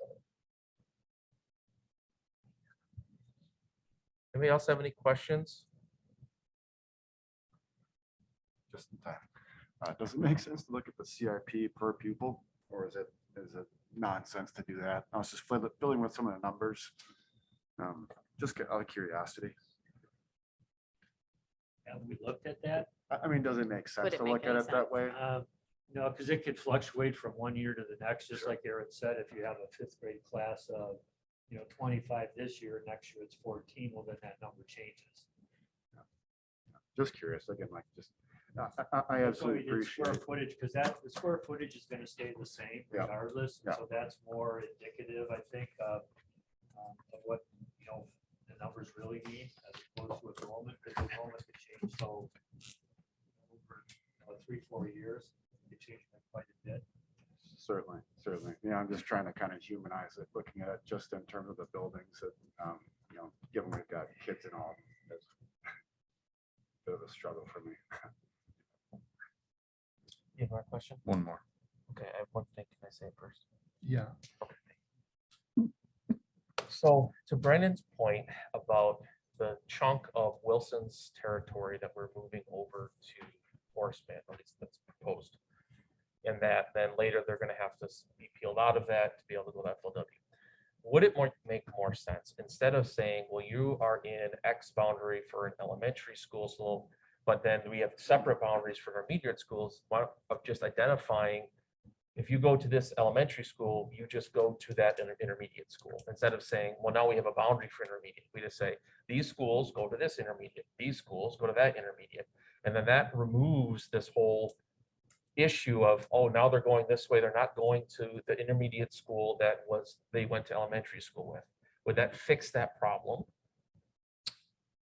A: Anybody else have any questions?
G: Just in time. Does it make sense to look at the CIP per pupil, or is it nonsense to do that? I was just filling with some of the numbers. Just out of curiosity.
J: Have we looked at that?
G: I mean, does it make sense
B: it
G: to
B: make
G: look at
B: any
G: it that way?
J: No, because it could fluctuate from one year to the next, just like Aaron said, if you have a fifth grade class of, 25 this year, next year it's 14, well, then that number changes.
G: Just curious, again, like just I
J: That's why we
G: absolutely
J: did square
G: appreciate.
J: footage, because the square footage is gonna stay the same
G: Yeah.
J: regardless.
G: Yeah.
J: So that's more indicative, I think, of what, the numbers really mean as opposed to enrollment, because enrollment could change so over 3-4 years, it changed by quite a bit.
G: Certainly, certainly. Yeah, I'm just trying to kind of humanize it, looking at it just in terms of the buildings that, given we've got kids and all, it's a bit of a struggle for me.
A: You have more question?
L: One more.
A: Okay, I have one thing. Can I say it first?
L: Yeah.
A: So to Brandon's point about the chunk of Wilson's territory that we're moving over to Horseman, at least that's proposed. And that then later they're gonna have to be peeled out of that to be able to go to FLW. Would it make more sense, instead of saying, well, you are in X boundary for an elementary school, so, but then we have separate boundaries for intermediate schools, of just identifying, if you go to this elementary school, you just go to that intermediate school, instead of saying, well, now we have a boundary for intermediate. We just say, these schools go to this intermediate, these schools go to that intermediate. And then that removes this whole issue of, oh, now they're going this way, they're not going to the intermediate school they went to elementary school with. Would that fix that problem?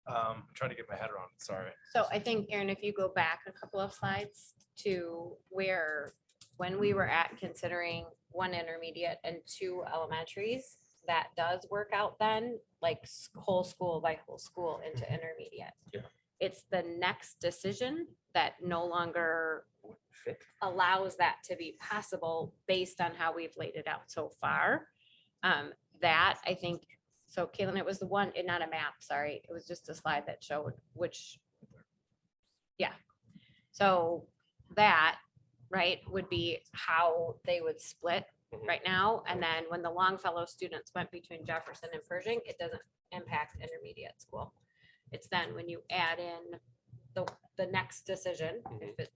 D: I'm trying to get my head around it, sorry.
B: So I think, Aaron, if you go back a couple of slides to where, when we were at considering 1 intermediate and 2 elementaries, that does work out then, like whole school by whole school into intermediate.
A: Yeah.
B: It's the next decision that no longer
A: Fit.
B: allows that to be possible based on how we've laid it out so far. That I think, so Caitlin, it was the one, not a map, sorry, it was just a slide that showed which, yeah. So that, right, would be how they would split right now. And then when the Longfellow students went between Jefferson and Pershing, it doesn't impact intermediate school. It's then when you add in the next decision, if it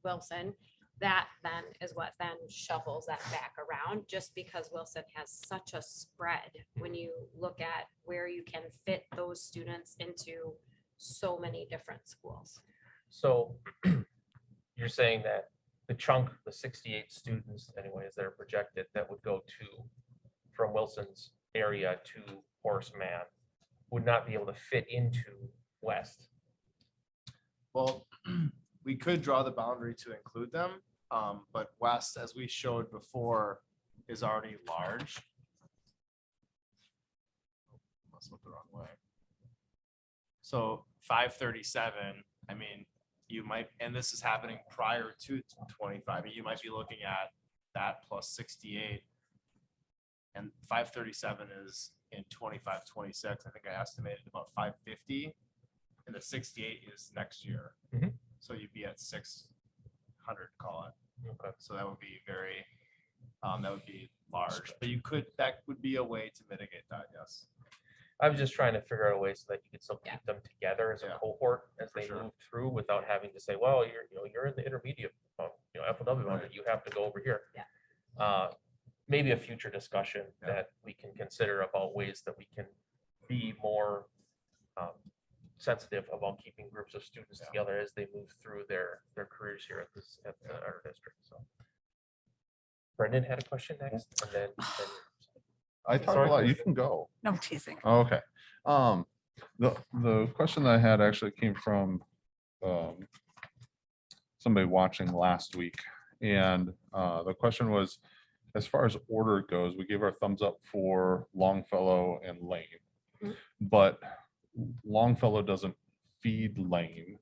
B: Wilson, that then is what then shuffles that back around, just because Wilson has such a spread when you look at where you can fit those students into so many different schools.
A: So you're saying that the chunk, the 68 students anyways, that are projected, that would go to, from Wilson's area to Horseman, would not be able to fit into West.
D: Well, we could draw the boundary to include them, but West, as we showed before, is already large. Must look the wrong way. So 537, I mean, you might, and this is happening prior to 25, you might be looking at that plus 68. And 537 is in 25, 26. I think I estimated about 550. And the 68 is next year.
A: Mhm.
D: So you'd be at 600, call it.
A: Okay.
D: So that would be very, that would be large, but that would be a way to mitigate that, yes.
A: I was just trying to figure out a way so that you could still
B: Yeah.
A: keep them together as a
D: Yeah.
A: cohort as
D: For
A: they
D: sure.
A: move through, without having to say, well, you're in the intermediate, FLW boundary,
D: Right.
A: you have to go over here.
B: Yeah.
A: Maybe a future discussion
D: Yeah.
A: that we can consider about ways that we can be more sensitive about keeping groups of students
D: Yeah.
A: together as they move through their careers here at our district. So Brendan had a question next, and then
L: I talked a
A: Sorry,
L: lot. You can go.
F: No, I'm teasing.
L: Oh, okay. The question that I had actually came from somebody watching last week. And the question was, as far as order goes, we gave our thumbs up for Longfellow and Lane.
B: Mhm.
L: But Longfellow doesn't feed Lane.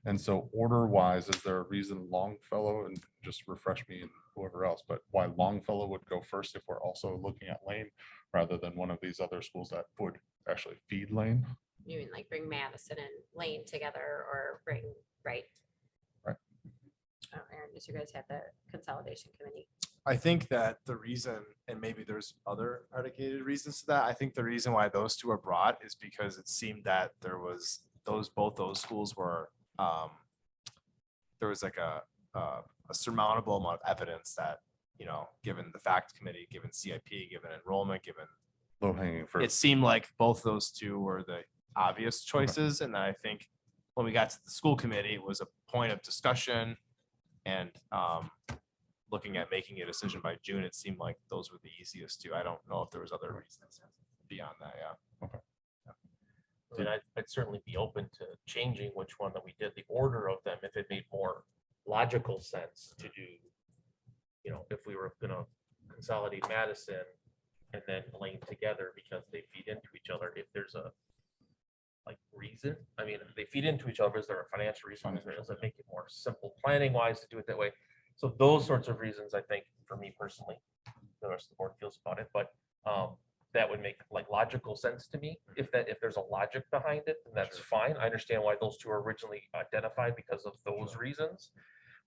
L: And so order wise, is there a reason Longfellow, and just refresh me and whoever else, but why Longfellow would go first if we're also looking at Lane rather than one of these other schools that would actually feed Lane?
B: You mean like bring Madison and Lane together, or bring, right?
L: Right.
B: Aaron, does you guys have the consolidation committee?
D: I think that the reason, and maybe there's other predicated reasons to that, I think the reason why those two are brought is because it seemed that there was both those schools were, there was like a surmountable amount of evidence that, given the fact committee, given CIP, given enrollment, given,
L: Low hanging fruit.
D: it seemed like both those two were the obvious choices. And then I think when we got to the school committee, it was a point of discussion and looking at making a decision by June, it seemed like those were the easiest two. I don't know if there was other reasons beyond that, yeah.
A: I mean, I'd certainly be open to changing which one that we did, the order of them, if it made more logical sense to do. You know, if we were gonna consolidate Madison and then Lane together because they feed into each other, if there's a like reason, I mean, if they feed into each other, is there a financial reason? Does it make it more simple planning wise to do it that way? So those sorts of reasons, I think, for me personally, the rest of the board feels about it, but that would make like logical sense to me. If there's a logic behind it, then that's fine. I understand why those two are originally identified because of those reasons.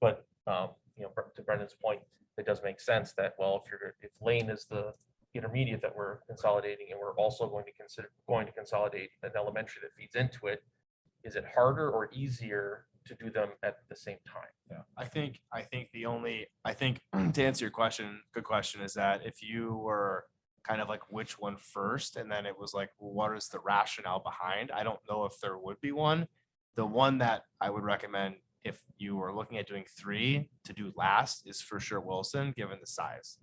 A: But you know, to Brendan's point, it does make sense that, well, if Lane is the intermediate that we're consolidating and we're also going to consolidate an elementary that feeds into it, is it harder or easier to do them at the same time?
D: Yeah, I think to answer your question, good question, is that if you were kind of like which one first, and then it was like, well, what is the rationale behind? I don't know if there would be one. The one that I would recommend if you were looking at doing 3 to do last is for sure Wilson, given the size.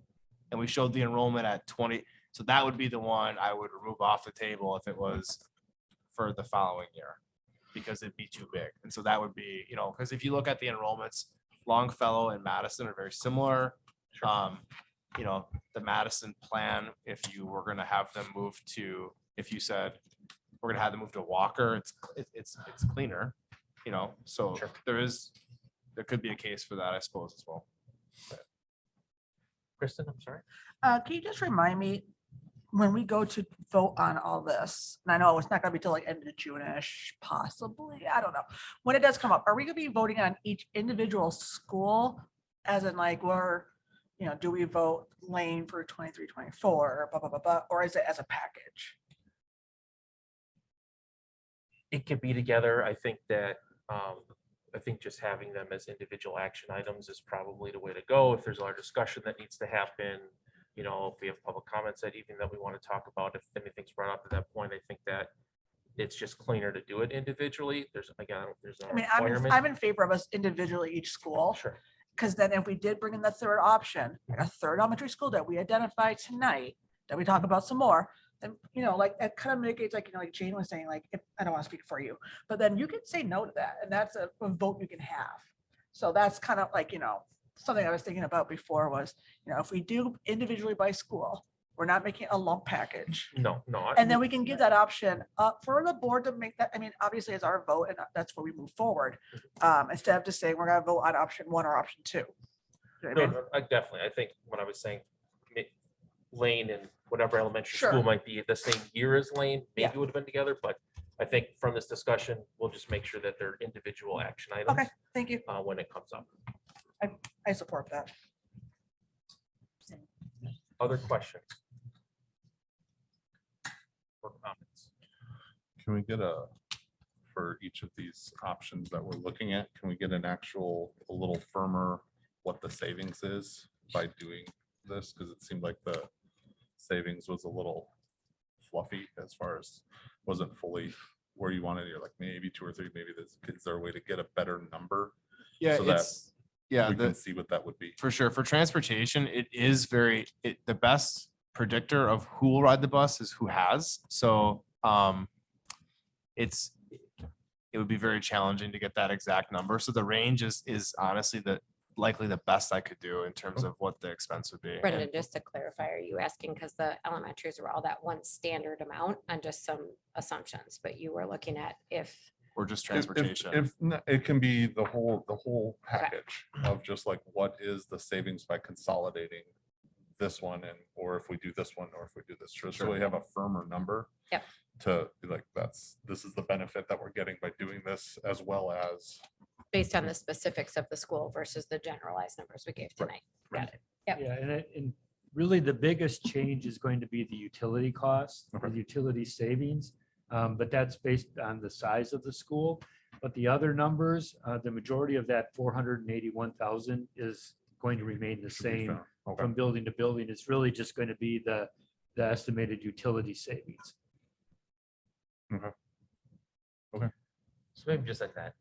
D: And we showed the enrollment at 20. So that would be the one I would remove off the table if it was for the following year, because it'd be too big. And so that would be, you know, because if you look at the enrollments, Longfellow and Madison are very similar. You know, the Madison plan, if you were going to have them move to, if you said we're going to have them move to Walker, it's cleaner, you know, so there could be a case for that, I suppose, as well.
A: Kristen, I'm sorry.
F: Can you just remind me, when we go to vote on all this, and I know it's not gonna be till like end of June-ish, possibly, I don't know. When it does come up, are we gonna be voting on each individual school? As in like, you know, do we vote Lane for 23, 24, blah, blah, blah, blah, or is it as a package?
A: It could be together. I think that, I think just having them as individual action items is probably the way to go. If there's a lot of discussion that needs to happen, you know, if we have public comments that evening that we want to talk about, if anything's brought up at that point, I think that it's just cleaner to do it individually. There's, again, there's no
F: I mean,
A: requirement.
F: I'm in favor of us individually, each school.
A: Sure.
F: Because then if we did bring in the third option, like a third elementary school that we identified tonight, that we talk about some more, then, you know, like it kind of mitigates, like, you know, like Jane was saying, like, if, I don't want to speak for you, but then you can say no to that. And that's a vote you can have. So that's kind of like, you know, something I was thinking about before was, you know, if we do individually by school, we're not making a lump package.
A: No.
F: And then we can give that option up for the board to make that, I mean, obviously it's our vote and that's where we move forward. Instead of just saying we're gonna vote on option 1 or option 2. You know what I mean?
A: No, I definitely, I think when I was saying Lane and whatever elementary
F: Sure.
A: school might be the same year as Lane, maybe
F: Yeah.
A: it would have been together, but I think from this discussion, we'll just make sure that they're individual action items.
F: Okay, thank you.
A: When it comes up.
F: I support that.
A: Other questions? Or comments?
L: Can we get for each of these options that we're looking at, can we get a little firmer what the savings is by doing this? Because it seemed like the savings was a little fluffy as far as wasn't fully where you wanted. You're like maybe 2 or 3, maybe is there a way to get a better number?
D: Yeah,
L: So that we
D: the
L: can see what that would be.
D: for sure. For transportation, it is the best predictor of who will ride the bus is who has. So it would be very challenging to get that exact number. So the range is honestly likely the best I could do in terms of what the expense would be.
B: Brendan, just to clarify, are you asking because the elementaries were all that one standard amount on just some assumptions, but you were looking at if
D: Or just
L: If-
D: transportation.
L: If it can be the whole package of just like, what is the savings by consolidating this one or if we do this one, or if we do this, just so we have a firmer number.
B: Yep.
L: To be like, this is the benefit that we're getting by doing this, as well as.
B: based on the specifics of the school versus the generalized numbers we gave tonight. Got it. Yep.
J: Yeah, and really the biggest change is going to be the utility costs, the
L: Okay.
J: utility savings. But that's based on the size of the school. But the other numbers, the majority of that 481,000 is going to remain the
L: should be
J: same
L: fair. Okay.
J: from building to building. It's really just going to be the estimated utility savings.
A: So maybe just like that.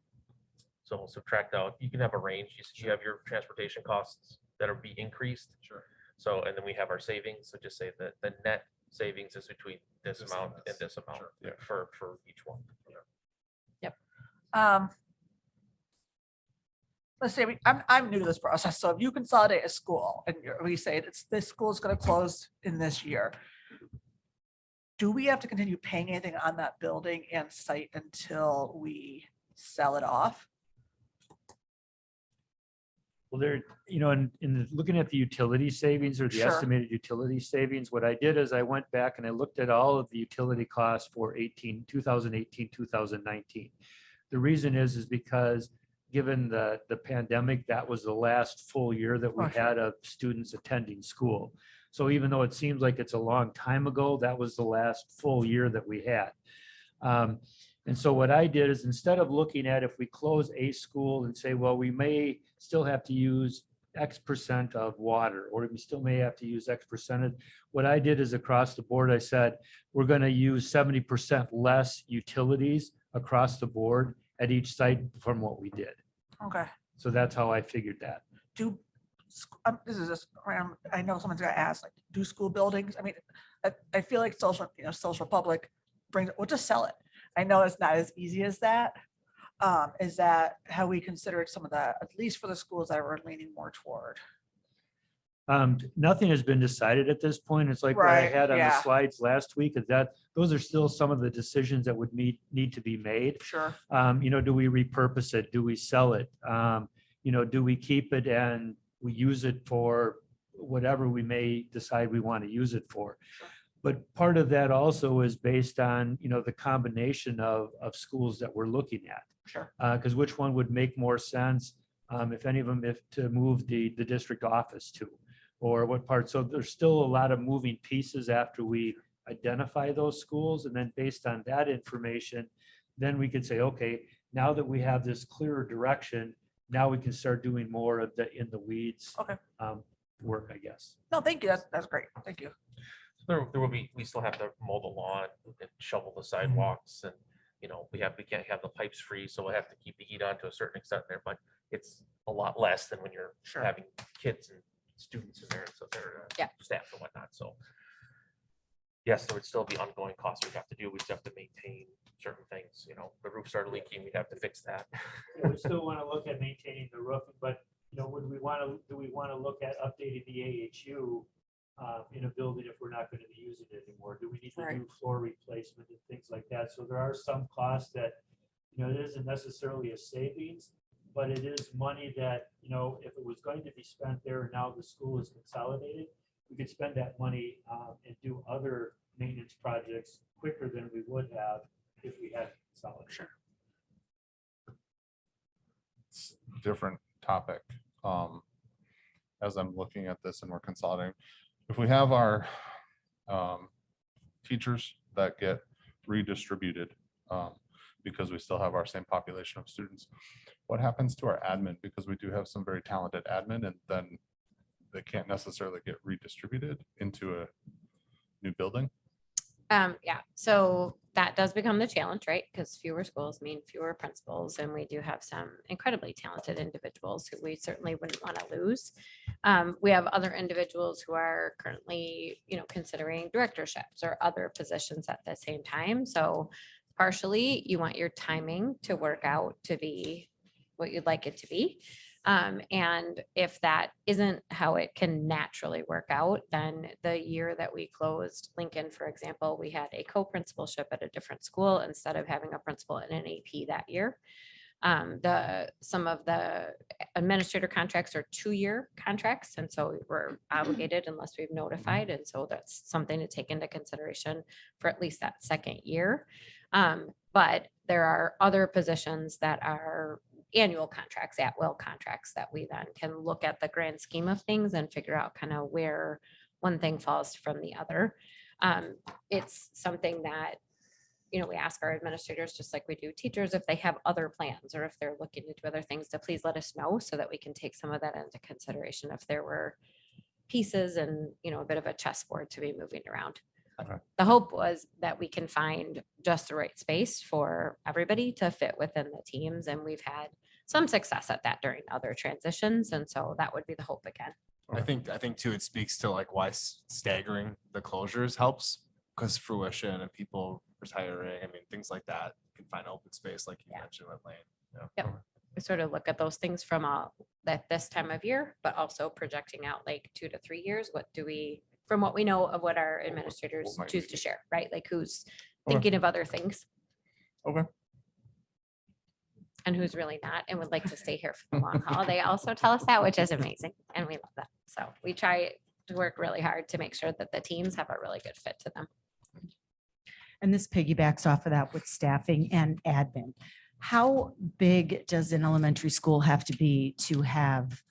A: So we'll subtract out, you can have a range, you have your transportation costs that are be increased.
D: Sure.
A: So, and then we have our savings, so just say that the net savings is between this
D: This
A: amount
D: and
A: and
D: this.
A: this amount
D: Sure. Yeah.
A: for each one.
F: Let's say I'm new to this process. So if you consolidate a school and we say it's this school is going to close in this year, do we have to continue paying anything on that building and site until we sell it off?
J: Well, there, looking at the utility savings or the
F: Sure.
J: estimated utility savings, what I did is I went back and I looked at all of the utility costs for 2018, 2019. The reason is because given the pandemic, that was the last full year that we
F: Oh, sure.
J: had of students attending school. So even though it seems like it's a long time ago, that was the last full year that we had. And so what I did is instead of looking at if we close a school and say, well, we may still have to use X percent of water, or we still may have to use X percentage. What I did is across the board, I said, we're going to use 70% less utilities across the board at each site from what we did.
F: Okay.
J: So that's how I figured that.
F: This is just around, I know someone's gonna ask, like, do school buildings, I mean, I feel like Social Public brings, we'll just sell it. I know it's not as easy as that. Is that how we consider some of that, at least for the schools that we're leaning more toward?
J: Nothing has been decided at this point. It's like what I
F: Right,
J: had on the
F: yeah.
J: slides last week, is that those are still some of the decisions that would need to be made.
F: Sure.
J: Do we repurpose it? Do we sell it? Do we keep it and we use it for whatever we may decide we want to use it for? But part of that also is based on, the combination of schools that we're looking at.
F: Sure.
J: Because which one would make more sense, if any of them, if to move the district office to, or what part. So there's still a lot of moving pieces after we identify those schools. And then based on that information, then we could say, okay, now that we have this clearer direction, now we can start doing more of the in the weeds
F: Okay.
J: work, I guess.
F: No, thank you. That's great. Thank you.
A: There will be, we still have to mow the lawn and shovel the sidewalks and, we can't have the pipes freeze, so we'll have to keep the heat on to a certain extent there, but it's a lot less than when you're
F: Sure.
A: having kids and students in there, and so they're
B: Yeah.
A: staff and whatnot, so. Yes, there would still be ongoing costs we have to do. We just have to maintain certain things, the roof started leaking, we'd have to fix that.
J: We still want to look at maintaining the roof, but, do we want to look at updating the AHU in a building if we're not going to be using it anymore? Do we need to
F: Right.
J: do floor replacement and things like that? So there are some costs that, it isn't necessarily a savings, but it is money that, if it was going to be spent there, and now the school is consolidated, we could spend that money and do other maintenance projects quicker than we would have if we had consolidated.
F: Sure.
L: Different topic. As I'm looking at this and we're consolidating, if we have our teachers that get redistributed because we still have our same population of students, what happens to our admin? Because we do have some very talented admin, and then they can't necessarily get redistributed into a new building.
B: Yeah, so that does become the challenge, right? Because fewer schools mean fewer principals, and we do have some incredibly talented individuals who we certainly wouldn't want to lose. We have other individuals who are currently, considering directorships or other positions at the same time. So partially, you want your timing to work out to be what you'd like it to be. And if that isn't how it can naturally work out, then the year that we closed Lincoln, for example, we had a co-principalship at a different school instead of having a principal in an AP that year. Some of the administrator contracts are 2-year contracts, and so we're obligated unless we've notified. And so that's something to take into consideration for at least that second year. But there are other positions that are annual contracts, at-will contracts, that we then can look at the grand scheme of things and figure out kind of where one thing falls from the other. It's something that, we ask our administrators, just like we do teachers, if they have other plans or if they're looking to do other things, to please let us know so that we can take some of that into consideration if there were pieces and, a bit of a chessboard to be moving around.
L: Okay.
B: The hope was that we can find just the right space for everybody to fit within the teams. And we've had some success at that during other transitions. And so that would be the hope again.
D: I think too, it speaks to like why staggering the closures helps, because fruition and people retiring, I mean, things like that, you can find open space like you
B: Yeah.
D: mentioned with Lane.
B: Yep. We sort of look at those things from that this time of year, but also projecting out like 2 to 3 years. What do we, from what we know of what our administrators
L: might
B: choose
L: we
B: to share, right? Like who's
L: Okay.
B: thinking of other things.
L: Okay.
B: And who's really not and would like to stay here for the long haul. They also tell us that, which is amazing. And we love that. So we try to work really hard to make sure that the teams have a really good fit to them.
I: And this piggybacks off of that with staffing and admin. How big does an elementary school have to be to have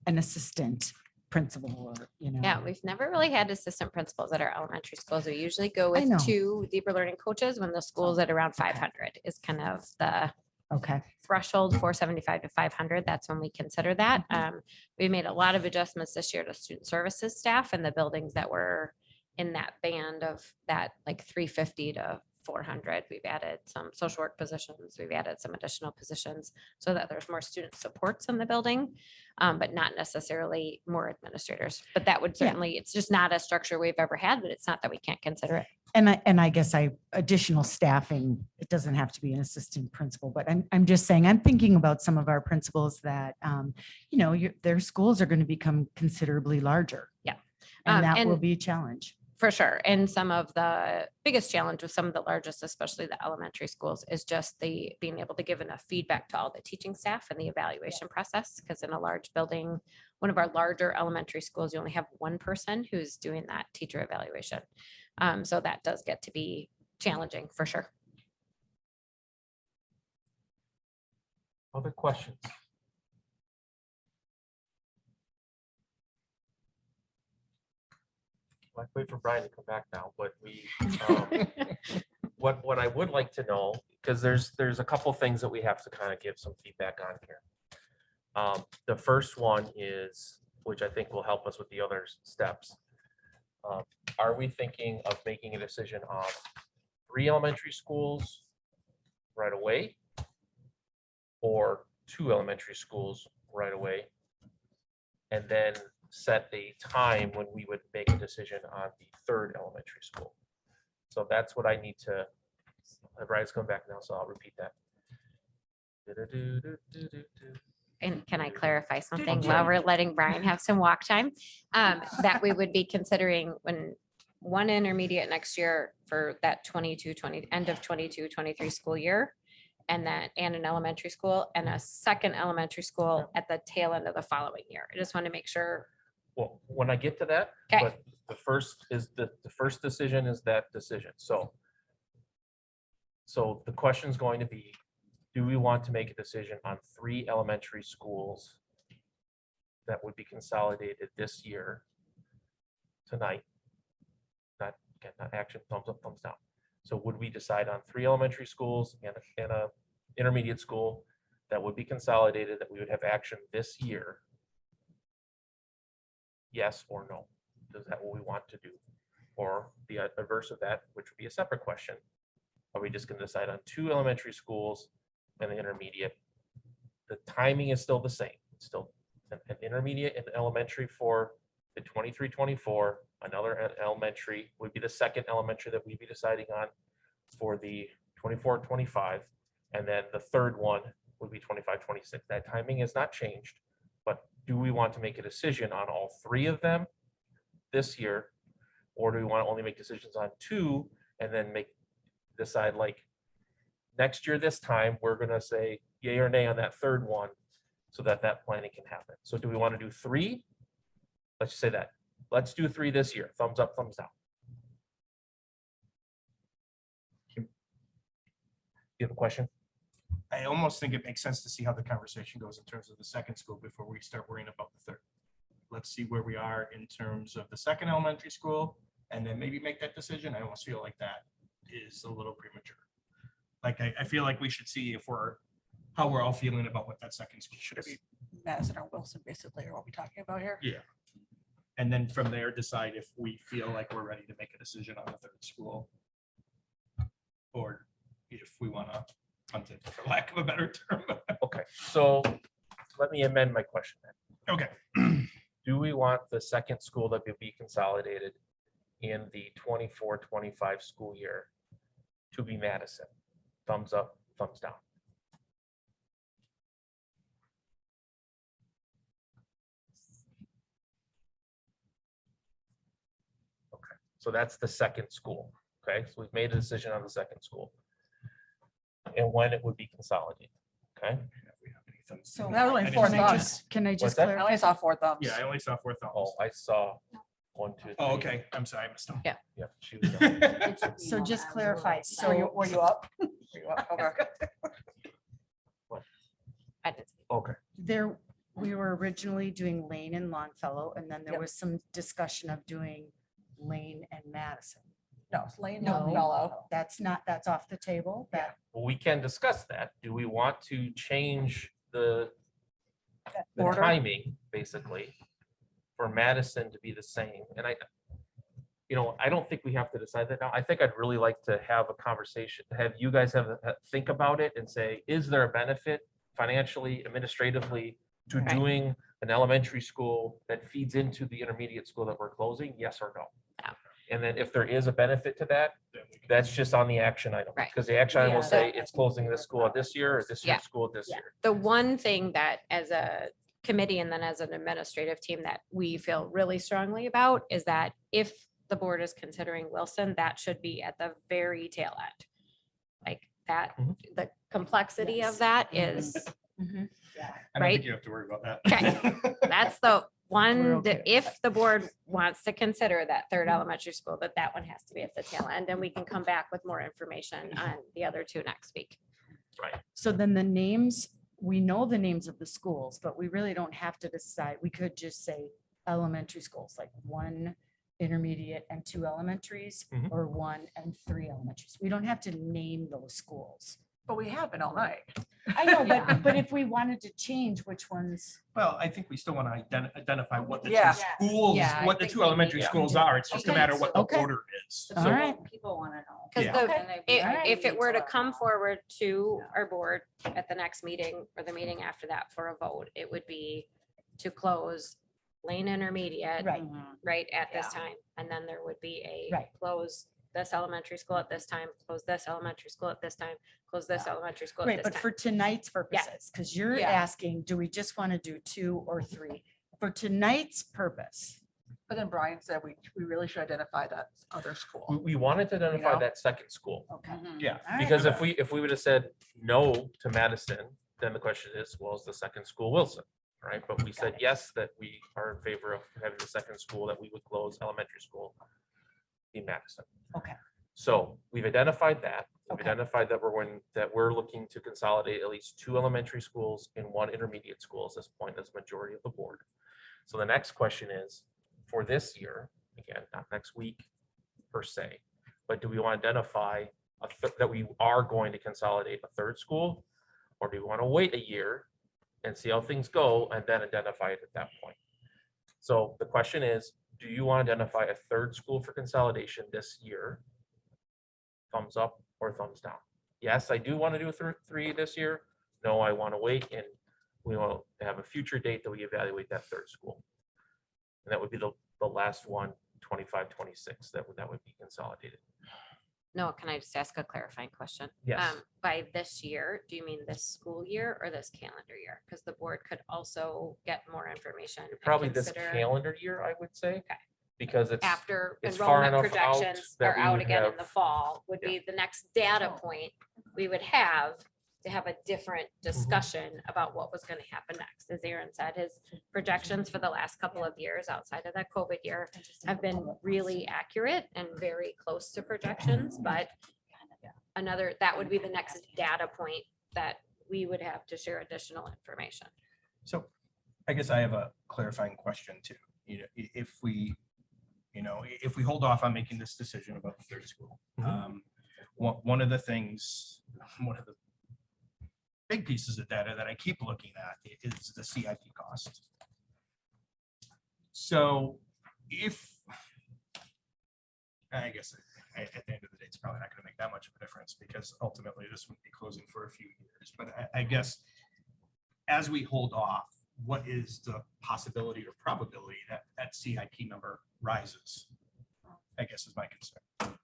I: an assistant principal or,
B: Yeah, we've never really had assistant principals at our elementary schools. We usually go
I: I know.
B: with 2 deeper learning coaches when the school's at around 500 is kind of the
I: Okay.
B: threshold, 475 to 500. That's when we consider that. We made a lot of adjustments this year to student services staff and the buildings that were in that band of that like 350 to 400. We've added some social work positions. We've added some additional positions so that there's more student supports in the building, but not necessarily more administrators. But that would
I: Yeah.
B: certainly, it's just not a structure we've ever had, but it's not that we can't consider it.
I: And I guess additional staffing, it doesn't have to be an assistant principal, but I'm just saying, I'm thinking about some of our principals that, their schools are going to become considerably larger.
B: Yeah.
I: And that will
B: and-
I: be a challenge.
B: For sure. And some of the biggest challenge with some of the largest, especially the elementary schools, is just the being able to give enough feedback to all the teaching staff and the evaluation process. Because in a large building, one of our larger elementary schools, you only have one person who's doing that teacher evaluation. So that does get to be challenging for sure.
A: Other questions? I'd wait for Brian to come back now, but what I would like to know, because there's a couple things that we have to kind of give some feedback on here. The first one is, which I think will help us with the other steps. Are we thinking of making a decision on 3 elementary schools right away? Or 2 elementary schools right away? And then set the time when we would make a decision on the 3rd elementary school. So that's what I need to, Brian's coming back now, so I'll repeat that.
B: And can I clarify something
A: Sure.
B: while we're letting Brian have some walk time? That we would be considering when one intermediate next year for that end of 22-23 school year. And an elementary school and a second elementary school at the tail end of the following year. I just want to make sure.
A: Well, when I get to that,
B: Okay.
A: but the first decision is that decision. So the question is going to be, do we want to make a decision on 3 elementary schools that would be consolidated this year tonight? Not action, thumbs up, thumbs down. So would we decide on 3 elementary schools and a intermediate school that would be consolidated, that we would have action this year? Yes or no? Is that what we want to do? Or the adverse of that, which would be a separate question. Are we just going to decide on 2 elementary schools and the intermediate? The timing is still the same. It's still an intermediate and elementary for the 23-24. Another elementary would be the second elementary that we'd be deciding on for the 24-25. And then the 3rd one would be 25-26. That timing has not changed. But do we want to make a decision on all 3 of them this year? Or do we want to only make decisions on 2 and then decide like next year, this time, we're going to say yay or nay on that 3rd one so that planning can happen. So do we want to do 3? Let's just say that. Let's do 3 this year. Thumbs up, thumbs down. You have a question?
E: I almost think it makes sense to see how the conversation goes in terms of the second school before we start worrying about the 3rd. Let's see where we are in terms of the second elementary school and then maybe make that decision. I almost feel like that is a little premature. Like, I feel like we should see how we're all feeling about what that second school should be.
F: Madison or Wilson, basically, are what we talking about here?
E: Yeah. And then from there, decide if we feel like we're ready to make a decision on the third school. Or if we want to punt it, for lack of a better term.
A: Okay, so let me amend my question then.
E: Okay.
A: Do we want the second school that will be consolidated in the 24-25 school year to be Madison? Thumbs up, thumbs down. Okay, so that's the second school. Okay, so we've made a decision on the second school and when it would be consolidated. Okay,
I: So
F: That was only
E: I
F: four
E: didn't
I: can I
E: see
F: thumbs.
I: just, can I
A: What's
I: just
A: that?
F: I
I: clarify?
F: only saw four thumbs.
E: Yeah, I only saw four thumbs.
A: oh, I saw 1, 2, 3.
E: Oh, okay. I'm sorry, I missed them.
A: Yeah, she was done.
I: So just clarify,
F: Were you,
I: so
F: were you up? Were you up? Okay.
B: I did.
A: Okay,
I: there, we were originally doing Lane and Longfellow, and then there
F: Yep.
I: was some discussion of doing Lane and Madison.
F: No, it's Lane
I: No.
F: Longfellow.
I: That's off the table, that,
A: well, we can discuss that. Do we want to change the
F: Order.
A: timing, basically, for Madison to be the same? And I don't think we have to decide that now. I think I'd really like to have a conversation, have you guys think about it and say, is there a benefit financially, administratively to
B: Right.
A: doing an elementary school that feeds into the intermediate school that we're closing? Yes or no?
B: Yeah.
A: And then if there is a benefit to that,
E: Then we can-
A: that's just on the action item.
B: Right.
A: Because the action item will
I: Yeah,
A: say
I: that-
A: it's closing this school at this year or this
B: Yeah.
A: year's school at this
I: Yeah.
A: year.
B: The one thing that as a committee and then as an administrative team that we feel really strongly about is that if the board is considering Wilson, that should be at the very tail end. Like that,
A: Mhm.
B: the complexity
I: Yes.
B: of that is,
E: I don't
B: right?
E: think you have to worry about that.
B: that's the one
I: okay
B: that
I: with
B: if the board wants to consider that third elementary school, that one has to be at the tail end. And we can come back with more information on the other two next week.
I: so then the names, we know the names of the schools, but we really don't have to decide. We could just say elementary schools, like 1 intermediate and 2 elementaries,
A: Mhm.
I: or 1 and 3 elementaries. We don't have to name those schools.
F: But we have been all night.
I: I know, but if we wanted to change which ones,
E: Well, I think we still want to identify what the two
F: Yeah.
E: schools,
K: Yeah, I
E: what the
K: think
E: two
K: we
E: elementary
K: need to.
E: schools are. It's just a
I: Okay.
E: matter what the
I: Okay.
E: order is.
I: all
E: So-
I: right,
K: People want to know.
B: Because
E: Yeah.
B: if it were to come forward to our board at the next meeting or the meeting after that for a vote, it would be to close Lane Intermediate
I: right,
B: right at this time. And then there would be a
I: Right.
B: close this elementary school at this time, close this elementary school at this time, close this elementary school at
I: right.
B: this
I: But
B: time.
I: for tonight's purposes, because you're
F: Yeah.
I: asking, do we just want to do 2 or 3? For tonight's purpose,
F: But then Brian said we really should identify that other
A: We,
F: school.
A: we wanted to identify
F: know?
A: that second school.
I: okay.
E: Yeah.
I: All right.
A: Because if we would have said no to Madison, then the question is, well, is the second school Wilson? Right? But we said yes, that we are in favor of having the second school, that we would close elementary school in Madison.
I: Okay.
A: So we've identified that. We've
I: Okay.
A: identified that we're looking to consolidate at least 2 elementary schools and 1 intermediate school at this point as a majority of the board. So the next question is, for this year, again, not next week per se, but do we want to identify that we are going to consolidate a third school? Or do we want to wait a year and see how things go and then identify it at that point? So the question is, do you want to identify a third school for consolidation this year? Thumbs up or thumbs down? Yes, I do want to do a 3 this year. No, I want to wait and we will have a future date that we evaluate that third school. And that would be the last one, 25-26, that would be consolidated.
B: No, can I just ask a clarifying question?
A: Yes.
B: By this year, do you mean this school year or this calendar year? Because the board could also get more information. and
A: Probably this
B: consider
A: calendar year, I would say.
B: Okay.
A: Because it's,
B: After
A: it's far
B: enrollment
A: enough out
B: projections
A: that
B: are
A: we
B: out
A: would
B: again in
A: have-
B: the fall, would
A: Yeah.
B: be the next data point we would have to have a different discussion about what was going to happen next. As Aaron said, his projections for the last couple of years outside of that COVID year have been really accurate and very close to projections, but that would be the next data point that we would have to share additional information.
E: So I guess I have a clarifying question too. If we hold off on making this decision about the third school, one of the big pieces of data that I keep looking at is the CIP cost. So if, I guess at the end of the day, it's probably not going to make that much of a difference because ultimately this would be closing for a few years. But I guess as we hold off, what is the possibility or probability that that CIP number rises? I guess is my concern.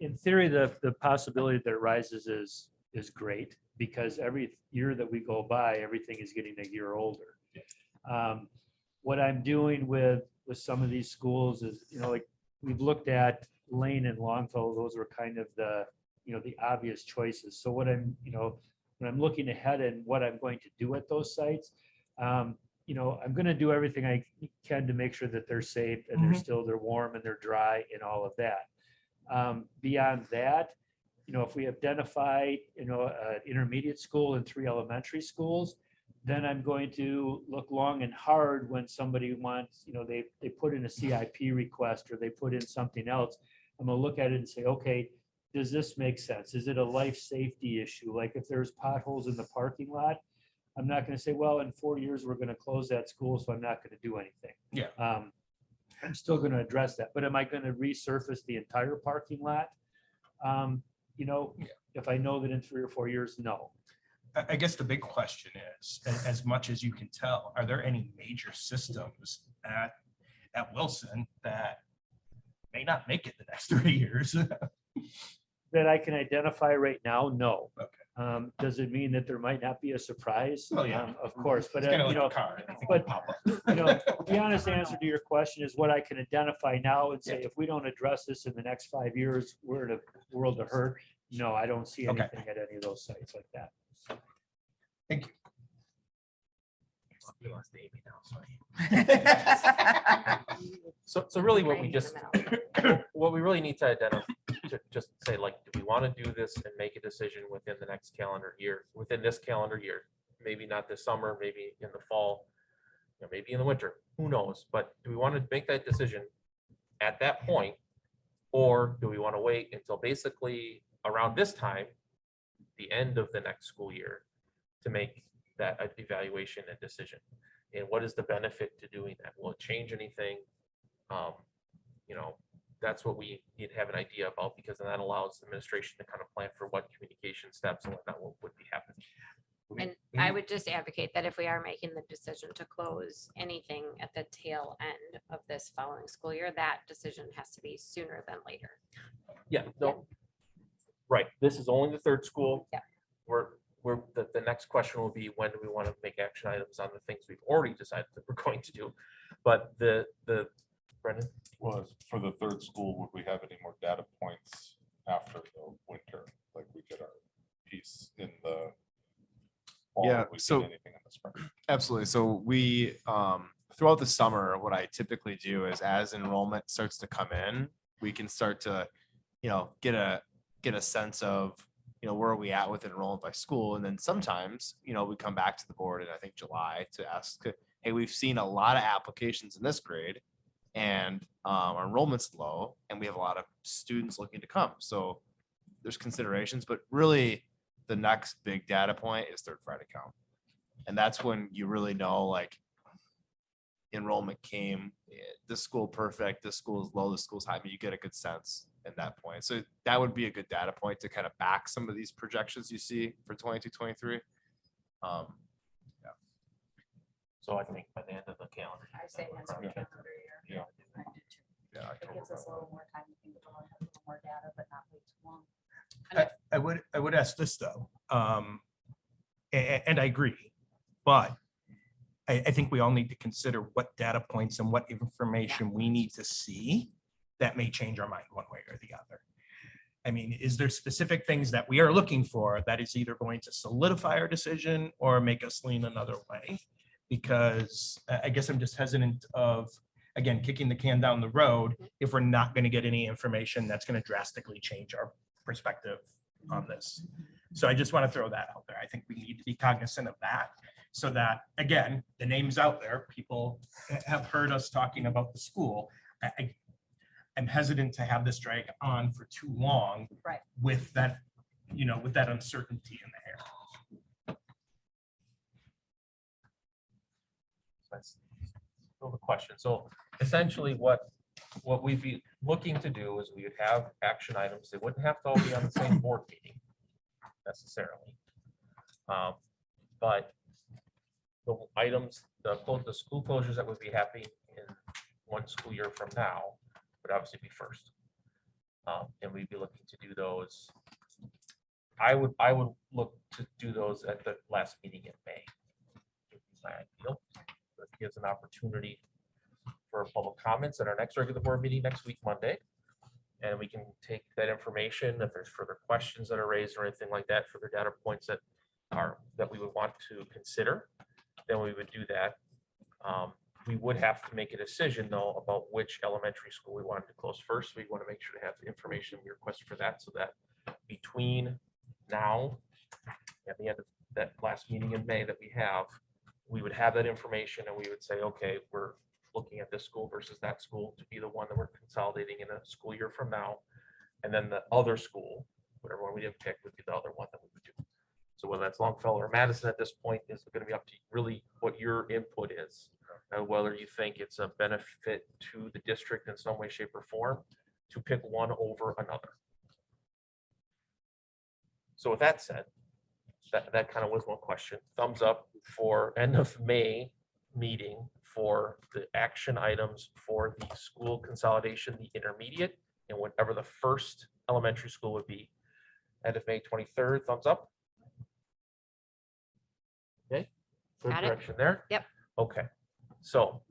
J: In theory, the possibility that it rises is great because every year that we go by, everything is getting a year older. What I'm doing with some of these schools is, like we've looked at Lane and Longfellow, those were kind of the obvious choices. So when I'm looking ahead and what I'm going to do at those sites, I'm going to do everything I can to make sure that they're safe and they're warm and they're dry and all of that. Beyond that, if we identify, an intermediate school and 3 elementary schools, then I'm going to look long and hard when somebody wants, they put in a CIP request or they put in something else. I'm going to look at it and say, okay, does this make sense? Is it a life safety issue? Like if there's potholes in the parking lot, I'm not going to say, well, in 4 years, we're going to close that school, so I'm not going to do anything.
E: Yeah.
J: I'm still going to address that, but am I going to resurface the entire parking lot? If I know that in 3 or 4 years, no.
E: I guess the big question is, as much as you can tell, are there any major systems at Wilson that may not make it the next 3 years?
J: That I can identify right now, no.
E: Okay.
J: Does it mean that there might not be a surprise?
E: Well, yeah.
J: Of course, but
E: It's kind of like a car. Anything
J: but-
E: can pop up.
J: the honest answer to your question is what I can identify now and say, if we don't address this in the next 5 years, we're in a world of hurt. No, I don't see
E: Okay.
J: anything at any of those sites like that.
E: Thank you.
A: So really what we really need to identify, to just say, like, do we want to do this and make a decision within the next calendar year, within this calendar year? Maybe not this summer, maybe in the fall, maybe in the winter, who knows? But do we want to make that decision at that point? Or do we want to wait until basically around this time, the end of the next school year, to make that evaluation and decision? And what is the benefit to doing that? Will it change anything? That's what we need to have an idea about, because then that allows administration to kind of plan for what communication steps and whatnot would be happening.
B: And I would just advocate that if we are making the decision to close anything at the tail end of this following school year, that decision has to be sooner than later.
A: Yeah, no. Right, this is only the 3rd school.
B: Yeah.
A: The next question will be, when do we want to make action items on the things we've already decided that we're going to do? But Brendan?
L: Was for the 3rd school, would we have any more data points after the winter? Like we get our piece in the fall?
D: Yeah,
L: Would we get
D: so-
L: anything in the spring?
D: Absolutely. So we, throughout the summer, what I typically do is as enrollment starts to come in, we can start to, get a sense of, where are we at with enrollment by school? And then sometimes, we come back to the board in, I think, July to ask, hey, we've seen a lot of applications in this grade and our enrollment's low and we have a lot of students looking to come. So there's considerations, but really the next big data point is 3rd Friday count. And that's when you really know, like, enrollment came, this school perfect, this school is low, this school's high. I mean, you get a good sense at that point. So that would be a good data point to kind of back some of these projections you see for 22, 23.
A: So I think by the end of the calendar.
C: I say that's our calendar year.
L: Yeah. Yeah.
C: It gives us a little more time to think about it, have a little more data, but not wait too long.
E: I would ask this though, and I agree, but I think we all need to consider what data points and what information we need to see that may change our mind one way or the other. I mean, is there specific things that we are looking for that is either going to solidify our decision or make us lean another way? Because I guess I'm just hesitant of, again, kicking the can down the road if we're not going to get any information that's going to drastically change our perspective on this. So I just want to throw that out there. I think we need to be cognizant of that so that, again, the name's out there. People have heard us talking about the school. I'm hesitant to have this drag on for too long.
C: Right.
E: With that, with that uncertainty in the air.
A: So the question, so essentially what we'd be looking to do is we would have action items. They wouldn't have to all be on the same board meeting necessarily. But the items, the school closures that would be happening in one school year from now would obviously be first. And we'd be looking to do those. I would look to do those at the last meeting in May. Would be my ideal. That gives an opportunity for public comments at our next regular board meeting next week, Monday. And we can take that information, if there's further questions that are raised or anything like that, further data points that we would want to consider, then we would do that. We would have to make a decision though about which elementary school we wanted to close first. We want to make sure to have the information we request for that, so that between now and the end of that last meeting in May that we would have that information and we would say, okay, we're looking at this school versus that school to be the one that we're consolidating in a school year from now. And then the other school, whatever one we didn't pick, would be the other one that we would do. So whether that's Longfellow or Madison at this point is going to be up to really what your input is. Whether you think it's a benefit to the district in some way, shape, or form to pick one over another. So with that said, that kind of was one question. Thumbs up for end of May meeting for the action items for the school consolidation, the intermediate, and whatever the first elementary school would be. End of May 23rd, thumbs up. Okay, good
B: Got it.
A: direction there.
B: Yep.
A: Okay, so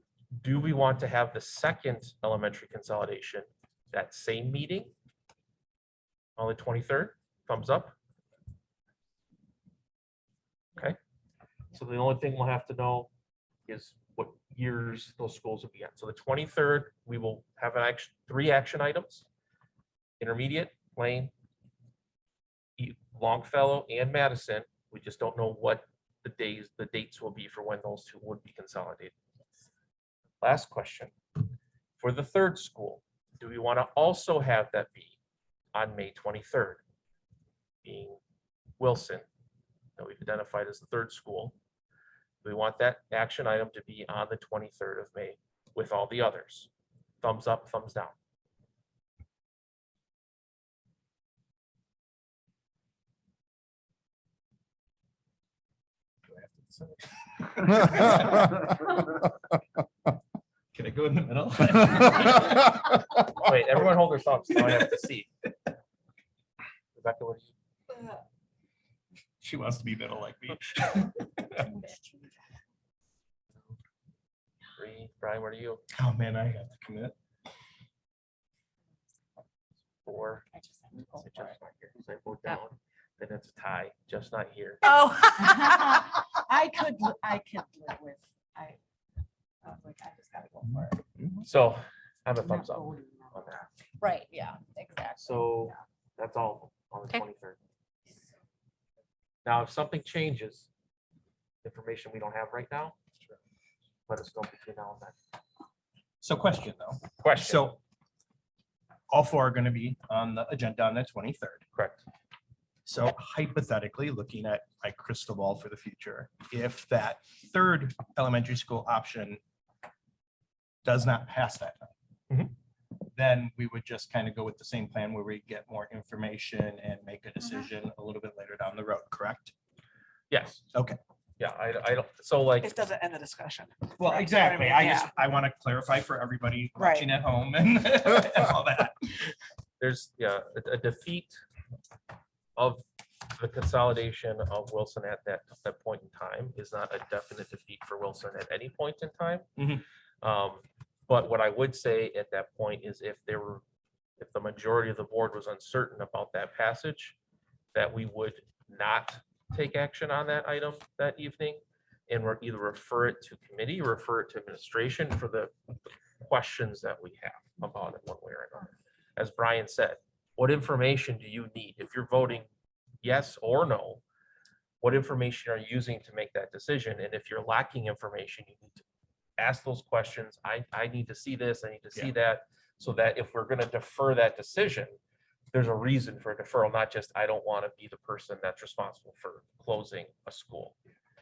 A: do we want to have the second elementary consolidation that same meeting on the 23rd? Thumbs up. Okay, so the only thing we'll have to know is what years those schools will be at. So the 23rd, we will have an three action items: intermediate, Plain, Longfellow, and Madison. We just don't know what the dates will be for when those two would be consolidated. Last question. For the third school, do we want to also have that be on May 23rd? Being Wilson, that we've identified as the third school. We want that action item to be on the 23rd of May with all the others. Thumbs up, thumbs down.
E: Can I go in the middle?
A: Wait, everyone hold their thumbs. Now I have to see. Rebecca, what do you?
E: She wants to be middle like me.
A: 3, Brian, what are you?
E: Oh, man, I have to commit.
A: 4. Jeff's not here. So I vote down. Then it's a tie. Jeff's not here.
F: Oh.
I: I could live with, I just gotta go for it.
A: So I'm a
I: I'm
A: thumbs
I: not
A: up
I: voting
A: on
I: no.
A: that.
I: Right, yeah, exactly.
A: So that's all on the
B: Okay.
A: 23rd. Now, if something changes, information we don't have right now, let us know between now and then.
E: So question though.
A: Question.
E: So all four are going to be on the agenda on the 23rd.
A: Correct.
E: So hypothetically, looking at my crystal ball for the future, if that third elementary school option does not pass that time, then we would just kind of go with the same plan where we get more information and make a decision a little bit later down the road, correct?
A: Yes.
E: Okay.
A: Yeah, I don't, so like,
F: It doesn't end the discussion.
E: Well,
F: Right.
E: exactly.
F: I
E: I
F: mean,
E: just, I want to clarify for everybody
F: Right.
E: watching at home and and all that.
A: there's, yeah, a defeat of the consolidation of Wilson at that point in time is not a definite defeat for Wilson at any point in time. But what I would say at that point is if the majority of the board was uncertain about that passage, that we would not take action on that item that evening and we're either refer it to committee or refer it to administration for the questions that we have about it one way or another. As Brian said, what information do you need? If you're voting yes or no, what information are you using to make that decision? And if you're lacking information, you need to ask those questions. I need to see this, I need to see that, so that if we're going to defer that decision, there's a reason for a deferral, not just, I don't want to be the person that's responsible for closing a school,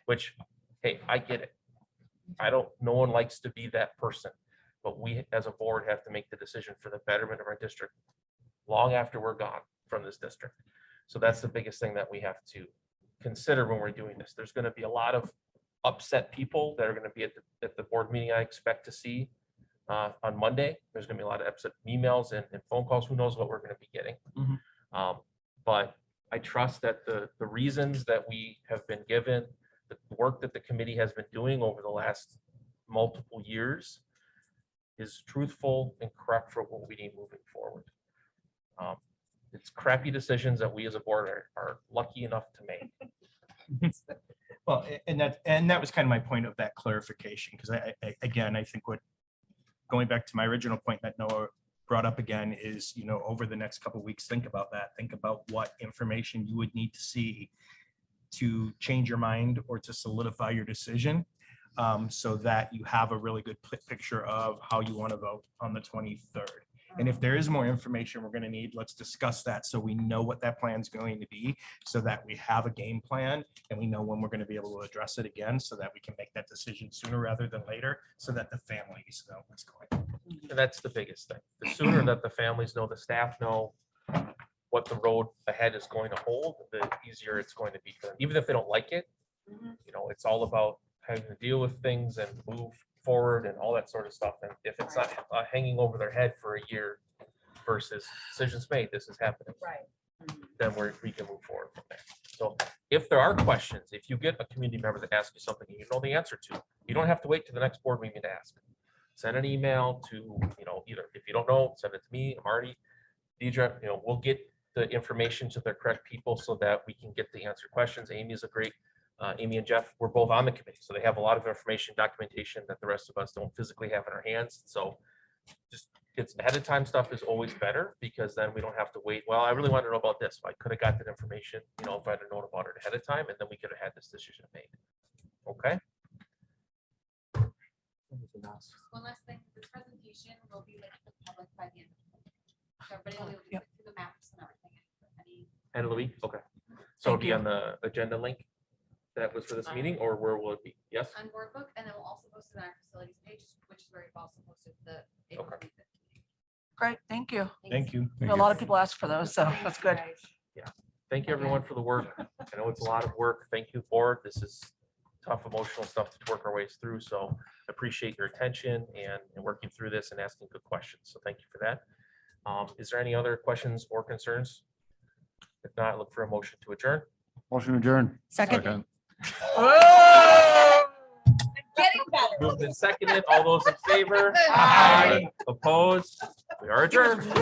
A: which, hey, I get it. No one likes to be that person, but we as a board have to make the decision for the betterment of our district long after we're gone from this district. So that's the biggest thing that we have to consider when we're doing this. There's going to be a lot of upset people that are going to be at the board meeting I expect to see on Monday. There's going to be a lot of upset emails and phone calls. Who knows what we're going to be getting. But I trust that the reasons that we have been given, the work that the committee has been doing over the last multiple years is truthful and correct for what we need moving forward. It's crappy decisions that we as a board are lucky enough to make.
E: Well, and that was kind of my point of that clarification, because I think going back to my original point that Noah brought up again is, over the next couple of weeks, think about that. Think about what information you would need to see to change your mind or to solidify your decision, so that you have a really good picture of how you want to vote on the 23rd. And if there is more information we're going to need, let's discuss that so we know what that plan is going to be, so that we have a game plan and we know when we're going to be able to address it again, so that we can make that decision sooner rather than later, so that the families know what's going on.
A: And that's the biggest thing. The sooner that the families know, the staff know what the road ahead is going to hold, the easier it's going to be for them. Even if they don't like it, it's all about having to deal with things and move forward and all that sort of stuff. And if it's not hanging over their head for a year versus decisions made, this is happening.
C: Right.
A: Then we can move forward from there. So if there are questions, if you get a community member that asks you something and you know the answer to, you don't have to wait to the next board meeting to ask. Send an email to, either if you don't know, send it to me, Marty, Deidre, we'll get the information to the correct people so that we can get the answer questions. Amy is a great, Amy and Jeff, we're both on the committee, so they have a lot of information, documentation that the rest of us don't physically have in our hands. So just it's ahead of time stuff is always better, because then we don't have to wait. Well, I really want to know about this. I could have got that information, if I'd have known about it ahead of time, and then we could have had this decision made. Okay.
H: One last thing, this presentation will be linked to the public by the end of the week. So everybody will be able to see the maps and everything.
A: End of the week. Okay. So it'll be on the agenda link that was for this meeting, or where will it be? Yes.
H: On board book, and then we'll also post it on our facilities page, which is where we've also posted the. April
A: Okay.
H: 25th meeting.
F: Great, thank you.
E: Thank you.
F: A lot of people asked for those, so that's good.
A: Thank you, everyone, for the work. I know it's a lot of work. Thank you, board. This is tough emotional stuff to work our ways through. So appreciate your attention and working through this and asking good questions. So thank you for that. Is there any other questions or concerns? If not, look for a motion to adjourn.
G: Motion adjourned.
I: Second.
C: Getting better.
A: Moved and seconded. All those in favor? Aye. Opposed? We are adjourned.